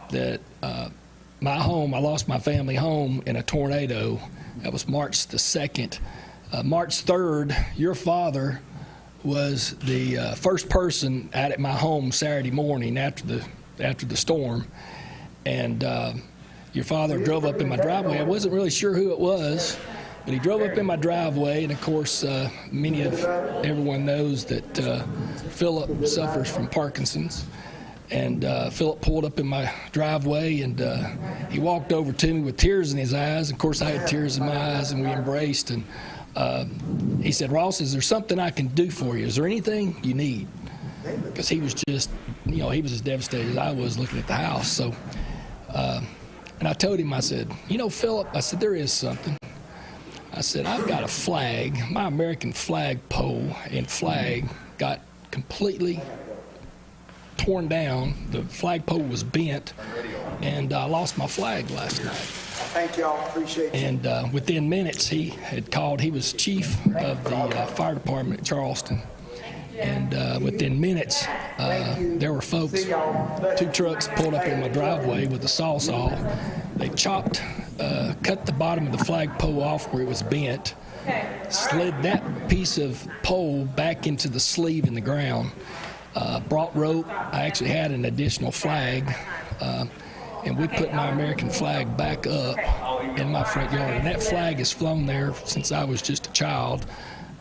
that I lost my family home in a tornado. That was March the 2nd. March 3rd, your father was the first person out at my home Saturday morning after the storm. And your father drove up in my driveway. I wasn't really sure who it was, but he drove up in my driveway, and of course, everyone knows that Philip suffers from Parkinson's. And Philip pulled up in my driveway, and he walked over to me with tears in his eyes. Of course, I had tears in my eyes, and we embraced. And he said, "Ross, is there something I can do for you? Is there anything you need?" Because he was just, he was as devastated as I was looking at the house. So, and I told him, I said, Philip, I said, there is something. I said, I've got a flag, my American flag pole and flag got completely torn down. The flagpole was bent, and I lost my flag last night. Thank y'all, appreciate it. And within minutes, he had called. He was chief of the fire department at Charleston. And within minutes, there were folks, 2 trucks pulled up in my driveway with a saw. They cut the bottom of the flagpole off where it was bent, slid that piece of pole back into the sleeve in the ground, brought rope. I actually had an additional flag, and we put my American flag back up in my front yard. And that flag has flown there since I was just a child.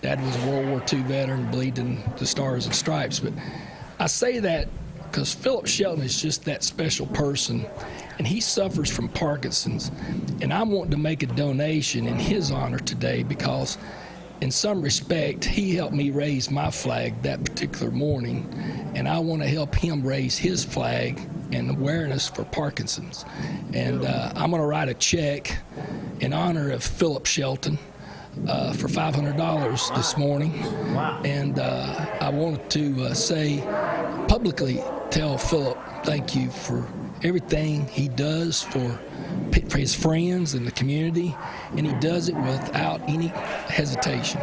Dad was a World War II veteran, bleeding the Stars and Stripes. But I say that because Philip Shelton is just that special person, and he suffers from Parkinson's. And I'm wanting to make a donation in his honor today because in some respect, he helped me raise my flag that particular morning, and I want to help him raise his flag and awareness for Parkinson's. And I'm going to write a check in honor of Philip Shelton for $500 this morning. Wow. And I wanted to publicly tell Philip thank you for everything he does for his friends and the community, and he does it without any hesitation.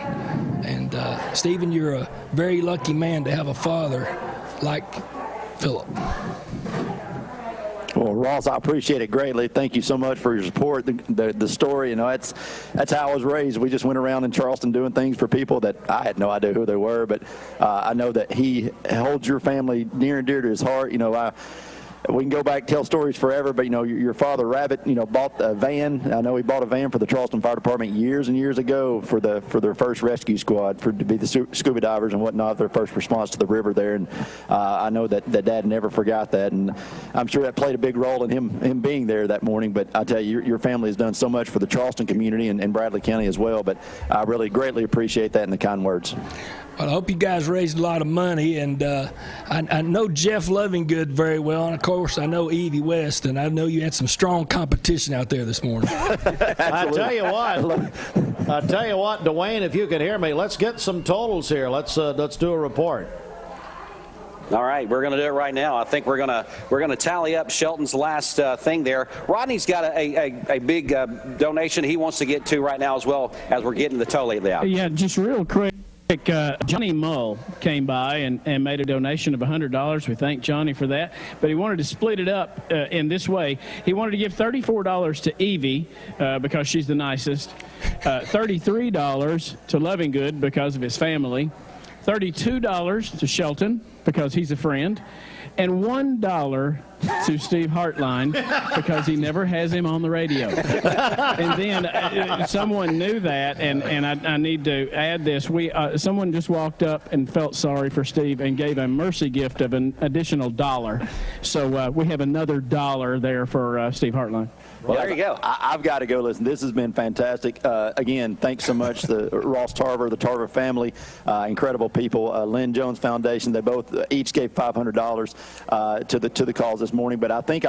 And Stephen, you're a very lucky man to have a father like Philip. Well, Ross, I appreciate it greatly. Thank you so much for your support. The story, you know, that's how I was raised. We just went around in Charleston doing things for people that I had no idea who they were, but I know that he holds your family near and dear to his heart. You know, we can go back and tell stories forever, but, you know, your father, Rabbit, you know, bought a van. I know he bought a van for the Charleston Fire Department years and years ago for their first rescue squad, to be the scuba divers and whatnot, their first response to the river there. And I know that Dad never forgot that, and I'm sure that played a big role in him being there that morning. But I tell you, your family has done so much for the Charleston community and Bradley County as well, but I really greatly appreciate that and the kind words. Well, I hope you guys raised a lot of money, and I know Jeff Lovingood very well, and of course I know Evie West, and I know you had some strong competition out there this morning. I tell you what, Dwayne, if you can hear me, let's get some totals here. Let's do a report. All right, we're going to do it right now. I think we're going to tally up Shelton's last thing there. Rodney's got a big donation he wants to get to right now, as well as we're getting the total out. Yeah, just real quick. Johnny Mull came by and made a donation of $100. We thank Johnny for that. But he wanted to split it up in this way. He wanted to give $34 to Evie because she's the nicest, $33 to Lovingood because of his family, $32 to Shelton because he's a friend, and $1 to Steve Hartline because he never has him on the radio. And then someone knew that, and I need to add this. Someone just walked up and felt sorry for Steve and gave a mercy gift of an additional $1. So we have another $1 there for Steve Hartline. Well, there you go. I've got to go. Listen, this has been fantastic. Again, thanks so much to Ross Tarver, the Tarver family, incredible people. Lynn Jones Foundation, they both each gave $500 to the cause this morning. But I think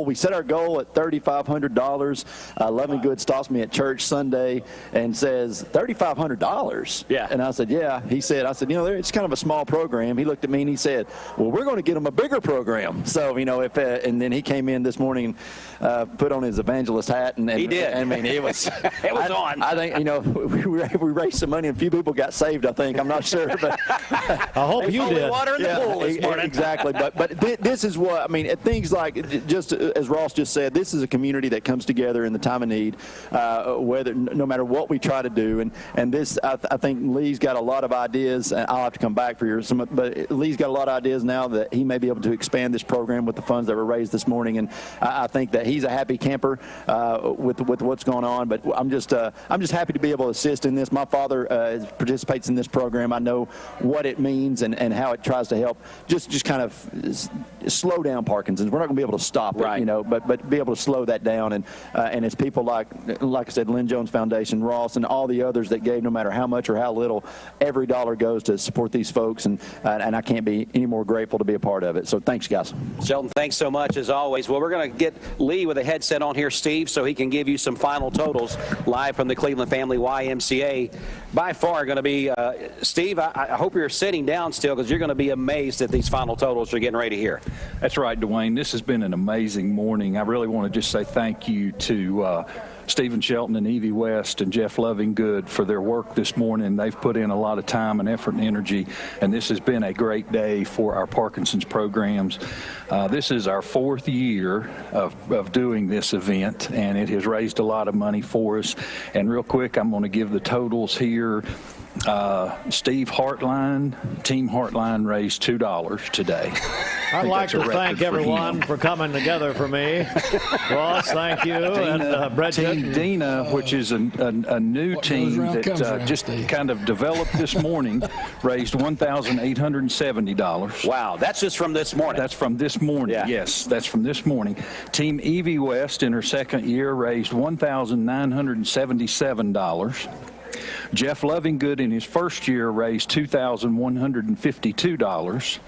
we set our goal at $3,500. Lovingood stops me at church Sunday and says, $3,500? Yeah. And I said, yeah. I said, you know, it's kind of a small program. He looked at me and he said, well, we're going to get them a bigger program. So, you know, and then he came in this morning and put on his evangelist hat, and he did. I mean, it was it was on. I think, you know, we raised some money and a few people got saved, I think. I'm not sure, but I hope you did. Water in the pool this morning. Exactly. But this is what I mean. Things like, just as Ross just said, this is a community that comes together in the time of need, no matter what we try to do. And this, I think Lee's got a lot of ideas, and I'll have to come back for yours. But Lee's got a lot of ideas now that he may be able to expand this program with the funds that were raised this morning. And I think that he's a happy camper with what's going on. But I'm just happy to be able to assist in this. My father participates in this program. I know what it means and how it tries to help just kind of slow down Parkinson's. We're not going to be able to stop it, you know, but be able to slow that down. And it's people like I said, Lynn Jones Foundation, Ross, and all the others that gave, no matter how much or how little, every dollar goes to support these folks. And I can't be any more grateful to be a part of it. So thanks, guys. Shelton, thanks so much as always. Well, we're going to get Lee with a headset on here, Steve, so he can give you some final totals live from the Cleveland Family YMCA. By far going to be, Steve, I hope you're sitting down still, because you're going to be amazed at these final totals you're getting ready to hear. That's right, Dwayne. This has been an amazing morning. I really want to just say thank you to Stephen Shelton and Evie West and Jeff Lovingood for their work this morning. They've put in a lot of time and effort and energy, and this has been a great day for our Parkinson's programs. This is our 4th year of doing this event, and it has raised a lot of money for us. And real quick, I'm going to give the totals here. Steve Hartline, Team Hartline raised $2 today. I'd like to thank everyone for coming together for me. Ross, thank you. And Bridget. Team Dina, which is a new team that just kind of developed this morning, raised $1,870. Wow, that's just from this morning. That's from this morning, yes. That's from this morning. Team Evie West, in her 2nd year, raised $1,977. Jeff Lovingood in his first year raised $2,152.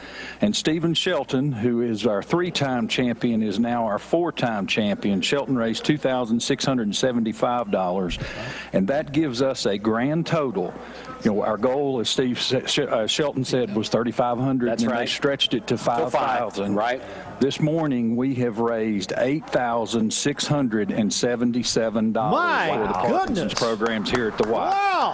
And Stephen Shelton, who is our 3-time champion, is now our 4-time champion. Shelton raised $2,675. And that gives us a grand total. You know, our goal, as Steve Shelton said, was $3,500. That's right. They stretched it to $5,000. Right. This morning, we have raised $8,677 for the Parkinson's programs here at the Y. Wow.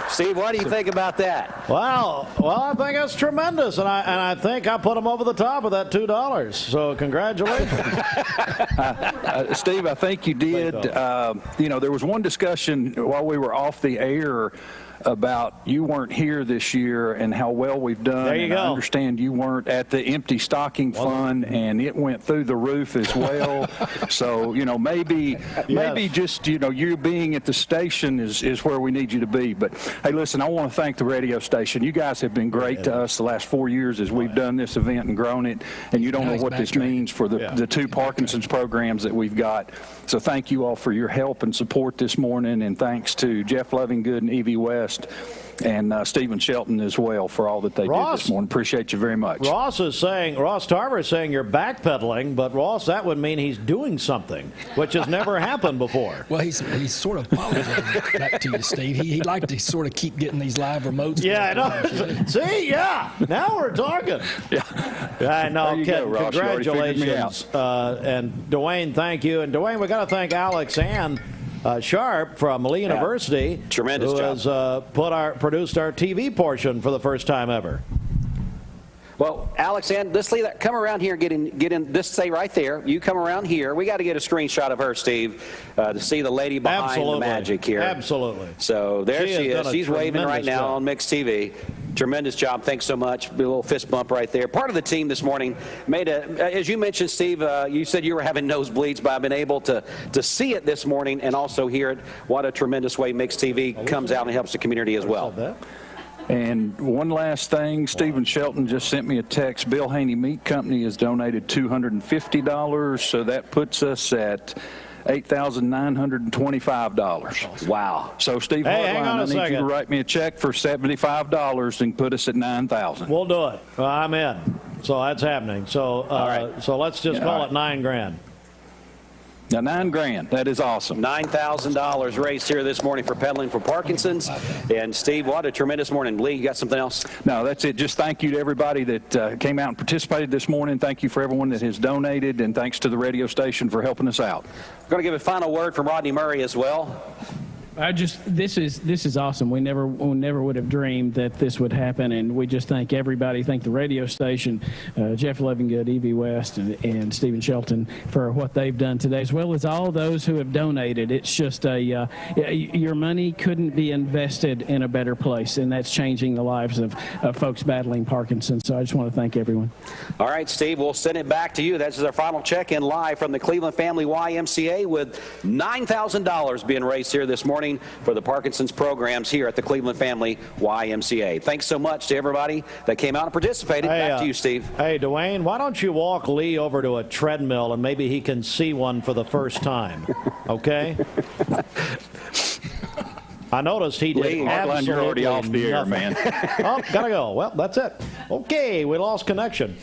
Steve, what do you think about that? Well, I think that's tremendous, and I think I put them over the top with that $2. So congratulations. Steve, I think you did. You know, there was one discussion while we were off the air about you weren't here this year and how well we've done. There you go. I understand you weren't at the empty stocking fund, and it went through the roof as well. So, you know, maybe just, you know, you being at the station is where we need you to be. But, hey, listen, I want to thank the radio station. You guys have been great to us the last 4 years as we've done this event and grown it, and you don't know what this means for the 2 Parkinson's programs that we've got. So thank you all for your help and support this morning, and thanks to Jeff Lovingood and Evie West and Stephen Shelton as well for all that they did this morning. Appreciate you very much. Ross Tarver is saying you're backpedaling, but Ross, that would mean he's doing something, which has never happened before. Well, he's sort of apologizing back to you, Steve. He'd like to sort of keep getting these live remotes. Yeah, I know. See, yeah, now we're talking. I know. Congratulations. And Dwayne, thank you. And Dwayne, we got to thank Alex and Sharp from Lee University, tremendous who job. has produced our TV portion for the first time ever. Well, Alex, and let's leave that. Come around here and get in. This stay right there. You come around here. We got to get a screenshot of her, Steve, to see the lady behind the magic here. Absolutely. So there she is. She's waving right now on Mixed TV. Tremendous job. Thanks so much. A little fist bump right there. Part of the team this morning made as you mentioned, Steve, you said you were having nosebleeds, but I've been able to see it this morning and also hear it. What a tremendous way Mixed TV comes out and helps the community as well. And one last thing, Stephen Shelton just sent me a text. Bill Haney Meat Company has donated $250, so that puts us at $8,925. Wow. So, Steve hang on Hartline, a I need second. you to write me a check for $75 and put us at $9,000. We'll do it. Well, I'm in. So that's happening. So, so let's just call it $9,000. Now, $9,000. That is awesome. $9,000 raised here this morning for Pedaling for Parkinson's. And, Steve, what a tremendous morning. Lee, you got something else? No, that's it. Just thank you to everybody that came out and participated this morning. Thank you for everyone that has donated, and thanks to the radio station for helping us out. We're going to give a final word from Rodney Murray as well. This is awesome. We never would have dreamed that this would happen, and we just thank everybody. Thank the radio station, Jeff Lovingood, Evie West, and Stephen Shelton for what they've done today, as well as all those who have donated. It's just your money couldn't be invested in a better place, and that's changing the lives of folks battling Parkinson's. So I just want to thank everyone. All right, Steve, we'll send it back to you. That's our final check-in live from the Cleveland Family YMCA with $9,000 being raised here this morning for the Parkinson's programs here at the Cleveland Family YMCA. Thanks so much to everybody that came out and participated. Back to you, Steve. Hey, Dwayne, why don't you walk Lee over to a treadmill and maybe he can see one for the first time, okay? I noticed he did absolutely you're already off the air, nothing. man. Oh, gotta go. Well, that's it. Okay, we lost connection.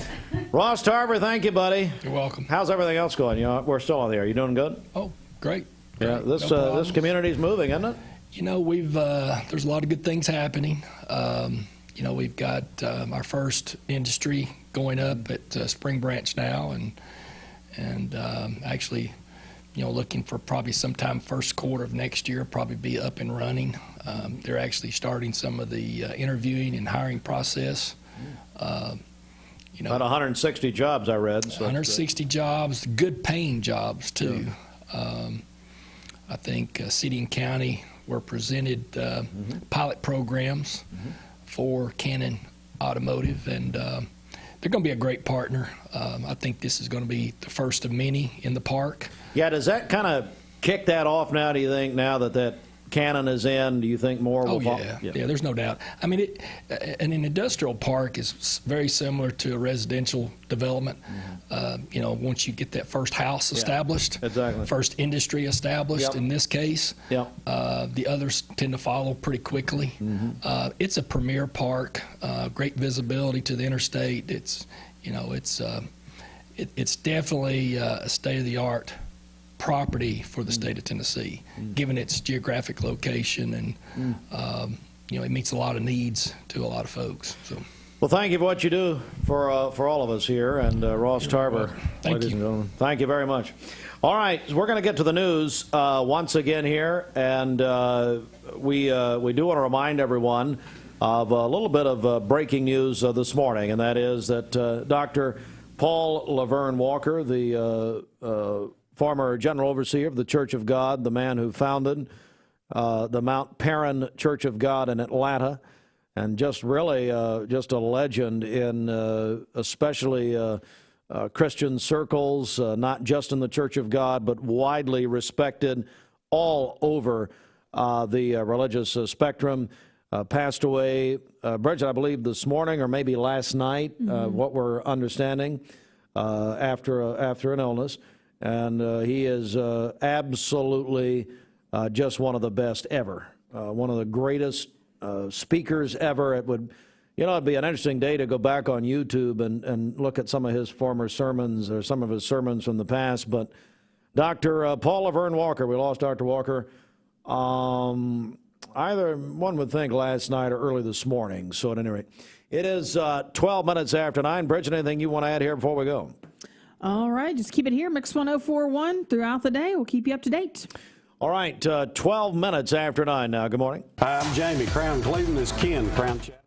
Ross Tarver, thank you, buddy. You're welcome. How's everything else going? You know, we're still on the air. You doing good? Oh, great. Yeah, this community's moving, isn't it? You know, there's a lot of good things happening. You know, we've got our first industry going up at Spring Branch now, and actually, you know, looking for probably sometime first quarter of next year, probably be up and running. They're actually starting some of the interviewing and hiring process. You know, about 160 jobs I read. So 160 jobs, good paying jobs too. Yeah. I think city and county were presented pilot programs for Canon Automotive, and they're going to be a great partner. I think this is going to be the first of many in the park. Yeah, does that kind of kick that off now, do you think, now that Cannon is in, do you think more will follow? Yeah, there's no doubt. I mean, an industrial park is very similar to a residential development. You know, once you get that first house established, first industry established in this case, the others tend to follow pretty quickly. It's a premier park, great visibility to the interstate. It's, you know, it's definitely a state-of-the-art property for the state of Tennessee, given its geographic location, and you know, it meets a lot of needs to a lot of folks. So, well, thank you for what you do for all of us here, and Ross Tarver, ladies and gentlemen, thank you very much. All right, we're going to get to the news once again here, and we do want to remind everyone of a little bit of breaking news this morning, and that is that Dr. Paul Laverne Walker, the former general overseer of the Church of God, the man who founded the Mount Perrin Church of God in Atlanta, and just really just a legend in especially Christian circles, not just in the Church of God, but widely respected all over the religious spectrum, passed away, Bridget, I believe this morning or maybe last night, what we're understanding, after an illness. And he is absolutely just one of the best ever, one of the greatest speakers ever. It would, you know, it'd be an interesting day to go back on YouTube and look at some of his former sermons or some of his sermons from the past. But Dr. Paul Laverne Walker, we lost Dr. Walker either, one would think, last night or early this morning. So at any rate, it is 12 minutes after 9. Bridget, anything you want to add here before we go? All right, just keep it here, Mix 1041 throughout the day. We'll keep you up to date. All right, 12 minutes after 9 now. Good morning. Hi, I'm Jamie. Crown Cleveland is Ken. Crown Chapter.